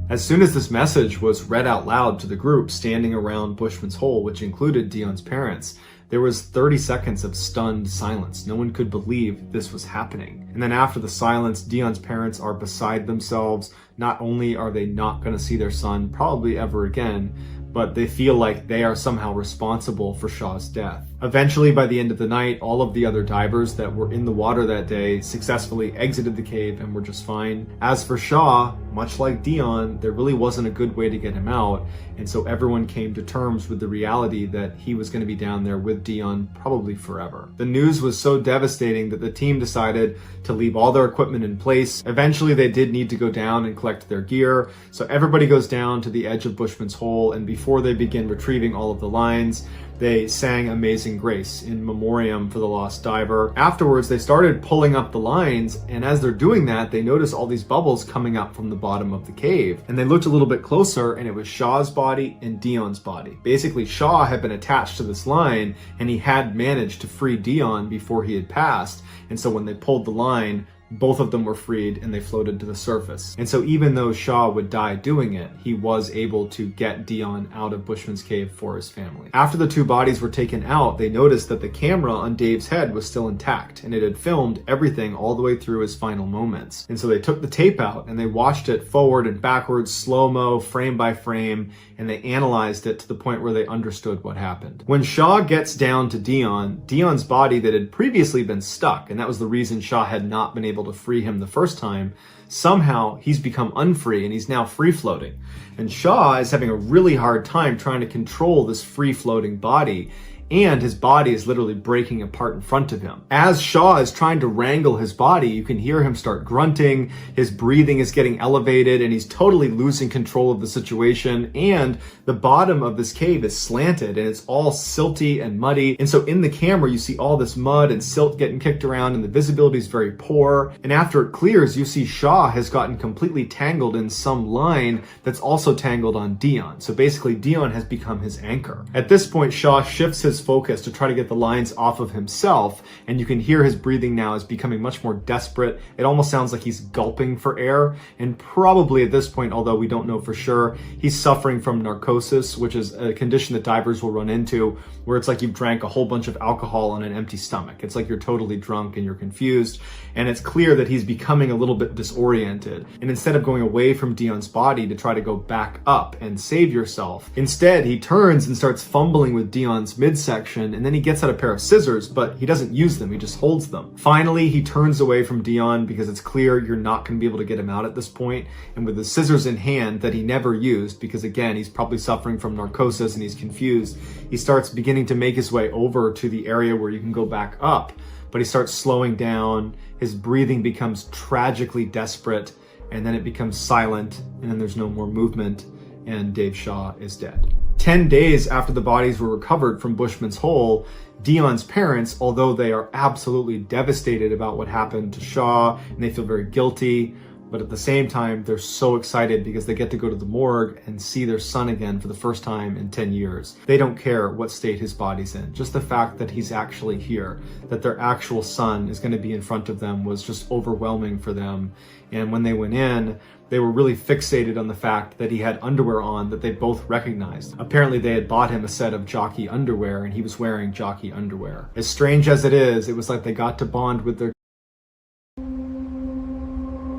As soon as this message was read out loud to the group standing around Bushman's hole, which included Dion's parents, there was 30 seconds of stunned silence. No one could believe this was happening. And then after the silence, Dion's parents are beside themselves. Not only are they not going to see their son probably ever again, but they feel like they are somehow responsible for Shaw's death. Eventually, by the end of the night, all of the other divers that were in the water that day successfully exited the cave and were just fine. As for Shaw, much like Dion, there really wasn't a good way to get him out, and so everyone came to terms with the reality that he was going to be down there with Dion probably forever. The news was so devastating that the team decided to leave all their equipment in place. Eventually, they did need to go down and collect their gear, so everybody goes down to the edge of Bushman's hole, and before they begin retrieving all of the lines, they sang Amazing Grace in memoriam for the lost diver. Afterwards, they started pulling up the lines, and as they're doing that, they notice all these bubbles coming up from the bottom of the cave. And they looked a little bit closer, and it was Shaw's body and Dion's body. Basically, Shaw had been attached to this line, and he had managed to free Dion before he had passed. And so when they pulled the line, both of them were freed and they floated to the surface. And so even though Shaw would die doing it, he was able to get Dion out of Bushman's cave for his family. After the two bodies were taken out, they noticed that the camera on Dave's head was still intact and it had filmed everything all the way through his final moments. And so they took the tape out and they watched it forward and backwards, slow-mo, frame by frame, and they analyzed it to the point where they understood what happened. When Shaw gets down to Dion's body that had previously been stuck, and that was the reason Shaw had not been able to free him the first time, somehow he's become unfree and he's now free floating. And Shaw is having a really hard time trying to control this free floating body, and his body is literally breaking apart in front of him. As Shaw is trying to wrangle his body, you can hear him start grunting, his breathing is getting elevated, and he's totally losing control of the situation, and the bottom of this cave is slanted, and it's all silty and muddy, and so in the camera you see all this mud and silt getting kicked around, and the visibility is very poor, and after it clears, you see Shaw has gotten completely tangled in some line that's also tangled on Dion. So basically, Dion has become his anchor. At this point, Shaw shifts his focus to try to get the lines off of himself, and you can hear his breathing now is becoming much more desperate. It almost sounds like he's gulping for air, and probably at this point, although we don't know for sure, he's suffering from narcosis, which is a condition that divers will run into where it's like you've drank a whole bunch of alcohol on an empty stomach. It's like you're totally drunk and you're confused, and it's clear that he's becoming a little bit disoriented. And instead of going away from Dion's body to try to go back up and save yourself, instead he turns and starts fumbling with Dion's midsection section, and then he gets out a pair of scissors, but he doesn't use them, he just holds them. Finally, he turns away from Dion because it's clear you're not going to be able to get him out at this point, and with the scissors in hand that he never used, because again, he's probably suffering from narcosis and he's confused, he starts beginning to make his way over to the area where you can go back up, but he starts slowing down, his breathing becomes tragically desperate, and then it becomes silent, and then there's no more movement, and Dave Shaw is dead. 10 days after the bodies were recovered from Bushman's Hole, Dion's parents, although they are absolutely devastated about what happened to Shaw, and they feel very guilty, but at the same time, they're so excited because they get to go to the morgue and see their son again for the first time in 10 years. They don't care what state his body's in. Just the fact that he's actually here, that their actual son is going to be in front of them was just overwhelming for them. And when they went in, they were really fixated on the fact that he had underwear on that they both recognized. Apparently they had bought him a set of jockey underwear and he was wearing jockey underwear. As strange as it is, it was like they got to bond with their...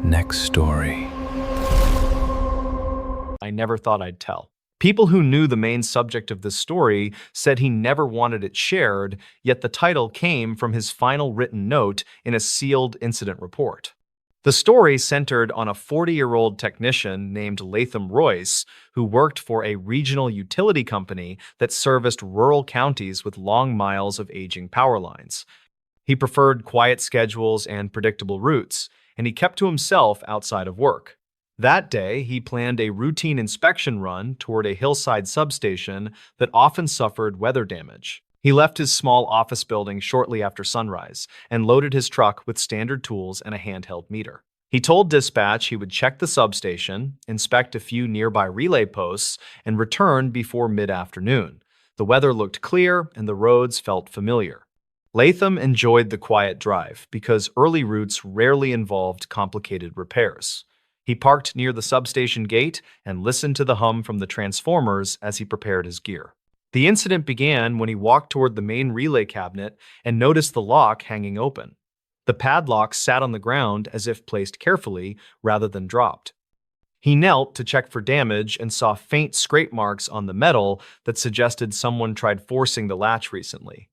Next story. I never thought I'd tell. People who knew the main subject of this story said he never wanted it shared, yet the title came from his final written note in a sealed incident report. The story centered on a 40-year-old technician named Latham Royce, who worked for a regional utility company that serviced rural counties with long miles of aging power lines. He preferred quiet schedules and predictable routes, and he kept to himself outside of work. That day, he planned a routine inspection run toward a hillside substation that often suffered weather damage. He left his small office building shortly after sunrise and loaded his truck with standard tools and a handheld meter. He told dispatch he would check the substation, inspect a few nearby relay posts, and return before mid-afternoon. The weather looked clear and the roads felt familiar. Latham enjoyed the quiet drive because early routes rarely involved complicated repairs. He parked near the substation gate and listened to the hum from the transformers as he prepared his gear. The incident began when he walked toward the main relay cabinet and noticed the lock hanging open. The padlock sat on the ground as if placed carefully rather than dropped. He knelt to check for damage and saw faint scrape marks on the metal that suggested someone tried forcing the latch recently.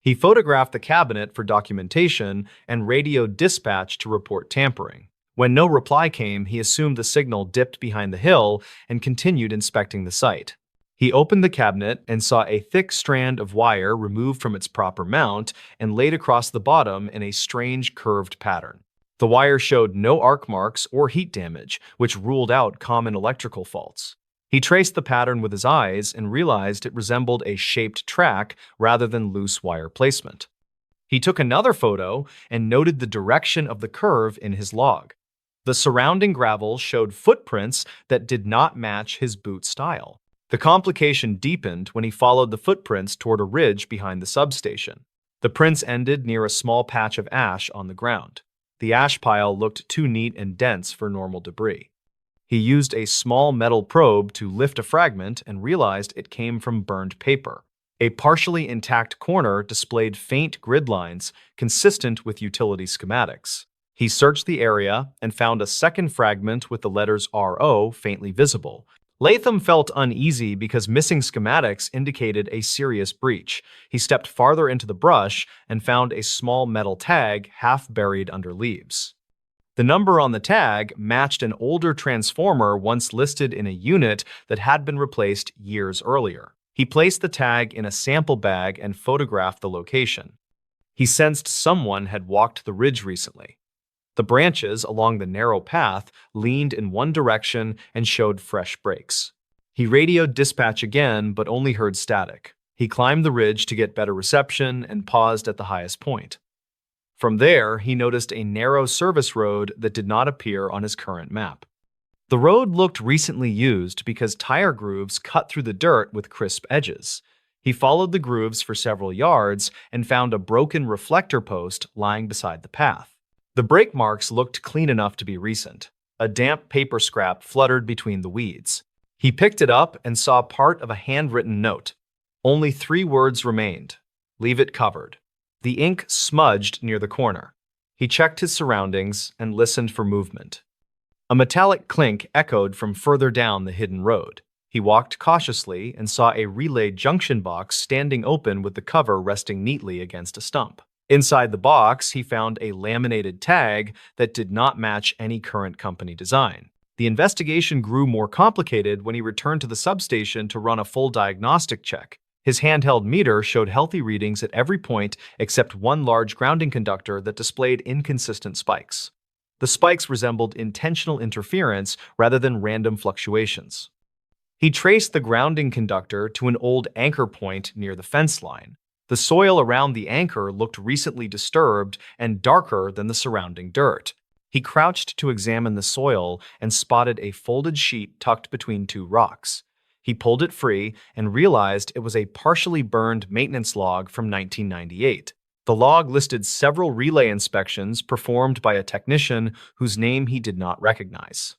He photographed the cabinet for documentation and radioed dispatch to report tampering. When no reply came, he assumed the signal dipped behind the hill and continued inspecting the site. He opened the cabinet and saw a thick strand of wire removed from its proper mount and laid across the bottom in a strange curved pattern. The wire showed no arc marks or heat damage, which ruled out common electrical faults. He traced the pattern with his eyes and realized it resembled a shaped track rather than loose wire placement. He took another photo and noted the direction of the curve in his log. The surrounding gravel showed footprints that did not match his boot style. The complication deepened when he followed the footprints toward a ridge behind the substation. The prints ended near a small patch of ash on the ground. The ash pile looked too neat and dense for normal debris. He used a small metal probe to lift a fragment and realized it came from burned paper. A partially intact corner displayed faint grid lines consistent with utility schematics. He searched the area and found a second fragment with the letters RO faintly visible. Latham felt uneasy because missing schematics indicated a serious breach. He stepped farther into the brush and found a small metal tag half buried under leaves. The number on the tag matched an older transformer once listed in a unit that had been replaced years earlier. He placed the tag in a sample bag and photographed the location. He sensed someone had walked the ridge recently. The branches along the narrow path leaned in one direction and showed fresh breaks. He radioed dispatch again, but only heard static. He climbed the ridge to get better reception and paused at the highest point. From there, he noticed a narrow service road that did not appear on his current map. The road looked recently used because tire grooves cut through the dirt with crisp edges. He followed the grooves for several yards and found a broken reflector post lying beside the path. The brake marks looked clean enough to be recent. A damp paper scrap fluttered between the weeds. He picked it up and saw part of a handwritten note. Only 3 words remained. Leave it covered. The ink smudged near the corner. He checked his surroundings and listened for movement. A metallic clink echoed from further down the hidden road. He walked cautiously and saw a relay junction box standing open with the cover resting neatly against a stump. Inside the box, he found a laminated tag that did not match any current company design. The investigation grew more complicated when he returned to the substation to run a full diagnostic check. His handheld meter showed healthy readings at every point except one large grounding conductor that displayed inconsistent spikes. The spikes resembled intentional interference rather than random fluctuations. He traced the grounding conductor to an old anchor point near the fence line. The soil around the anchor looked recently disturbed and darker than the surrounding dirt. He crouched to examine the soil and spotted a folded sheet tucked between two rocks. He pulled it free and realized it was a partially burned maintenance log from 1998. The log listed several relay inspections performed by a technician whose name he did not recognize.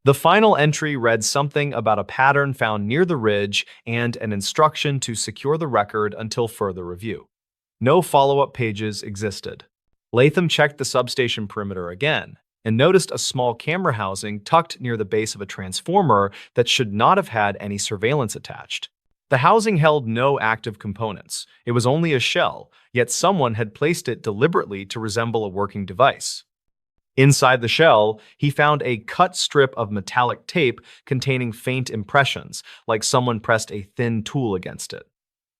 The final entry read something about a pattern found near the ridge and an instruction to secure the record until further review. No follow-up pages existed. Latham checked the substation perimeter again and noticed a small camera housing tucked near the base of a transformer that should not have had any surveillance attached. The housing held no active components. It was only a shell, yet someone had placed it deliberately to resemble a working device. Inside the shell, he found a cut strip of metallic tape containing faint impressions, like someone pressed a thin tool against it.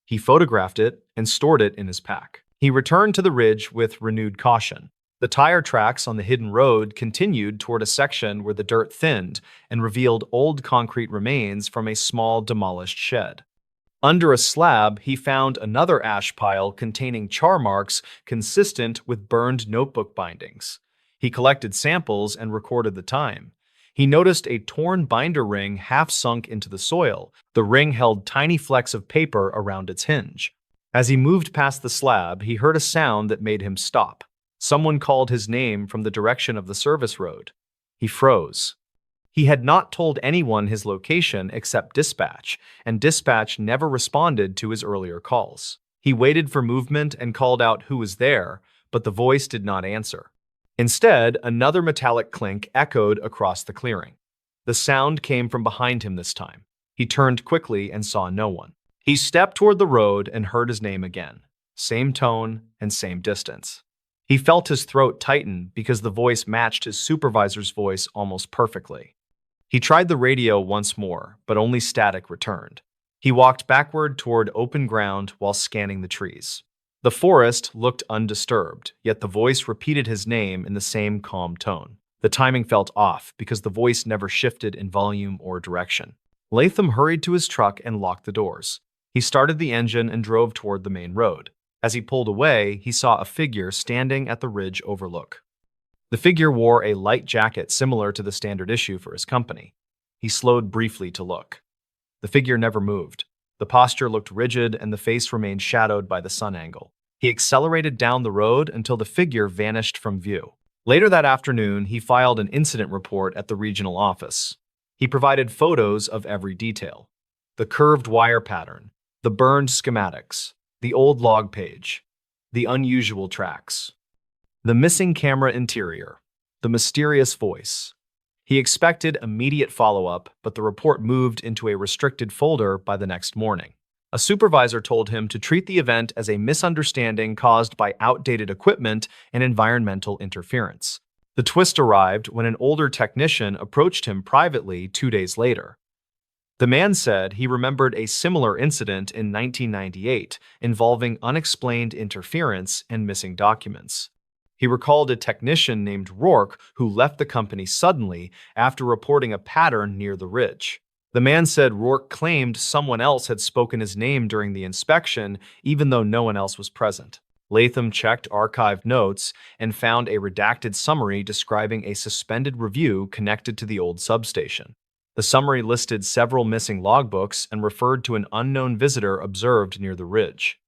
He photographed it and stored it in his pack. He returned to the ridge with renewed caution. The tire tracks on the hidden road continued toward a section where the dirt thinned and revealed old concrete remains from a small demolished shed. Under a slab, he found another ash pile containing char marks consistent with burned notebook bindings. He collected samples and recorded the time. He noticed a torn binder ring half sunk into the soil. The ring held tiny flecks of paper around its hinge. As he moved past the slab, he heard a sound that made him stop. Someone called his name from the direction of the service road. He froze. He had not told anyone his location except dispatch, and dispatch never responded to his earlier calls. He waited for movement and called out who was there, but the voice did not answer. Instead, another metallic clink echoed across the clearing. The sound came from behind him this time. He turned quickly and saw no one. He stepped toward the road and heard his name again. Same tone and same distance. He felt his throat tighten because the voice matched his supervisor's voice almost perfectly. He tried the radio once more, but only static returned. He walked backward toward open ground while scanning the trees. The forest looked undisturbed, yet the voice repeated his name in the same calm tone. The timing felt off because the voice never shifted in volume or direction. Latham hurried to his truck and locked the doors. He started the engine and drove toward the main road. As he pulled away, he saw a figure standing at the ridge overlook. The figure wore a light jacket similar to the standard issue for his company. He slowed briefly to look. The figure never moved. The posture looked rigid and the face remained shadowed by the sun angle. He accelerated down the road until the figure vanished from view. Later that afternoon, he filed an incident report at the regional office. He provided photos of every detail: the curved wire pattern, the burned schematics, the old log page, the unusual tracks, the missing camera interior, the mysterious voice. He expected immediate follow-up, but the report moved into a restricted folder by the next morning. A supervisor told him to treat the event as a misunderstanding caused by outdated equipment and environmental interference. The twist arrived when an older technician approached him privately 2 days later. The man said he remembered a similar incident in 1998 involving unexplained interference and missing documents. He recalled a technician named Rourke who left the company suddenly after reporting a pattern near the ridge. The man said Rourke claimed someone else had spoken his name during the inspection, even though no one else was present. Latham checked archived notes and found a redacted summary describing a suspended review connected to the old substation. The summary listed several missing logbooks and referred to an unknown visitor observed near the ridge.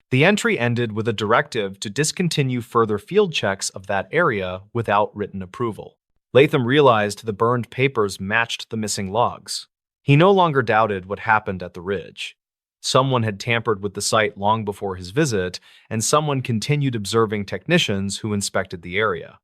The entry ended with a directive to discontinue further field checks of that area without written approval. Latham realized the burned papers matched the missing logs. He no longer doubted what happened at the ridge. Someone had tampered with the site long before his visit, and someone continued observing technicians who inspected the area.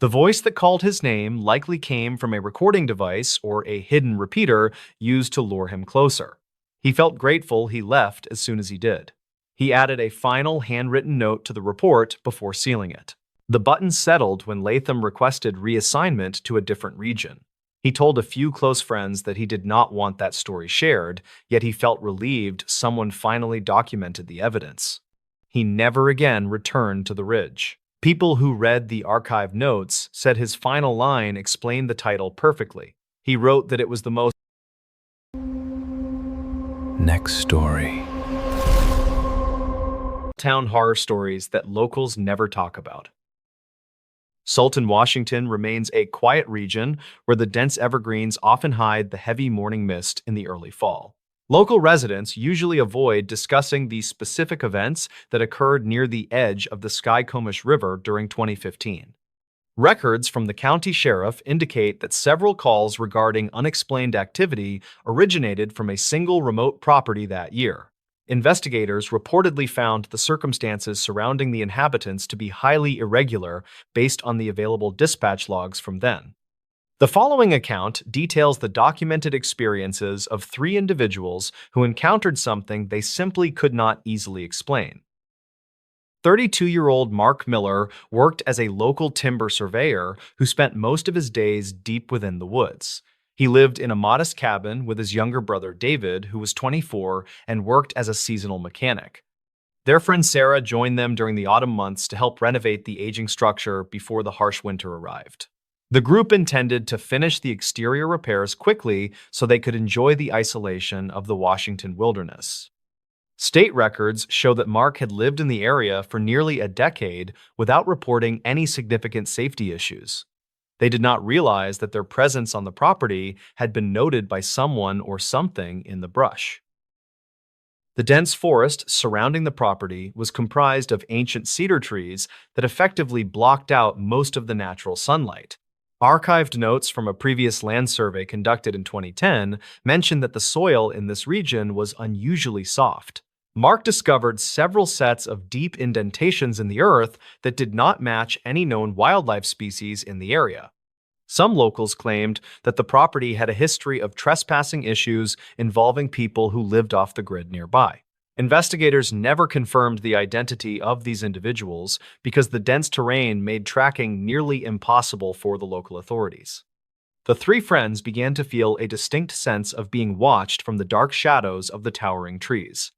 The voice that called his name likely came from a recording device or a hidden repeater used to lure him closer. He felt grateful he left as soon as he did. He added a final handwritten note to the report before sealing it. The button settled when Latham requested reassignment to a different region. He told a few close friends that he did not want that story shared, yet he felt relieved someone finally documented the evidence. He never again returned to the ridge. People who read the archive notes said his final line explained the title perfectly. He wrote that it was the most Next story. town horror stories that locals never talk about. Sultan, Washington remains a quiet region where the dense evergreens often hide the heavy morning mist in the early fall. Local residents usually avoid discussing the specific events that occurred near the edge of the Skycomish River during 2015. Records from the county sheriff indicate that several calls regarding unexplained activity originated from a single remote property that year. Investigators reportedly found the circumstances surrounding the inhabitants to be highly irregular based on the available dispatch logs from then. The following account details the documented experiences of 3 individuals who encountered something they simply could not easily explain. 32-year-old Mark Miller worked as a local timber surveyor who spent most of his days deep within the woods. He lived in a modest cabin with his younger brother David, who was 24 and worked as a seasonal mechanic. Their friend Sarah joined them during the autumn months to help renovate the aging structure before the harsh winter arrived. The group intended to finish the exterior repairs quickly so they could enjoy the isolation of the Washington wilderness. State records show that Mark had lived in the area for nearly a decade without reporting any significant safety issues. They did not realize that their presence on the property had been noted by someone or something in the brush. The dense forest surrounding the property was comprised of ancient cedar trees that effectively blocked out most of the natural sunlight. Archived notes from a previous land survey conducted in 2010 mentioned that the soil in this region was unusually soft. Mark discovered several sets of deep indentations in the earth that did not match any known wildlife species in the area. Some locals claimed that the property had a history of trespassing issues involving people who lived off the grid nearby. Investigators never confirmed the identity of these individuals because the dense terrain made tracking nearly impossible for the local authorities. The 3 friends began to feel a distinct sense of being watched from the dark shadows of the towering trees.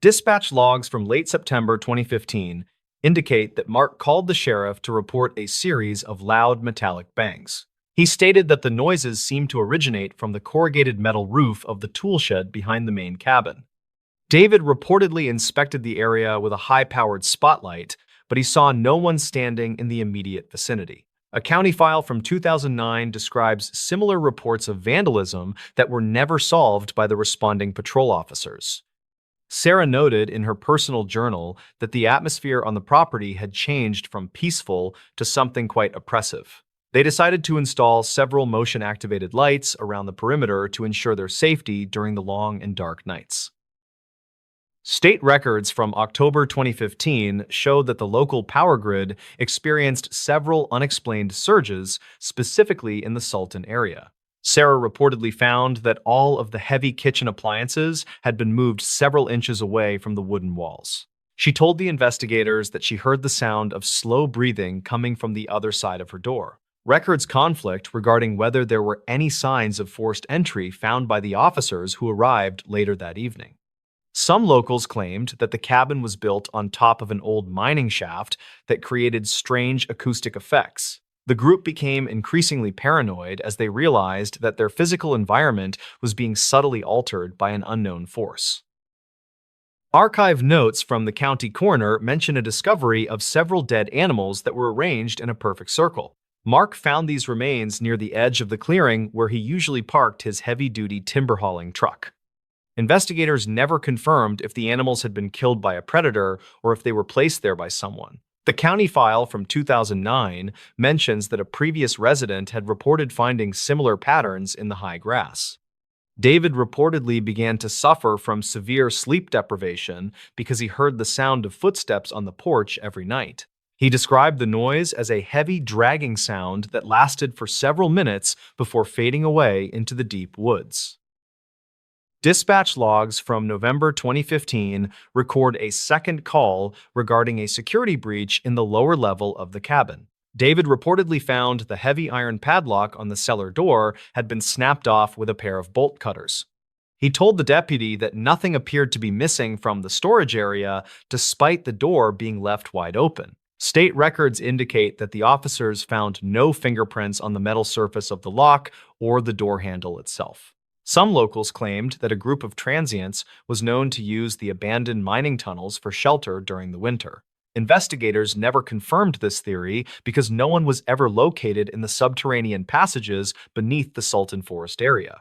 Dispatch logs from late September 2015 indicate that Mark called the sheriff to report a series of loud metallic bangs. He stated that the noises seemed to originate from the corrugated metal roof of the tool shed behind the main cabin. David reportedly inspected the area with a high-powered spotlight, but he saw no one standing in the immediate vicinity. A county file from 2009 describes similar reports of vandalism that were never solved by the responding patrol officers. Sarah noted in her personal journal that the atmosphere on the property had changed from peaceful to something quite oppressive. They decided to install several motion-activated lights around the perimeter to ensure their safety during the long and dark nights. State records from October 2015 showed that the local power grid experienced several unexplained surges, specifically in the Sultan area. Sarah reportedly found that all of the heavy kitchen appliances had been moved several inches away from the wooden walls. She told the investigators that she heard the sound of slow breathing coming from the other side of her door. Records conflict regarding whether there were any signs of forced entry found by the officers who arrived later that evening. Some locals claimed that the cabin was built on top of an old mining shaft that created strange acoustic effects. The group became increasingly paranoid as they realized that their physical environment was being subtly altered by an unknown force. Archive notes from the county coroner mention a discovery of several dead animals that were arranged in a perfect circle. Mark found these remains near the edge of the clearing where he usually parked his heavy-duty timber hauling truck. Investigators never confirmed if the animals had been killed by a predator or if they were placed there by someone. The county file from 2009 mentions that a previous resident had reported finding similar patterns in the high grass. David reportedly began to suffer from severe sleep deprivation because he heard the sound of footsteps on the porch every night. He described the noise as a heavy dragging sound that lasted for several minutes before fading away into the deep woods. Dispatch logs from November 2015 record a second call regarding a security breach in the lower level of the cabin. David reportedly found the heavy iron padlock on the cellar door had been snapped off with a pair of bolt cutters. He told the deputy that nothing appeared to be missing from the storage area despite the door being left wide open. State records indicate that the officers found no fingerprints on the metal surface of the lock or the door handle itself. Some locals claimed that a group of transients was known to use the abandoned mining tunnels for shelter during the winter. Investigators never confirmed this theory because no one was ever located in the subterranean passages beneath the Sultan Forest area.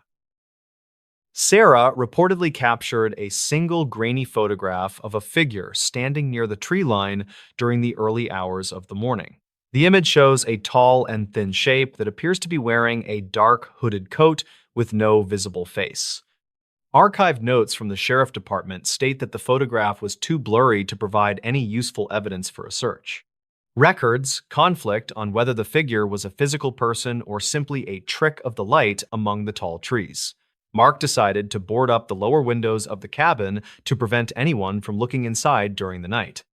Sarah reportedly captured a single grainy photograph of a figure standing near the tree line during the early hours of the morning. The image shows a tall and thin shape that appears to be wearing a dark hooded coat with no visible face. Archived notes from the sheriff department state that the photograph was too blurry to provide any useful evidence for a search. Records conflict on whether the figure was a physical person or simply a trick of the light among the tall trees. Mark decided to board up the lower windows of the cabin to prevent anyone from looking inside during the night.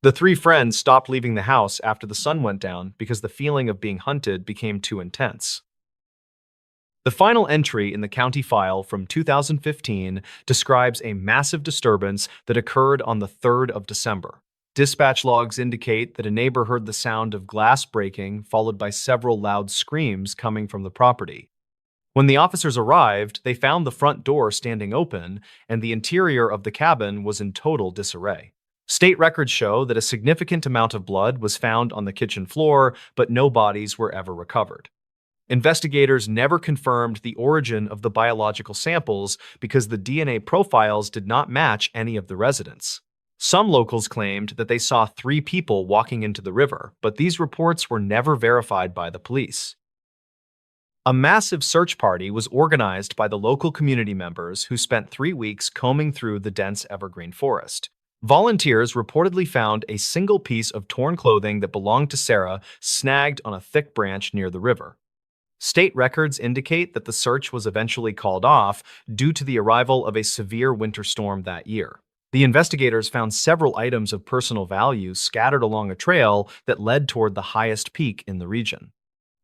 The three friends stopped leaving the house after the sun went down because the feeling of being hunted became too intense. The final entry in the county file from 2015 describes a massive disturbance that occurred on the 3rd of December. Dispatch logs indicate that a neighbor heard the sound of glass breaking, followed by several loud screams coming from the property. When the officers arrived, they found the front door standing open, and the interior of the cabin was in total disarray. State records show that a significant amount of blood was found on the kitchen floor, but no bodies were ever recovered. Investigators never confirmed the origin of the biological samples because the DNA profiles did not match any of the residents. Some locals claimed that they saw 3 people walking into the river, but these reports were never verified by the police. A massive search party was organized by the local community members who spent 3 weeks combing through the dense evergreen forest. Volunteers reportedly found a single piece of torn clothing that belonged to Sarah snagged on a thick branch near the river. State records indicate that the search was eventually called off due to the arrival of a severe winter storm that year. The investigators found several items of personal value scattered along a trail that led toward the highest peak in the region.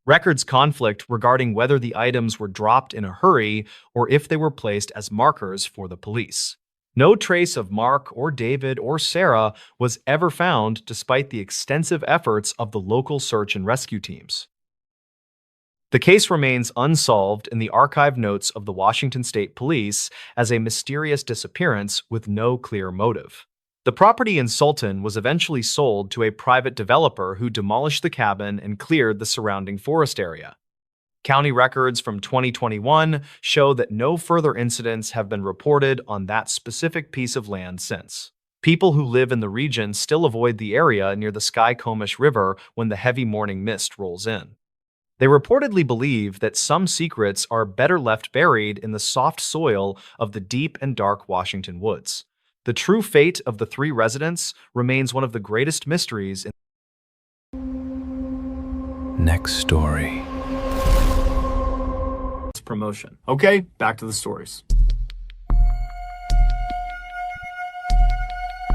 Records conflict regarding whether the items were dropped in a hurry or if they were placed as markers for the police. No trace of Mark or David or Sarah was ever found despite the extensive efforts of the local search and rescue teams. The case remains unsolved in the archive notes of the Washington State Police as a mysterious disappearance with no clear motive. The property in Sultan was eventually sold to a private developer who demolished the cabin and cleared the surrounding forest area. County records from 2021 show that no further incidents have been reported on that specific piece of land since. People who live in the region still avoid the area near the Skycomish River when the heavy morning mist rolls in. They reportedly believe that some secrets are better left buried in the soft soil of the deep and dark Washington woods. The true fate of the 3 residents remains one of the greatest mysteries in Next story. Promotion. Okay, back to the stories.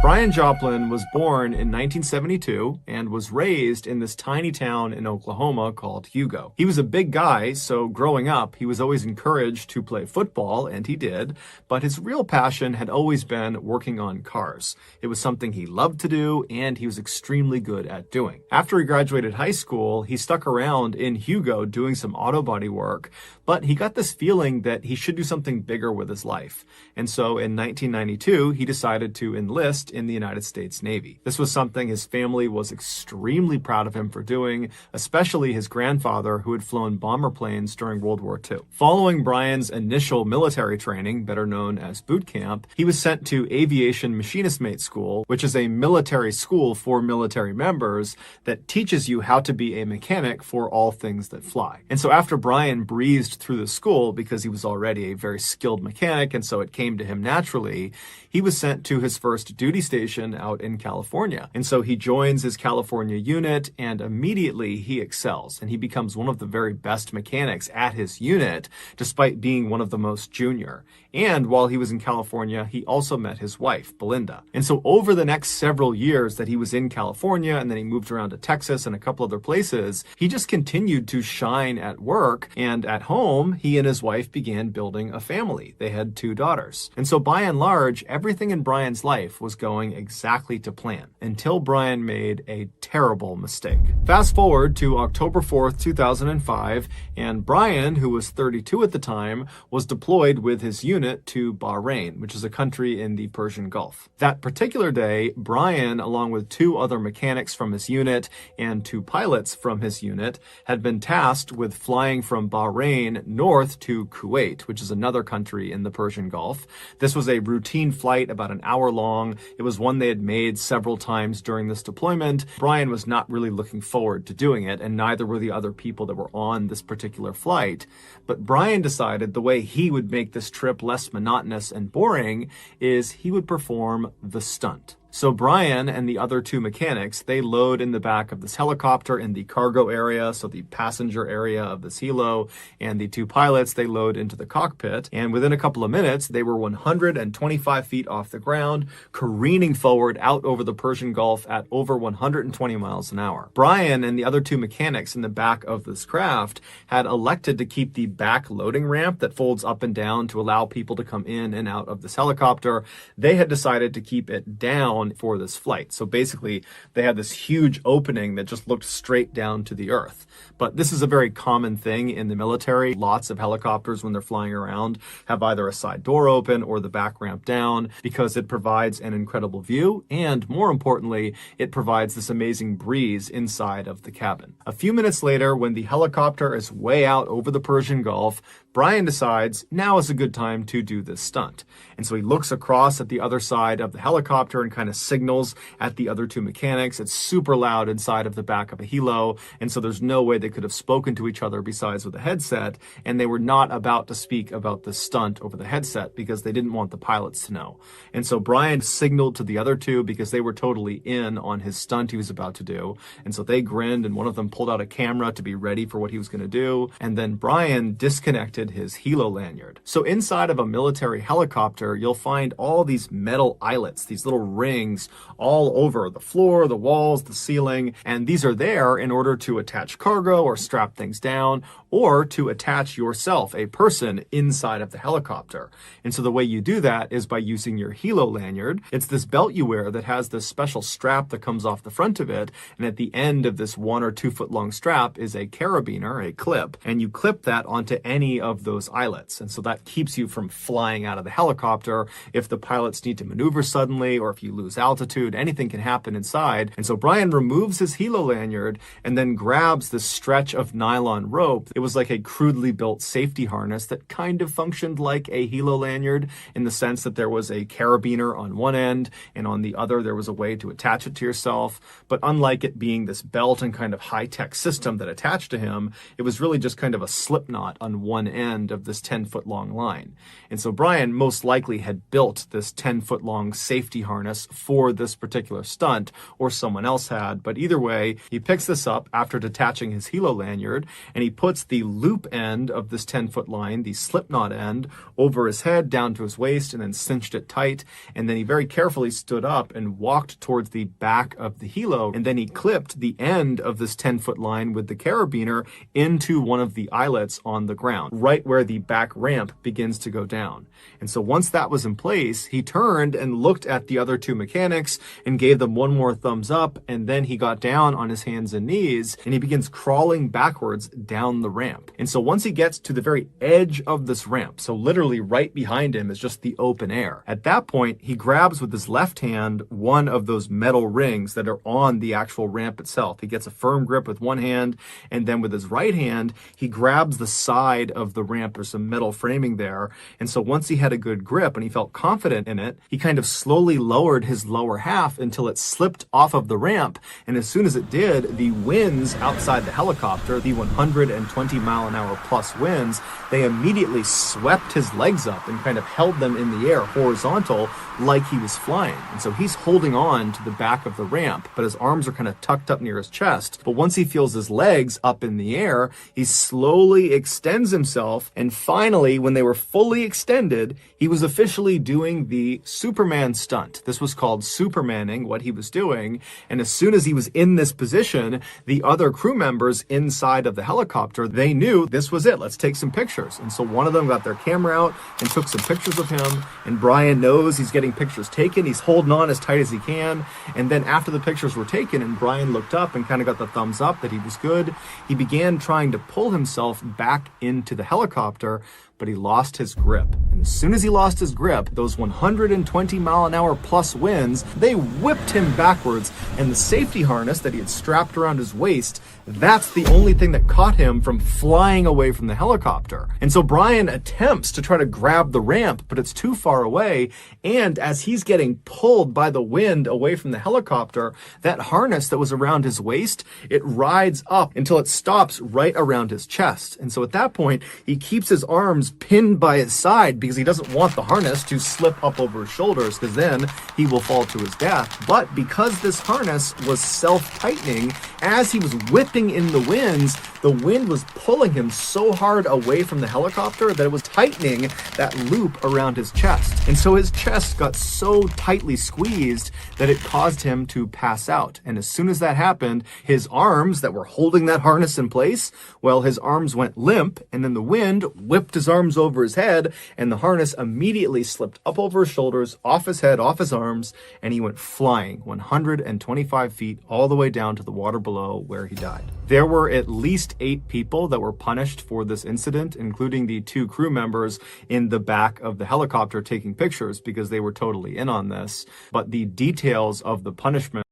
Brian Joplin was born in 1972 and was raised in this tiny town in Oklahoma called Hugo. He was a big guy, so growing up, he was always encouraged to play football, and he did, but his real passion had always been working on cars. It was something he loved to do, and he was extremely good at doing. After he graduated high school, he stuck around in Hugo doing some auto body work, but he got this feeling that he should do something bigger with his life. And so in 1992, he decided to enlist in the United States Navy. This was something his family was extremely proud of him for doing, especially his grandfather, who had flown bomber planes during World War II. Following Brian's initial military training, better known as boot camp, he was sent to Aviation Machinist Mate School, which is a military school for military members that teaches you how to be a mechanic for all things that fly. And so after Brian breezed through the school, because he was already a very skilled mechanic, and so it came to him naturally, he was sent to his first duty station out in California. And so he joins his California unit, and immediately he excels, and he becomes one of the very best mechanics at his unit, despite being one of the most junior. And while he was in California, he also met his wife, Belinda. And so over the next several years that he was in California, and then he moved around to Texas and a couple other places, he just continued to shine at work. And at home, he and his wife began building a family. They had 2 daughters. And so by and large, everything in Brian's life was going exactly to plan, until Brian made a terrible mistake. Fast forward to October 4th, 2005, and Brian, who was 32 at the time, was deployed with his unit to Bahrain, which is a country in the Persian Gulf. That particular day, Brian, along with 2 other mechanics from his unit and 2 pilots from his unit, had been tasked with flying from Bahrain north to Kuwait, which is another country in the Persian Gulf. This was a routine flight, about an hour long. It was one they had made several times during this deployment. Brian was not really looking forward to doing it, and neither were the other people that were on this particular flight. But Brian decided the way he would make this trip less monotonous and boring is he would perform the stunt. So Brian and the other 2 mechanics, they load in the back of this helicopter in the cargo area, so the passenger area of this helo, and the 2 pilots, they load into the cockpit. And within a couple of minutes, they were 125 feet off the ground, careening forward out over the Persian Gulf at over 120 miles an hour. Brian and the other 2 mechanics in the back of this craft had elected to keep the back loading ramp that folds up and down to allow people to come in and out of this helicopter. They had decided to keep it down for this flight. So basically, they had this huge opening that just looked straight down to the earth. But this is a very common thing in the military. Lots of helicopters, when they're flying around, have either a side door open or the back ramp down, because it provides an incredible view, and more importantly, it provides this amazing breeze inside of the cabin. A few minutes later, when the helicopter is way out over the Persian Gulf, Brian decides now is a good time to do this stunt. And so he looks across at the other side of the helicopter and kind of signals at the other 2 mechanics. It's super loud inside of the back of a helo, and so there's no way they could have spoken to each other besides with a headset, and they were not about to speak about the stunt over the headset because they didn't want the pilots to know. And so Brian signaled to the other 2 because they were totally in on his stunt he was about to do. And so they grinned, and one of them pulled out a camera to be ready for what he was going to do. And then Brian disconnected his helo lanyard. So inside of a military helicopter, you'll find all these metal eyelets, these little rings all over the floor, the walls, the ceiling, and these are there in order to attach cargo or strap things down, or to attach yourself, a person, inside of the helicopter. And so the way you do that is by using your helo lanyard. It's this belt you wear that has this special strap that comes off the front of it, and at the end of this 1 or 2 foot long strap is a carabiner, a clip, and you clip that onto any of those eyelets. And so that keeps you from flying out of the helicopter if the pilots need to maneuver suddenly, or if you lose altitude. Anything can happen inside. And so Brian removes his helo lanyard and then grabs this stretch of nylon rope. It was like a crudely built safety harness that kind of functioned like a helo lanyard, in the sense that there was a carabiner on one end, and on the other there was a way to attach it to yourself. But unlike it being this belt and kind of high-tech system that attached to him, it was really just kind of a slip knot on one end of this 10-foot long line. And so Brian most likely had built this 10-foot long safety harness for this particular stunt, or someone else had. But either way, he picks this up after detaching his helo lanyard, and he puts the loop end of this 10-foot line, the slip knot end, over his head down to his waist, and then cinched it tight. And then he very carefully stood up and walked towards the back of the helo, and then he clipped the end of this 10-foot line with the carabiner into one of the eyelets on the ground, right where the back ramp begins to go down. And so once that was in place, he turned and looked at the other 2 mechanics and gave them one more thumbs up, and then he got down on his hands and knees and he begins crawling backwards down the ramp. And so once he gets to the very edge of this ramp, so literally right behind him is just the open air. At that point, he grabs with his left hand one of those metal rings that are on the actual ramp itself. He gets a firm grip with one hand, and then with his right hand, he grabs the side of the ramp. There's some metal framing there. And so once he had a good grip and he felt confident in it, he kind of slowly lowered his lower half until it slipped off of the ramp. And as soon as it did, the winds outside the helicopter, the 120 120-mile-an-hour plus winds, they immediately swept his legs up and kind of held them in the air horizontal like he was flying. And so he's holding on to the back of the ramp, but his arms are kind of tucked up near his chest. But once he feels his legs up in the air, he slowly extends himself. And finally, when they were fully extended, he was officially doing the Superman stunt. This was called Supermaning, what he was doing. And as soon as he was in this position, the other crew members inside of the helicopter, they knew this was it. Let's take some pictures. And so one of them got their camera out and took some pictures of him. And Brian knows he's getting pictures taken. He's holding on as tight as he can. And then after the pictures were taken and Brian looked up and kind of got the thumbs up that he was good, he began trying to pull himself back into the helicopter, but he lost his grip. And as soon as he lost his grip, those 120-mile-an-hour plus winds, they whipped him backwards, and the safety harness that he had strapped around his waist, that's the only thing that caught him from flying away from the helicopter. And so Brian attempts to try to grab the ramp, but it's too far away, and as he's getting pulled by the wind away from the helicopter, that harness that was around his waist, it rides up until it stops right around his chest. And so at that point, he keeps his arms pinned by his side because he doesn't want the harness to slip up over his shoulders, because then he will fall to his death. But because this harness was self-tightening, as he was whipping in the winds, the wind was pulling him so hard away from the helicopter that it was tightening that loop around his chest. And so his chest got so tightly squeezed that it caused him to pass out. And as soon as that happened, his arms that were holding that harness in place, well, his arms went limp, and then the wind whipped his arms over his head, and the harness immediately slipped up over his shoulders, off his head, off his arms, and he went flying 125 feet all the way down to the water below, where he died. There were at least 8 people that were punished for this incident, including the 2 crew members in the back of the helicopter taking pictures, because they were totally in on this. But the details of the punishment.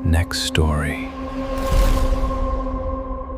Next story.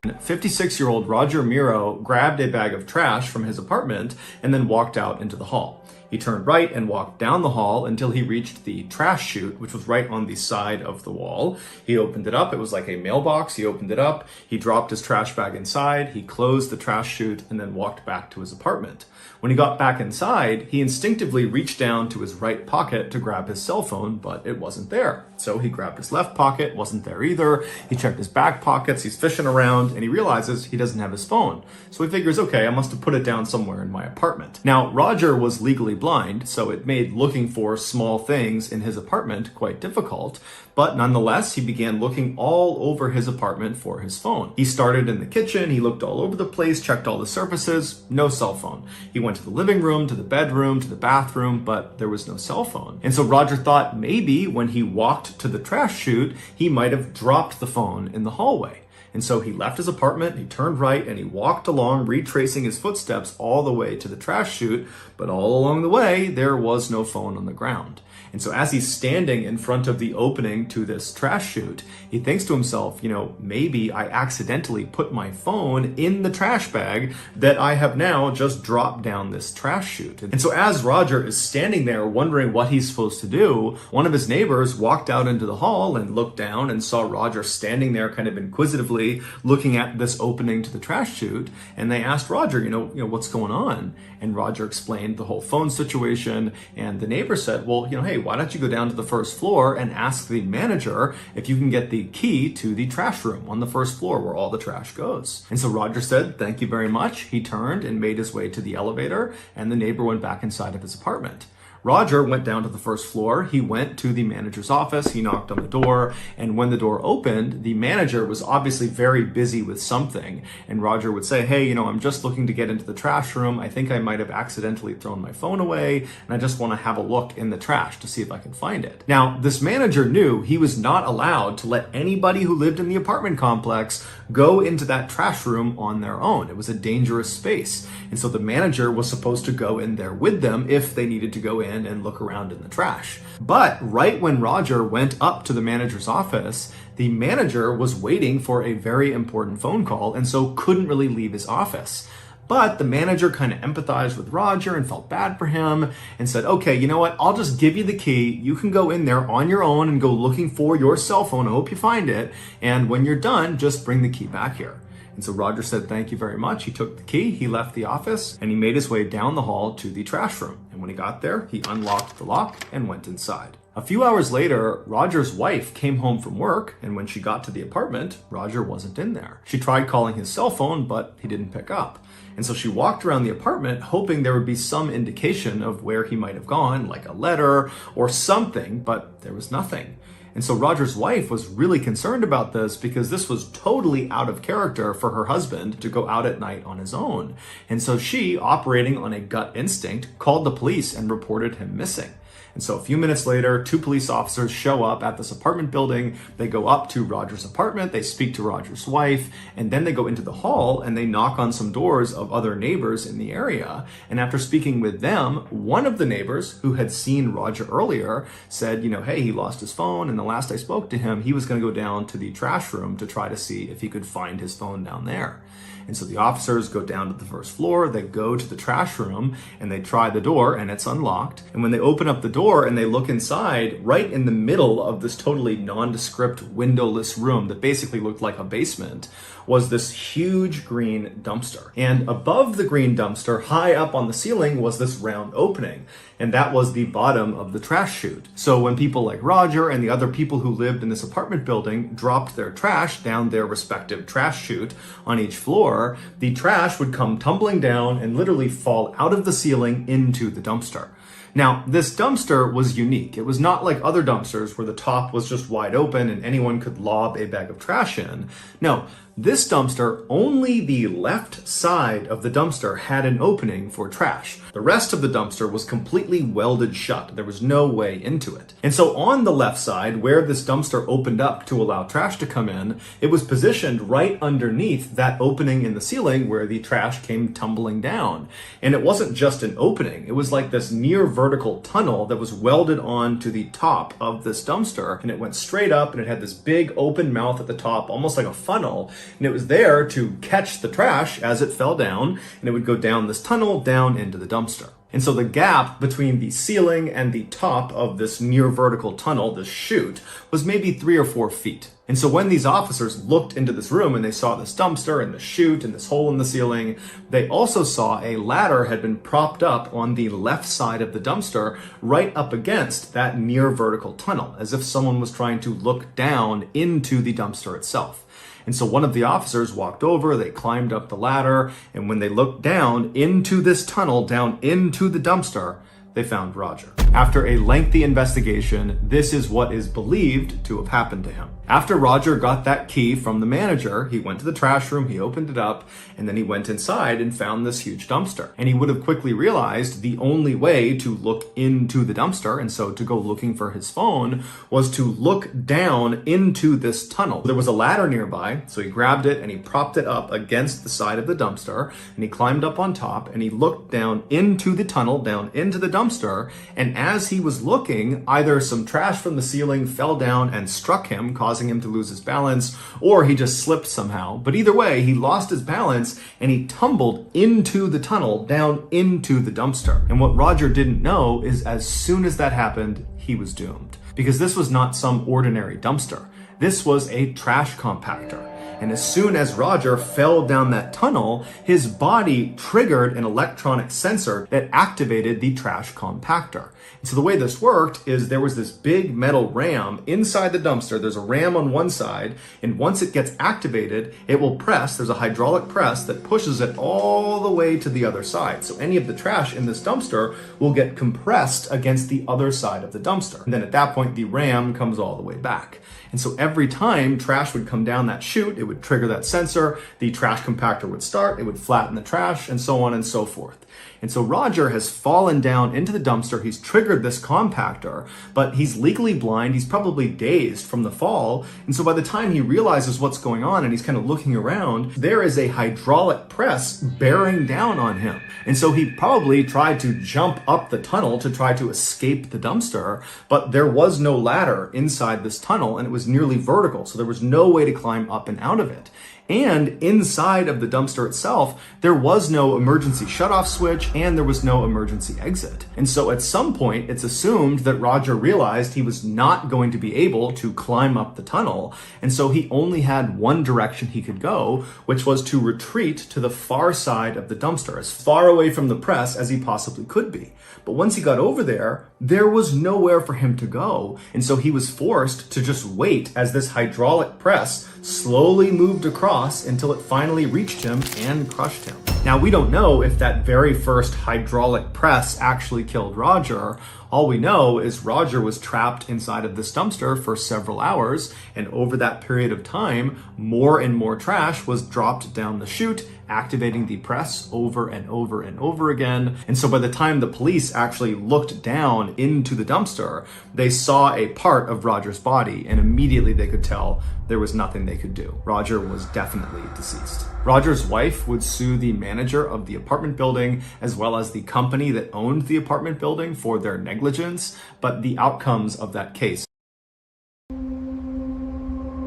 56-year-old Roger Miro grabbed a bag of trash from his apartment and then walked out into the hall. He turned right and walked down the hall until he reached the trash chute, which was right on the side of the wall. He opened it up. It was like a mailbox. He opened it up. He dropped his trash bag inside. He closed the trash chute and then walked back to his apartment. When he got back inside, he instinctively reached down to his right pocket to grab his cell phone, but it wasn't there. So he grabbed his left pocket, wasn't there either. He checked his back pockets, he's fishing around, and he realizes he doesn't have his phone. So he figures, okay, I must have put it down somewhere in my apartment. Now, Roger was legally blind, so it made looking for small things in his apartment quite difficult. But nonetheless, he began looking all over his apartment for his phone. He started in the kitchen, he looked all over the place, checked all the surfaces, no cell phone. He went to the living room, to the bedroom, to the bathroom, but there was no cell phone. And so Roger thought maybe when he walked to the trash chute, he might have dropped the phone in the hallway. And so he left his apartment, he turned right, and he walked along, retracing his footsteps all the way to the trash chute. But all along the way, there was no phone on the ground. And so as he's standing in front of the opening to this trash chute, he thinks to himself, you know, maybe I accidentally put my phone in the trash bag that I have now just dropped down this trash chute. And so as Roger is standing there wondering what he's supposed to do, one of his neighbors walked out into the hall and looked down and saw Roger standing there kind of inquisitively looking at this opening to the trash chute. And they asked Roger, you know, what's going on? And Roger explained the whole phone situation. And the neighbor said, well, you know, hey, why don't you go down to the first floor and ask the manager if you can get the key to the trash room on the first floor where all the trash goes. And so Roger said, thank you very much. He turned and made his way to the elevator, and the neighbor went back inside of his apartment. Roger went down to the first floor. He went to the manager's office. He knocked on the door. And when the door opened, the manager was obviously very busy with something. And Roger would say, hey, you know, I'm just looking to get into the trash room. I think I might have accidentally thrown my phone away. And I just want to have a look in the trash to see if I can find it. Now, this manager knew he was not allowed to let anybody who lived in the apartment complex go into that trash room on their own. It was a dangerous space. And so the manager was supposed to go in there with them if they needed to go in and look around in the trash. But right when Roger went up to the manager's office, the manager was waiting for a very important phone call and so couldn't really leave his office. But the manager kind of empathized with Roger and felt bad for him and said, okay, you know what? I'll just give you the key. You can go in there on your own and go looking for your cell phone. I hope you find it. And when you're done, just bring the key back here. And so Roger said, thank you very much. He took the key, he left the office, and he made his way down the hall to the trash room. And when he got there, he unlocked the lock and went inside. A few hours later, Roger's wife came home from work, and when she got to the apartment, Roger wasn't in there. She tried calling his cell phone, but he didn't pick up. And so she walked around the apartment hoping there would be some indication of where he might have gone, like a letter or something, but there was nothing. And so Roger's wife was really concerned about this because this was totally out of character for her husband to go out at night on his own. And so she, operating on a gut instinct, called the police and reported him missing. And so a few minutes later, 2 police officers show up at this apartment building. They go up to Roger's apartment, they speak to Roger's wife, and then they go into the hall and they knock on some doors of other neighbors in the area. And after speaking with them, one of the neighbors who had seen Roger earlier said, hey, he lost his phone, and the last I spoke to him, he was going to go down to the trash room to try to see if he could find his phone down there. And so the officers go down to the first floor, they go to the trash room, and they try the door, and it's unlocked. And when they open up the door and they look inside, right in the middle of this totally nondescript windowless room that basically looked like a basement, was this huge green dumpster. And above the green dumpster, high up on the ceiling, was this round opening. And that was the bottom of the trash chute. So when people like Roger and the other people who lived in this apartment building dropped their trash down their respective trash chute on each floor, the trash would come tumbling down and literally fall out of the ceiling into the dumpster. Now, this dumpster was unique. It was not like other dumpsters where the top was just wide open and anyone could lob a bag of trash in. No, this dumpster, only the left side of the dumpster had an opening for trash. The rest of the dumpster was completely welded shut. There was no way into it. And so on the left side, where this dumpster opened up to allow trash to come in, it was positioned right underneath that opening in the ceiling where the trash came tumbling down. And it wasn't just an opening. It was like this near vertical tunnel that was welded on to the top of this dumpster. And it went straight up and it had this big open mouth at the top, almost like a funnel. And it was there to catch the trash as it fell down, and it would go down this tunnel down into the dumpster. And so the gap between the ceiling and the top of this near vertical tunnel, this chute, was maybe 3 or 4 feet. And so when these officers looked into this room and they saw this dumpster and the chute and this hole in the ceiling, they also saw a ladder had been propped up on the left side of the dumpster right up against that near vertical tunnel, as if someone was trying to look down into the dumpster itself. And so one of the officers walked over, they climbed up the ladder, and when they looked down into this tunnel, down into the dumpster, they found Roger. After a lengthy investigation, this is what is believed to have happened to him. After Roger got that key from the manager, he went to the trash room, he opened it up, and then he went inside and found this huge dumpster. And he would have quickly realized the only way to look into the dumpster, and so to go looking for his phone, was to look down into this tunnel. There was a ladder nearby, so he grabbed it and he propped it up against the side of the dumpster, and he climbed up on top and he looked down into the tunnel, down into the dumpster, and as he was looking, either some trash from the ceiling fell down and struck him, causing him to lose his balance, or he just slipped somehow. But either way, he lost his balance and he tumbled into the tunnel, down into the dumpster. And what Roger didn't know is as soon as that happened, he was doomed. Because this was not some ordinary dumpster. This was a trash compactor. And as soon as Roger fell down that tunnel, his body triggered an electronic sensor that activated the trash compactor. And so the way this worked is there was this big metal ram inside the dumpster. There's a ram on one side, and once it gets activated, it will press. There's a hydraulic press that pushes it all the way to the other side. So any of the trash in this dumpster will get compressed against the other side of the dumpster. And then at that point, the ram comes all the way back. And so every time trash would come down that chute, it would trigger that sensor, the trash compactor would start, it would flatten the trash, and so on and so forth. And so Roger has fallen down into the dumpster, he's triggered this compactor, but he's legally blind, he's probably dazed from the fall, and so by the time he realizes what's going on and he's kind of looking around, there is a hydraulic press bearing down on him. And so he probably tried to jump up the tunnel to try to escape the dumpster, but there was no ladder inside this tunnel and it was nearly vertical, so there was no way to climb up and out of it. And inside of the dumpster itself, there was no emergency shutoff switch and there was no emergency exit. And so at some point, it's assumed that Roger realized he was not going to be able to climb up the tunnel. And so he only had one direction he could go, which was to retreat to the far side of the dumpster, as far away from the press as he possibly could be. But once he got over there, there was nowhere for him to go. And so he was forced to just wait as this hydraulic press slowly moved across until it finally reached him and crushed him. Now, we don't know if that very first hydraulic press actually killed Roger. All we know is Roger was trapped inside of this dumpster for several hours, and over that period of time, more and more trash was dropped down the chute, activating the press over and over and over again. And so by the time the police actually looked down into the dumpster, they saw a part of Roger's body, and immediately they could tell there was nothing they could do. Roger was definitely deceased. Roger's wife would sue the manager of the apartment building as well as the company that owned the apartment building for their negligence, but the outcomes of that case.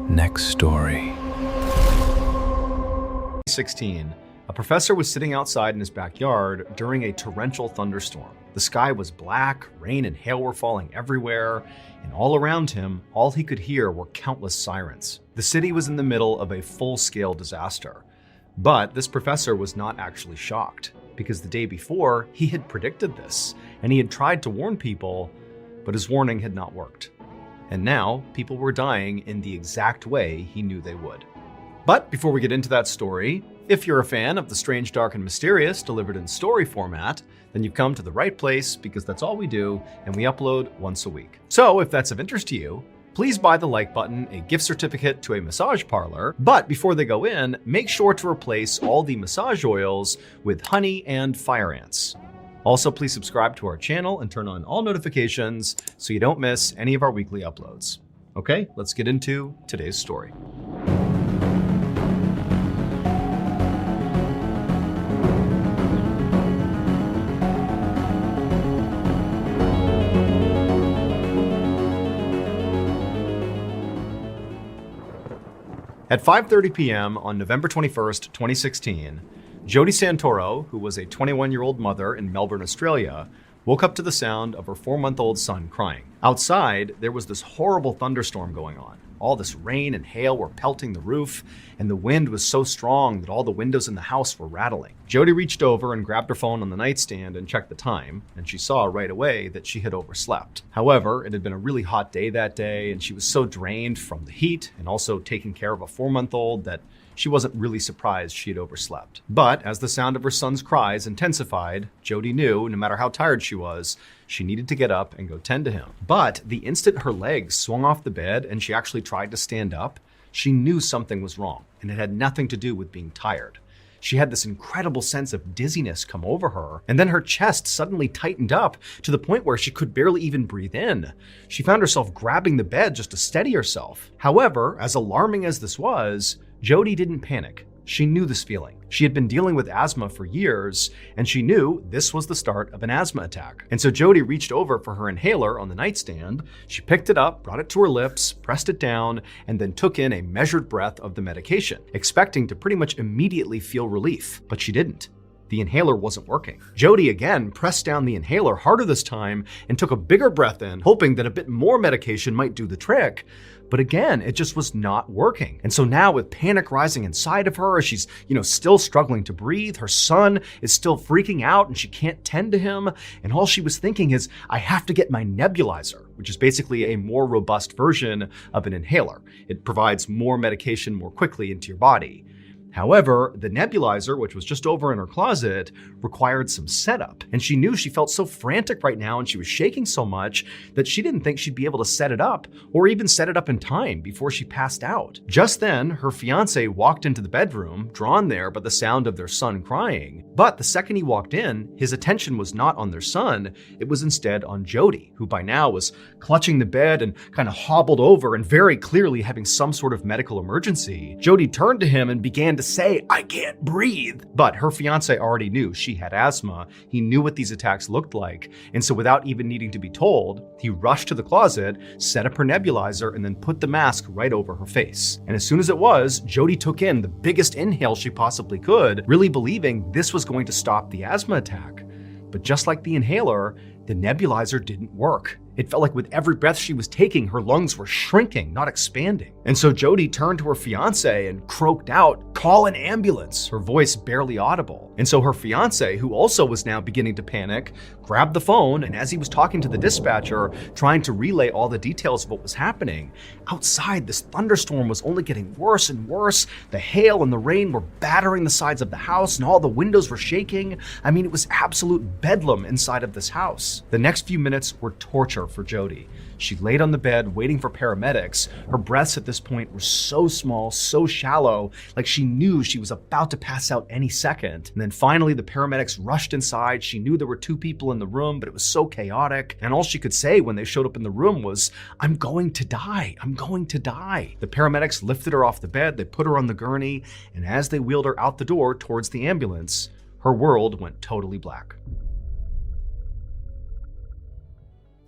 Next story. 16. A professor was sitting outside in his backyard during a torrential thunderstorm. The sky was black, rain and hail were falling everywhere, and all around him, all he could hear were countless sirens. The city was in the middle of a full-scale disaster. But this professor was not actually shocked, because the day before, he had predicted this, and he had tried to warn people, but his warning had not worked. And now, people were dying in the exact way he knew they would. But before we get into that story, if you're a fan of the strange, dark, and mysterious delivered in story format, then you've come to the right place, because that's all we do, and we upload once a week. So if that's of interest to you, please buy the like button, a gift certificate to a massage parlor, but before they go in, make sure to replace all the massage oils with honey and fire ants. Also, please subscribe to our channel and turn on all notifications so you don't miss any of our weekly uploads. Okay, let's get into today's story. At 5:30 p.m. on November 21st, 2016, Jody Santoro, who was a 21-year-old mother in Melbourne, Australia, woke up to the sound of her 4-month-old son crying. Outside, there was this horrible thunderstorm going on. All this rain and hail were pelting the roof, and the wind was so strong that all the windows in the house were rattling. Jody reached over and grabbed her phone on the nightstand and checked the time, and she saw right away that she had overslept. However, it had been a really hot day that day, and she was so drained from the heat and also taking care of a 4-month-old that she wasn't really surprised she had overslept. But as the sound of her son's cries intensified, Jody knew, no matter how tired she was, she needed to get up and go tend to him. But the instant her legs swung off the bed and she actually tried to stand up, she knew something was wrong, and it had nothing to do with being tired. She had this incredible sense of dizziness come over her, and then her chest suddenly tightened up to the point where she could barely even breathe in. She found herself grabbing the bed just to steady herself. However, as alarming as this was, Jody didn't panic. She knew this feeling. She had been dealing with asthma for years, and she knew this was the start of an asthma attack. And so Jody reached over for her inhaler on the nightstand. She picked it up, brought it to her lips, pressed it down, and then took in a measured breath of the medication, expecting to pretty much immediately feel relief. But she didn't. The inhaler wasn't working. Jody again pressed down the inhaler harder this time and took a bigger breath in, hoping that a bit more medication might do the trick. But again, it just was not working. And so now with panic rising inside of her, she's, still struggling to breathe. Her son is still freaking out and she can't tend to him. And all she was thinking is, I have to get my nebulizer, which is basically a more robust version of an inhaler. It provides more medication more quickly into your body. However, the nebulizer, which was just over in her closet, required some setup. And she knew she felt so frantic right now and she was shaking so much that she didn't think she'd be able to set it up or even set it up in time before she passed out. Just then, her fiance walked into the bedroom, drawn there by the sound of their son crying. But the second he walked in, his attention was not on their son, it was instead on Jody, who by now was clutching the bed and kind of hobbled over and very clearly having some sort of medical emergency. Jody turned to him and began to to say, "I can't breathe." But her fiance already knew she had asthma. He knew what these attacks looked like. And so without even needing to be told, he rushed to the closet, set up her nebulizer, and then put the mask right over her face. And as soon as it was, Jody took in the biggest inhale she possibly could, really believing this was going to stop the asthma attack. But just like the inhaler, the nebulizer didn't work. It felt like with every breath she was taking, her lungs were shrinking, not expanding. And so Jody turned to her fiance and croaked out, "Call an ambulance," her voice barely audible. And so her fiance, who also was now beginning to panic, grabbed the phone, and as he was talking to the dispatcher, trying to relay all the details of what was happening, outside this thunderstorm was only getting worse and worse. The hail and the rain were battering the sides of the house, and all the windows were shaking. I mean, it was absolute bedlam inside of this house. The next few minutes were torture for Jody. She laid on the bed waiting for paramedics. Her breaths at this point were so small, so shallow, like she knew she was about to pass out any second. And then finally the paramedics rushed inside. She knew there were 2 people in the room, but it was so chaotic. And all she could say when they showed up in the room was, "I'm going to die. I'm going to die." The paramedics lifted her off the bed. They put her on the gurney. And as they wheeled her out the door towards the ambulance, her world went totally black.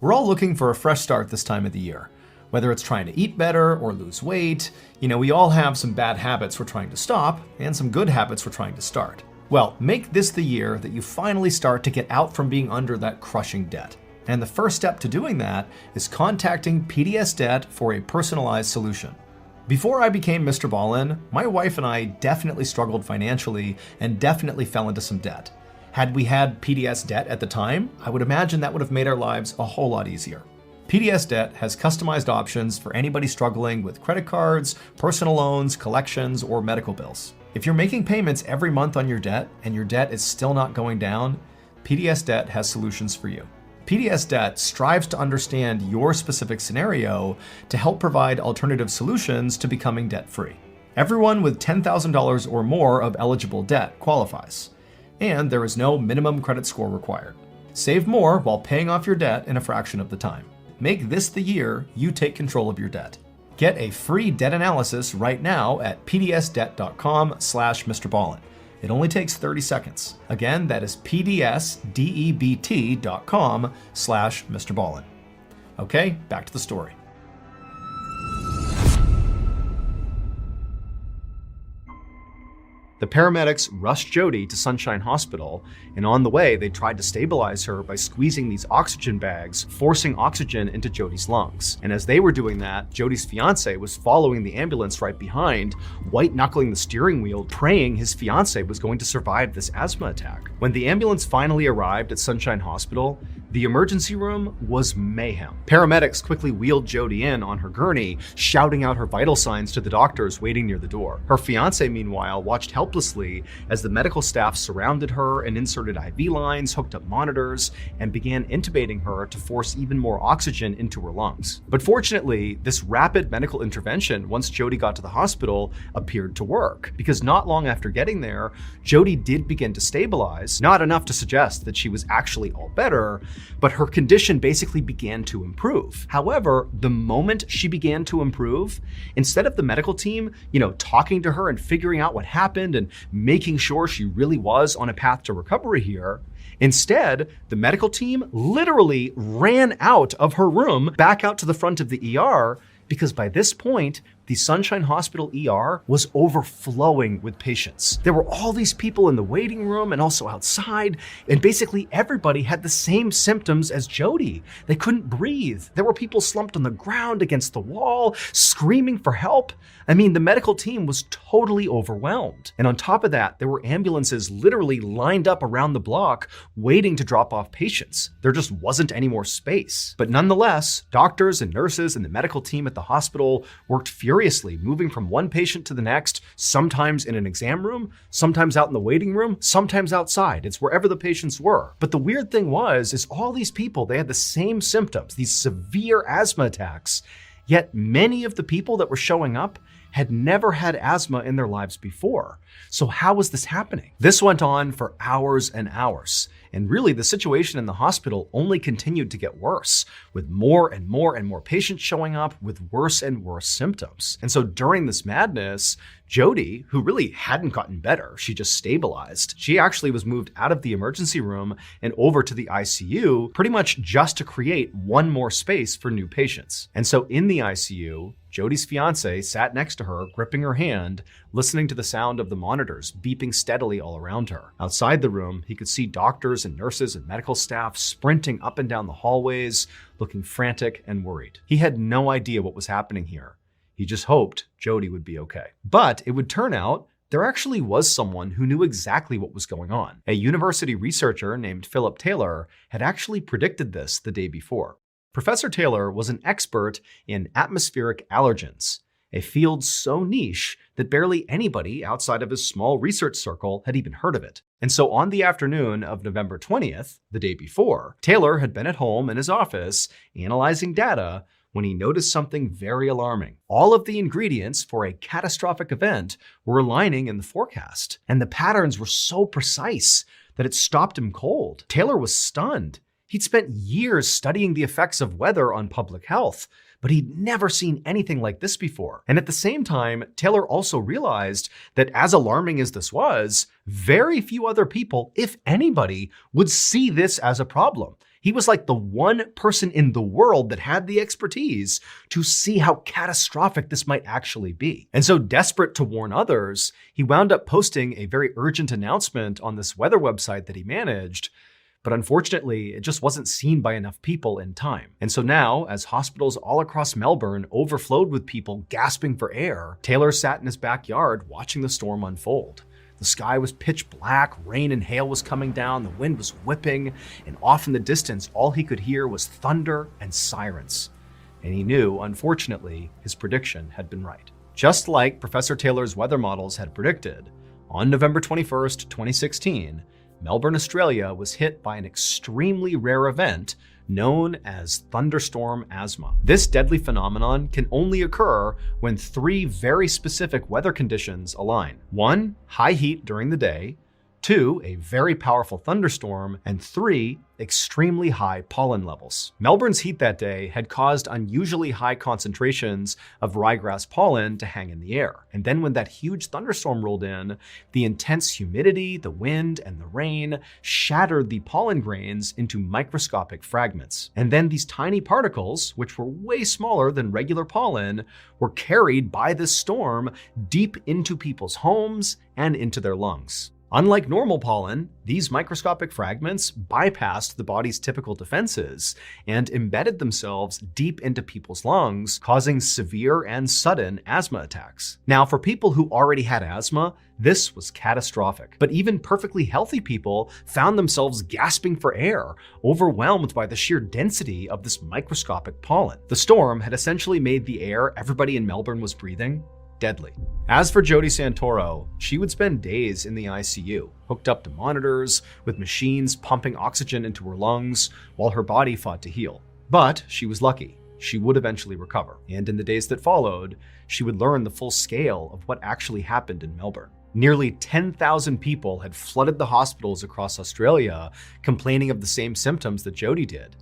We're all looking for a fresh start this time of the year. Whether it's trying to eat better or lose weight, we all have some bad habits we're trying to stop and some good habits we're trying to start. Well, make this the year that you finally start to get out from being under that crushing debt. And the first step to doing that is contacting PDS Debt for a personalized solution. Before I became MrBallen, my wife and I definitely struggled financially and definitely fell into some debt. Had we had PDS Debt at the time, I would imagine that would have made our lives a whole lot easier. PDS Debt has customized options for anybody struggling with credit cards, personal loans, collections, or medical bills. If you're making payments every month on your debt and your debt is still not going down, PDS Debt has solutions for you. PDS Debt strives to understand your specific scenario to help provide alternative solutions to becoming debt-free. Everyone with $10,000 or more of eligible debt qualifies, and there is no minimum credit score required. Save more while paying off your debt in a fraction of the time. Make this the year you take control of your debt. Get a free debt analysis right now at pdsdebt.com/MrBallen. It only takes 30 seconds. Again, that is pdsdebt.com/MrBallen. Okay, back to the story. The paramedics rushed Jody to Sunshine Hospital, and on the way, they tried to stabilize her by squeezing these oxygen bags, forcing oxygen into Jody's lungs. And as they were doing that, Jody's fiance was following the ambulance right behind, white-knuckling the steering wheel, praying his fiance was going to survive this asthma attack. When the ambulance finally arrived at Sunshine Hospital, the emergency room was mayhem. Paramedics quickly wheeled Jody in on her gurney, shouting out her vital signs to the doctors waiting near the door. Her fiance, meanwhile, watched helplessly as the medical staff surrounded her and inserted IV lines, hooked up monitors, and began intubating her to force even more oxygen into her lungs. But fortunately, this rapid medical intervention, once Jody got to the hospital, appeared to work, because not long after getting there, Jody did begin to stabilize, not enough to suggest that she was actually all better, but her condition basically began to improve. However, the moment she began to improve, instead of the medical team, talking to her and figuring out what happened and making sure she really was on a path to recovery here, instead, the medical team literally ran out of her room, back out to the front of the ER, because by this point, the Sunshine Hospital ER was overflowing with patients. There were all these people in the waiting room and also outside, and basically everybody had the same symptoms as Jody. They couldn't breathe. There were people slumped on the ground against the wall, screaming for help. I mean, the medical team was totally overwhelmed. And on top of that, there were ambulances literally lined up around the block waiting to drop off patients. There just wasn't any more space. But nonetheless, doctors and nurses and the medical team at the hospital worked furiously, moving from one patient to the next, sometimes in an exam room, sometimes out in the waiting room, sometimes outside. It's wherever the patients were. But the weird thing is all these people, they had the same symptoms, these severe asthma attacks, yet many of the people that were showing up had never had asthma in their lives before. So how was this happening? This went on for hours and hours. And really, the situation in the hospital only continued to get worse, with more and more patients showing up with worse and worse symptoms. And so during this madness, Jody, who really hadn't gotten better, she just stabilized. She actually was moved out of the emergency room and over to the ICU, pretty much just to create one more space for new patients. And so in the ICU, Jody's fiance sat next to her, gripping her hand, listening to the sound of the monitors beeping steadily all around her. Outside the room, he could see doctors and nurses and medical staff sprinting up and down the hallways, looking frantic and worried. He had no idea what was happening here. He just hoped Jody would be okay. But it would turn out there actually was someone who knew exactly what was going on. A university researcher named Philip Taylor had actually predicted this the day before. Professor Taylor was an expert in atmospheric allergens, a field so niche that barely anybody outside of his small research circle had even heard of it. And so on the afternoon of November 20th, the day before, Taylor had been at home in his office analyzing data when he noticed something very alarming. All of the ingredients for a catastrophic event were aligning in the forecast, and the patterns were so precise that it stopped him cold. Taylor was stunned. He'd spent years studying the effects of weather on public health, but he'd never seen anything like this before. And at the same time, Taylor also realized that as alarming as this was, very few other people, if anybody, would see this as a problem. He was like the one person in the world that had the expertise to see how catastrophic this might actually be. And so desperate to warn others, he wound up posting a very urgent announcement on this weather website that he managed. But unfortunately, it just wasn't seen by enough people in time. And so now, as hospitals all across Melbourne overflowed with people gasping for air, Taylor sat in his backyard watching the storm unfold. The sky was pitch black, rain and hail was coming down, the wind was whipping, and off in the distance, all he could hear was thunder and sirens. And he knew, unfortunately, his prediction had been right. Just like Professor Taylor's weather models had predicted, on November 21st, 2016, Melbourne, Australia was hit by an extremely rare event known as thunderstorm asthma. This deadly phenomenon can only occur when three very specific weather conditions align. 1, high heat during the day. 2, a very powerful thunderstorm. And 3, extremely high pollen levels. Melbourne's heat that day had caused unusually high concentrations of ryegrass pollen to hang in the air. And then when that huge thunderstorm rolled in, the intense humidity, the wind, and the rain shattered the pollen grains into microscopic fragments. And then these tiny particles, which were way smaller than regular pollen, were carried by this storm deep into people's homes and into their lungs. Unlike normal pollen, these microscopic fragments bypassed the body's typical defenses and embedded themselves deep into people's lungs, causing severe and sudden asthma attacks. Now, for people who already had asthma, this was catastrophic. But even perfectly healthy people found themselves gasping for air, overwhelmed by the sheer density of this microscopic pollen. The storm had essentially made the air everybody in Melbourne was breathing deadly. As for Jody Santoro, she would spend days in the ICU, hooked up to monitors, with machines pumping oxygen into her lungs, while her body fought to heal. But she was lucky. She would eventually recover. And in the days that followed, she would learn the full scale of what actually happened in Melbourne. Nearly 10,000 people had flooded the hospitals across Australia, complaining of the same symptoms that Jody did.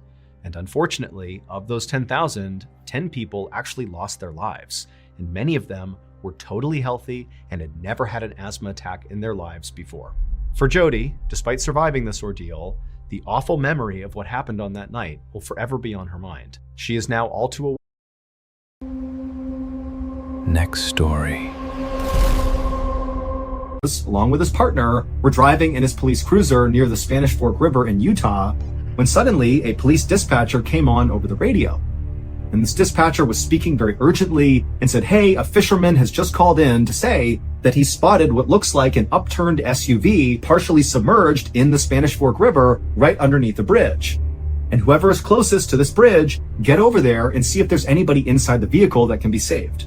And unfortunately, of those 10,000, 10 people actually lost their lives, and many of them were totally healthy and had never had an asthma attack in their lives before. For Jody, despite surviving this ordeal, the awful memory of what happened on that night will forever be on her mind. She is now all too aware. Next story. Along with his partner, were driving in his police cruiser near the Spanish Fork River in Utah when suddenly a police dispatcher came on over the radio. And this dispatcher was speaking very urgently and said, "Hey, a fisherman has just called in to say that he spotted what looks like an upturned SUV partially submerged in the Spanish Fork River right underneath the bridge. And whoever is closest to this bridge, get over there and see if there's anybody inside the vehicle that can be saved."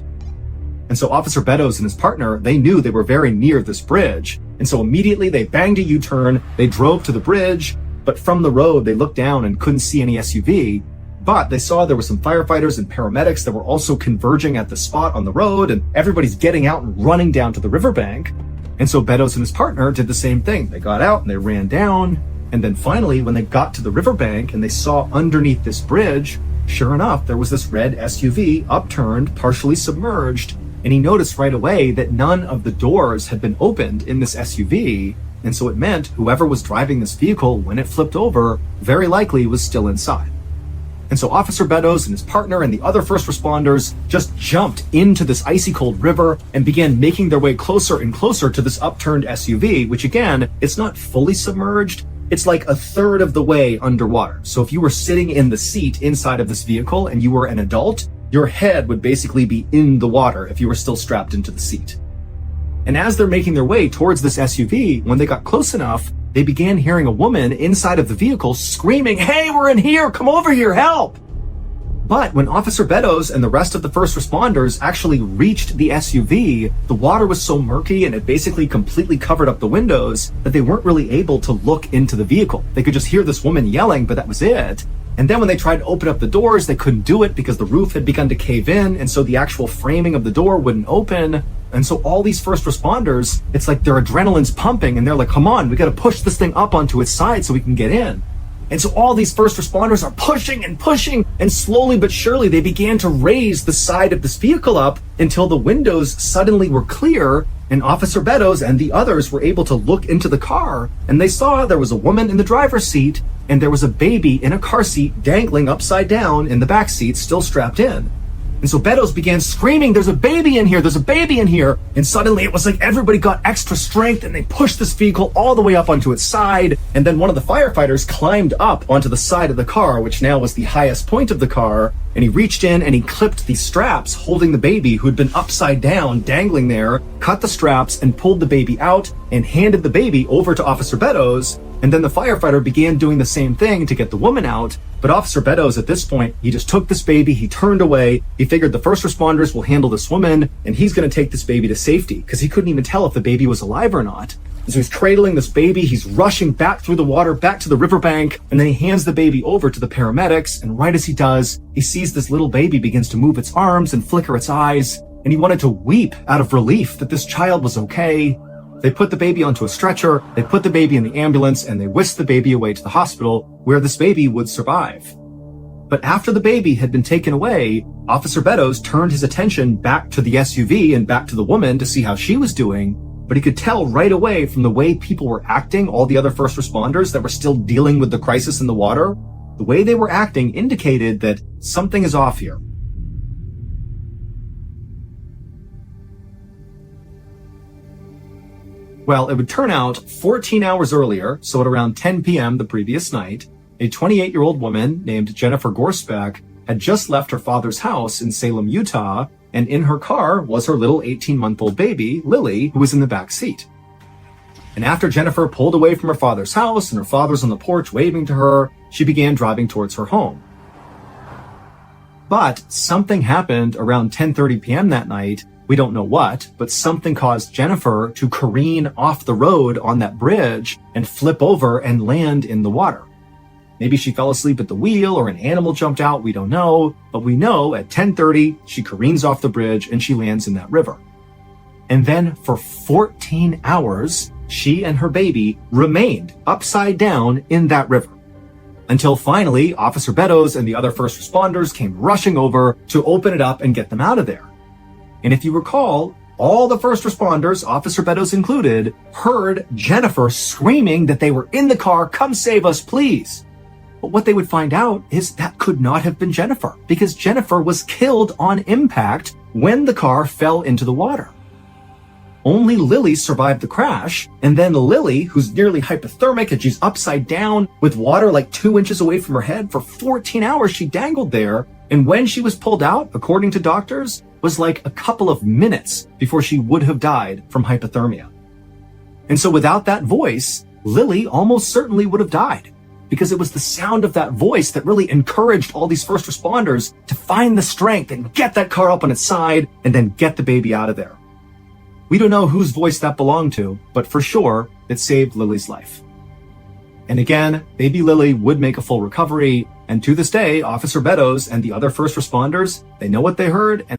And so Officer Beddoes and his partner, they knew they were very near this bridge. And so immediately they banged a U-turn, they drove to the bridge, but from the road, they looked down and couldn't see any SUV. But they saw there were some firefighters and paramedics that were also converging at the spot on the road, and everybody's getting out and running down to the riverbank. And so Beddoes and his partner did the same thing. They got out and they ran down, And then finally, when they got to the riverbank and they saw underneath this bridge, sure enough, there was this red SUV upturned, partially submerged, and he noticed right away that none of the doors had been opened in this SUV, and so it meant whoever was driving this vehicle when it flipped over very likely was still inside. And so Officer Beddoes and his partner and the other first responders just jumped into this icy cold river and began making their way closer and closer to this upturned SUV, which again, it's not fully submerged. It's like a third of the way underwater. So if you were sitting in the seat inside of this vehicle and you were an adult, your head would basically be in the water if you were still strapped into the seat. And as they're making their way towards this SUV, when they got close enough, they began hearing a woman inside of the vehicle screaming, "Hey, we're in here! Come over here, help!" But when Officer Beddoes and the rest of the first responders actually reached the SUV, the water was so murky and it basically completely covered up the windows that they weren't really able to look into the vehicle. They could just hear this woman yelling, but that was it. And then when they tried to open up the doors, they couldn't do it because the roof had begun to cave in, and so the actual framing of the door wouldn't open. And so all these first responders, it's like their adrenaline's pumping and they're like, come on, we gotta push this thing up onto its side so we can get in. And so all these first responders are pushing, and slowly but surely they began to raise the side of this vehicle up until the windows suddenly were clear, and Officer Beddoes and the others were able to look into the car, and they saw there was a woman in the driver's seat and there was a baby in a car seat dangling upside down in the back seat, still strapped in. And so Beddoes began screaming, "There's a baby in here, there's a baby in here." And suddenly it was like everybody got extra strength and they pushed this vehicle all the way up onto its side. And then one of the firefighters climbed up onto the side of the car, which now was the highest point of the car. And he reached in and he clipped the straps holding the baby who had been upside down, dangling there, cut the straps and pulled the baby out and handed the baby over to Officer Beddoes. And then the firefighter began doing the same thing to get the woman out. But Officer Beddoes, at this point, he just took this baby, he turned away, he figured the first responders will handle this woman, and he's going to take this baby to safety, because he couldn't even tell if the baby was alive or not. And so he's cradling this baby, he's rushing back through the water, back to the riverbank, and then he hands the baby over to the paramedics, and right as he does, he sees this little baby begins to move its arms and flicker its eyes, and he wanted to weep out of relief that this child was okay. They put the baby onto a stretcher, they put the baby in the ambulance, and they whisked the baby away to the hospital where this baby would survive. But after the baby had been taken away, Officer Beddoes turned his attention back to the SUV and back to the woman to see how she was doing, but he could tell right away from the way people were acting, all the other first responders that were still dealing with the crisis in the water, the way they were acting indicated that something is off here. Well, it would turn out 14 hours earlier, so at around 10 p.m. the previous night, a 28-year-old woman named Jennifer Gorsbeck had just left her father's house in Salem, Utah, and in her car was her little 18-month-old baby, Lily, who was in the back seat. And after Jennifer pulled away from her father's house and her father's on the porch waving to her, she began driving towards her home. But something happened around 10:30 p.m. that night. We don't know what, but something caused Jennifer to careen off the road on that bridge and flip over and land in the water. Maybe she fell asleep at the wheel or an animal jumped out, we don't know, but we know at 10:30 she careens off the bridge and she lands in that river. And then for 14 hours, she and her baby remained upside down in that river. Until finally, Officer Beddoes and the other first responders came rushing over to open it up and get them out of there. And if you recall, all the first responders, Officer Beddoes included, heard Jennifer screaming that they were in the car, "Come save us, please." But what they would find out is that could not have been Jennifer, because Jennifer was killed on impact when the car fell into the water. Only Lily survived the crash, and then Lily, who's nearly hypothermic and she's upside down with water like 2 inches away from her head, for 14 hours she dangled there, and when she was pulled out, according to doctors, was like a couple of minutes before she would have died from hypothermia. And so without that voice, Lily almost certainly would have died, because it was the sound of that voice that really encouraged all these first responders to find the strength and get that car up on its side and then get the baby out of there. We don't know whose voice that belonged to, but for sure, it saved Lily's life. And again, baby Lily would make a full recovery, and to this day, Officer Beddoes and the other first responders, they know what they heard, and